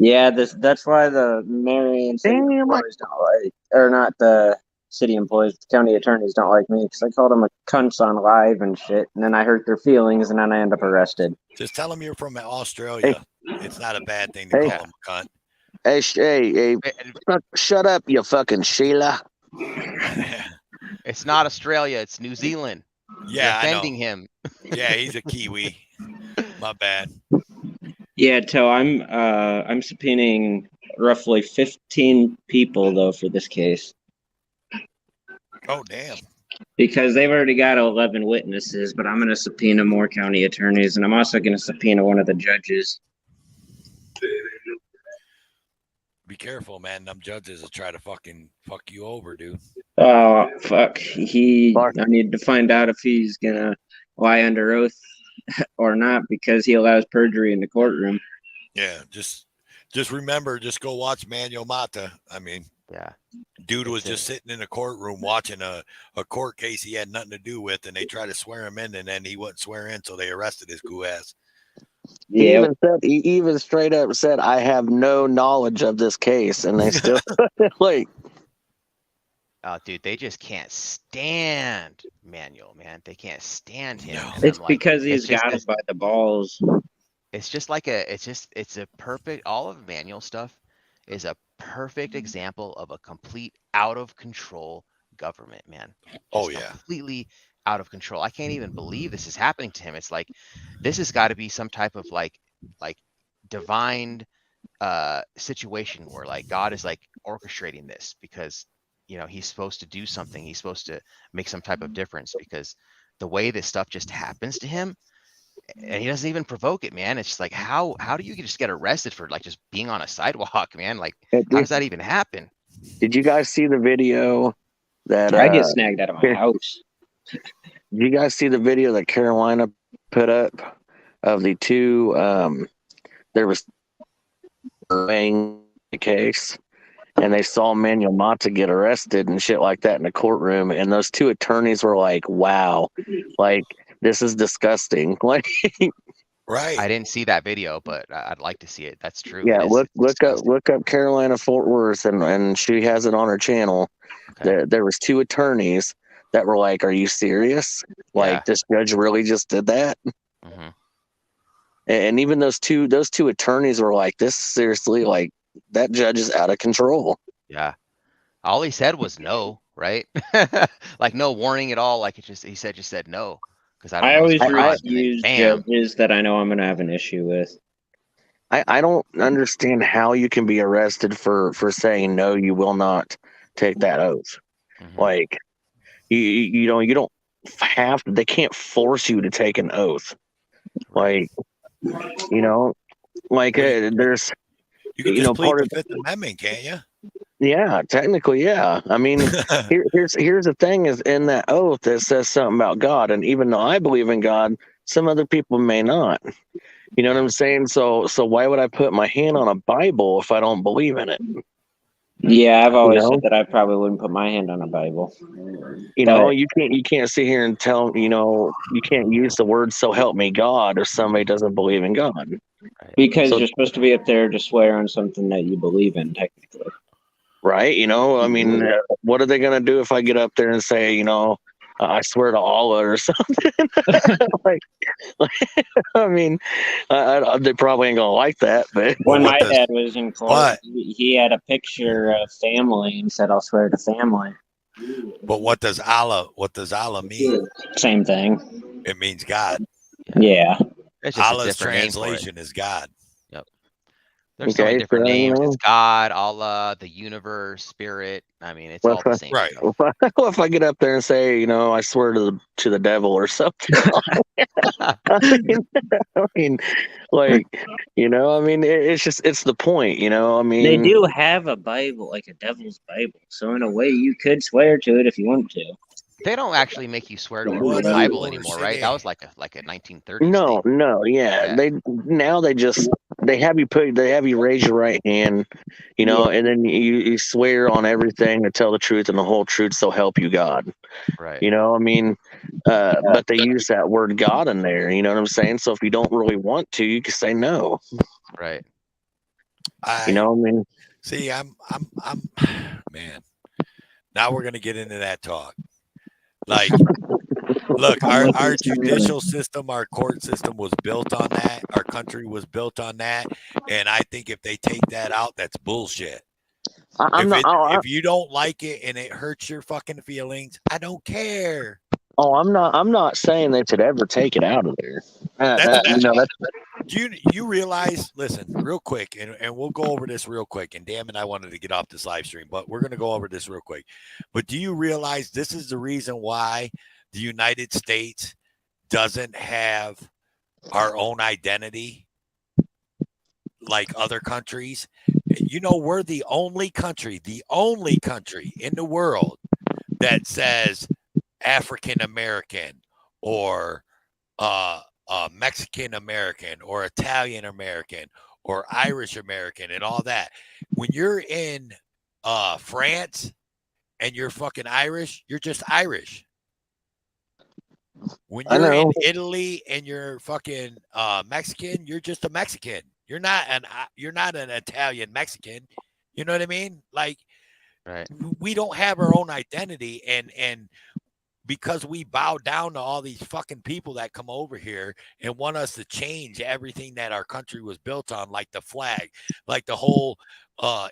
Yeah, that's why the Marion city employees don't like, or not the city employees, the county attorneys don't like me because I called them a cunt on live and shit, and then I hurt their feelings, and then I end up arrested. Just tell them you're from Australia. Hey. It's not a bad thing to call them a cunt. Hey, shut up, you fucking Sheila. It's not Australia, it's New Zealand. Yeah, you're offending him. Yeah, he's a Kiwi. My bad. Yeah, so I'm subpoenaing roughly 15 people though for this case. Oh damn. Because they've already got 11 witnesses, but I'm going to subpoena more county attorneys, and I'm also going to subpoena one of the judges. Be careful, man. Them judges will try to fucking fuck you over, dude. Oh, fuck. I need to find out if he's going to lie under oath or not, because he allows perjury in the courtroom. Yeah, just remember, just go watch Manuel Mata. I mean, yeah. Dude was just sitting in a courtroom watching a court case he had nothing to do with, and they tried to swear him in, and then he wouldn't swear in, so they arrested his goo ass. Yeah. He even straight up said, I have no knowledge of this case, and they still like. Oh, dude, they just can't stand Manuel, man. They can't stand him. No. It's because he's got it by the balls. It's just like it's a perfect, all of Manuel stuff is a perfect example of a complete out of control government, man. Oh yeah. Completely out of control. I can't even believe this is happening to him. It's like, this has got to be some type of like divine situation where like God is like orchestrating this because, you know, he's supposed to do something. He's supposed to make some type of difference, because the way this stuff just happens to him, and he doesn't even provoke it, man. It's just like, how do you just get arrested for like just being on a sidewalk, man? Like, how does that even happen? Did you guys see the video that I get snagged out of my house? Did you guys see the video that Carolina put up of the two? There was weighing the case, and they saw Manuel Mata get arrested and shit like that in the courtroom, and those two attorneys were like, "Wow, like." This is disgusting. Like, right. I didn't see that video, but I'd like to see it. That's true. Yeah, look up Carolina Fort Worth, and she has it on her channel. Okay. There was two attorneys that were like, "Are you serious? Like, this judge really just did that?" Mm-hmm. And even those two attorneys were like, "This seriously, like, that judge is out of control." Yeah, all he said was no, right? Like no warning at all. Like he said no. I always refuse judges that I know I'm going to have an issue with. I don't understand how you can be arrested for saying no, you will not take that oath. Mm-hmm. Like, you don't have to, they can't force you to take an oath. Like, there's, you can just plead the Fifth Amendment, can't you? Yeah, technically, yeah. I mean, here's the thing: is in that oath that says something about God, and even though I believe in God, some other people may not. You know what I'm saying? So why would I put my hand on a Bible if I don't believe in it? Yeah, I've always said that I probably wouldn't put my hand on a Bible. You can't sit here and tell you can't use the word "so help me God" if somebody doesn't believe in God. Because you're supposed to be up there to swear on something that you believe in, technically. Right, I mean, what are they going to do if I get up there and say, I swear to Allah or something. like, I mean, they probably ain't gonna like that, but When what my does dad was in court, what? he had a picture of family and said, "I'll swear to family." But what does Allah mean? Same thing. It means God. Yeah. It's just a Allah's different name for it. translation is God. Yep. There's so many okay, different so, names. It's God, Allah, the universe, spirit. I mean, it's Well, all the same. Right. stuff. if I get up there and say, I swear to the devil or something, I mean, like, it's the point, I They mean, do have a Bible, like a devil's Bible. So in a way, you could swear to it if you want to. They don't actually make you swear to a What real up, Bible Motor anymore, City? right? That was like a 1930s no, thing. yeah. They have you raise your right hand, Yeah. and then you swear on everything to tell the truth and the whole truth, so help you God. Right. I mean, but they use that word God in there. You know what I'm saying? So if you don't really want to, you can say no. Right. I mean, See, I'm man. Now we're gonna get into that talk. Like, look, our judicial system, our court system was built on that. Our country was built on that, and I think if they take that out, that's bullshit. If you don't like it and it hurts your fucking feelings, I don't care. I'm not saying they should ever take it out of there. Do you realize? Listen, real quick, and we'll go over this real quick. And damn it, I wanted to get off this live stream, but we're gonna go over this real quick. But do you realize this is the reason why the United States doesn't have our own identity like other countries? We're the only country in the world that says African American or Mexican American or Italian American or Irish American and all that. When you're in France and you're fucking Irish, you're just Irish. When you're in Italy and you're fucking Mexican, you're just a Mexican. You're not an Italian Mexican. You know what I mean? Like, right. We don't have our own identity, and because we bow down to all these fucking people that come over here and want us to change everything that our country was built on, like the flag, like the whole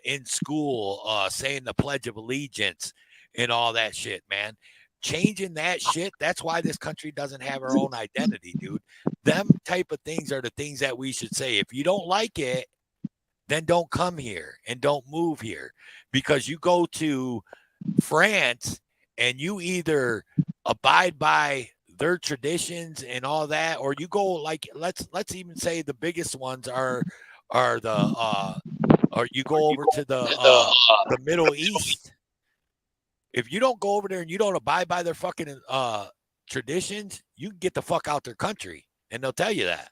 in school saying the Pledge of Allegiance and all that shit, man. Changing that shit, that's why this country doesn't have our own identity, dude. Them type of things are the things that we should say. If you don't like it, then don't come here and don't move here, because you go to France and you either abide by their traditions and all that, or you go like let's even say the biggest ones are the or you go over to the Middle East. If you don't go over there and you don't abide by their fucking traditions, you can get the fuck out their country, and they'll tell you that,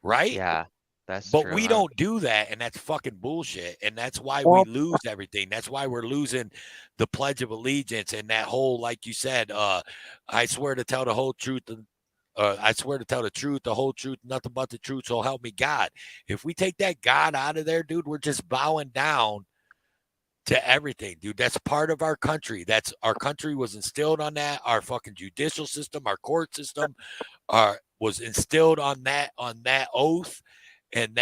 right? Yeah. That's but true, we huh? don't do that, and that's fucking bullshit. And that's why we lose everything. That's why we're losing the Pledge of Allegiance and that whole, like you said, I swear to tell the whole truth. I swear to tell the truth, the whole truth, nothing but the truth. So help me God. If we take that God out of there, dude, we're just bowing down to everything, dude. That's part of our country. That's our country was instilled on that. Our fucking judicial system, our court system, was instilled on that oath. And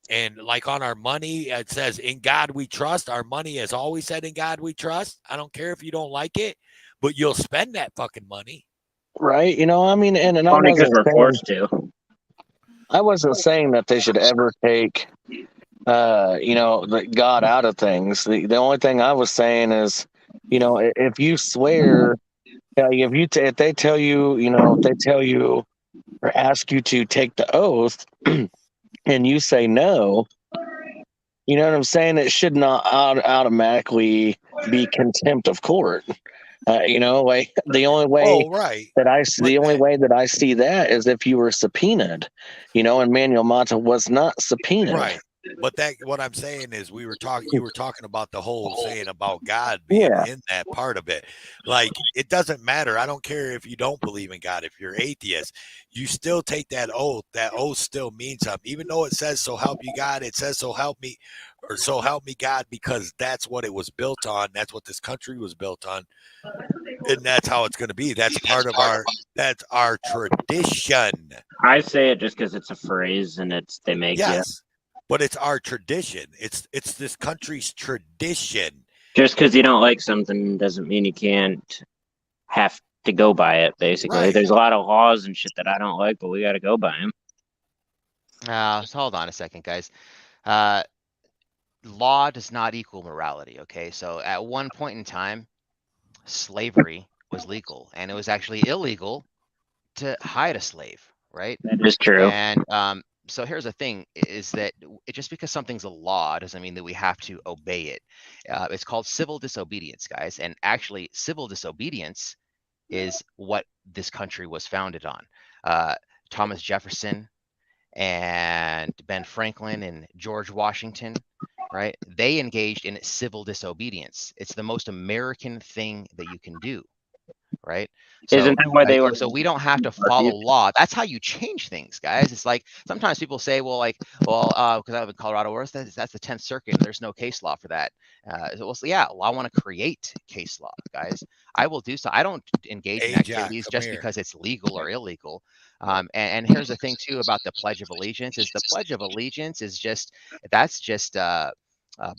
and like on our money, it says, in God we trust. Our money has always said, in God we trust. I don't care if you don't like it, but you'll spend that fucking money. Right. I mean, and I Only because we're forced to. I wasn't saying that they should ever take, the God out of things. The only thing I was saying is, if you swear, if they tell you, or ask you to take the oath and you say no, you know what I'm saying? It should not automatically be contempt of court. Like the only way way that I see that is if you were subpoenaed, and Manuel Mata was not subpoenaed. Right. But that what I'm saying is you were talking about the whole saying about God being in that part of it. Like, it doesn't matter. I don't care if you don't believe in God. If you're atheist, you still take that oath. That oath still means something. Even though it says so help you God, it says so help me, or so help me God, because that's what it was built on. That's what this country was built on. And that's how it's going to be. That's our tradition. I say it just because it's a phrase and they make you. Yes. But it's our tradition. It's this country's tradition. Just because you don't like something doesn't mean you can't have to go by it, basically. Right. There's a lot of laws and shit that I don't like, but we got to go by them. So hold on a second, guys. Law does not equal morality, okay? So at one point in time, slavery was legal, and it was actually illegal to hide a slave, right? That is true. And so here's the thing, is that just because something's a law doesn't mean that we have to obey it. It's called civil disobedience, guys. And actually, civil disobedience is what this country was founded on. Thomas Jefferson and Ben Franklin and George Washington, right? They engaged in civil disobedience. It's the most American thing that you can do, right? So, isn't that why they were? So we don't have to follow law. That's how you change things, guys. It's like sometimes people say, well, because I live in Colorado, where that's the 10th Circuit. There's no case law for that. So yeah, well, I want to create case law, guys. I will do so. I don't engage in activities just because it's legal or illegal. And here's the thing too about the Pledge of Allegiance is the Pledge of Allegiance is just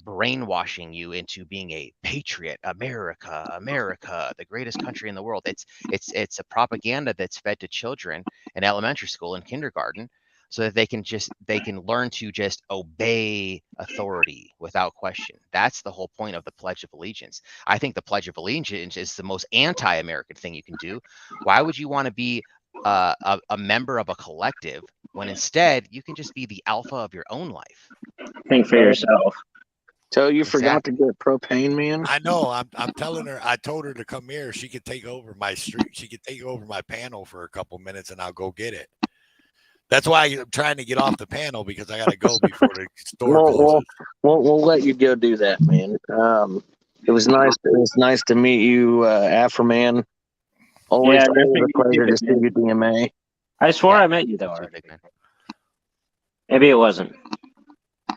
brainwashing you into being a patriot. America, the greatest country in the world. It's a propaganda that's fed to children in elementary school and kindergarten, so that they can learn to just obey authority without question. That's the whole point of the Pledge of Allegiance. I think the Pledge of Allegiance is the most anti-American thing you can do. Why would you want to be a member of a collective when instead you can just be the alpha of your own life? Think for yourself. So you forgot to get propane, man? I know. I'm telling her. I told her to come here. She could take over my street. She could take over my panel for a couple minutes, and I'll go get it. That's why I'm trying to get off the panel, because I got to go before the store closes. We'll let you go do that, man. It was nice. It was nice to meet you, Afroman. Always a pleasure to see you, DMA. I swore I met you though already. Maybe it wasn't.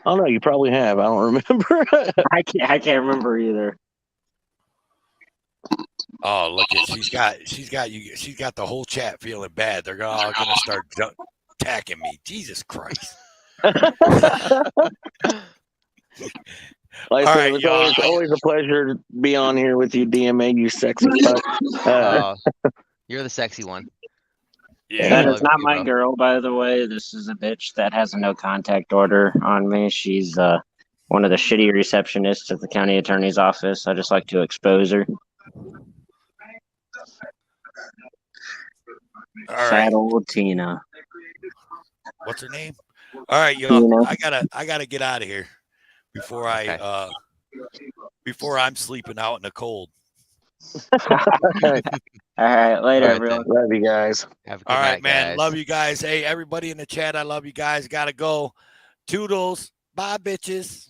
Oh no, you probably have. I don't remember. I can't remember either. Oh, look at she's got the whole chat feeling bad. They're all gonna start attacking me. Jesus Christ. Like I said, it's always a pleasure to be on here with you, DMA, you sexy fuck. You're the sexy one. Yeah, that is not my girl, by the way. This is a bitch that has a no contact order on me. she's one of the shitty receptionists at the county attorney's office. I just like to expose her. Fat old Tina. What's her name? All right, y'all. I gotta get out of here before I'm sleeping out in the cold. All right, later, everyone. Love you guys. Have a good All right, night, man. guys. Love you guys. Hey, everybody in the chat, I love you guys. Gotta go. Toodles. Bye, bitches.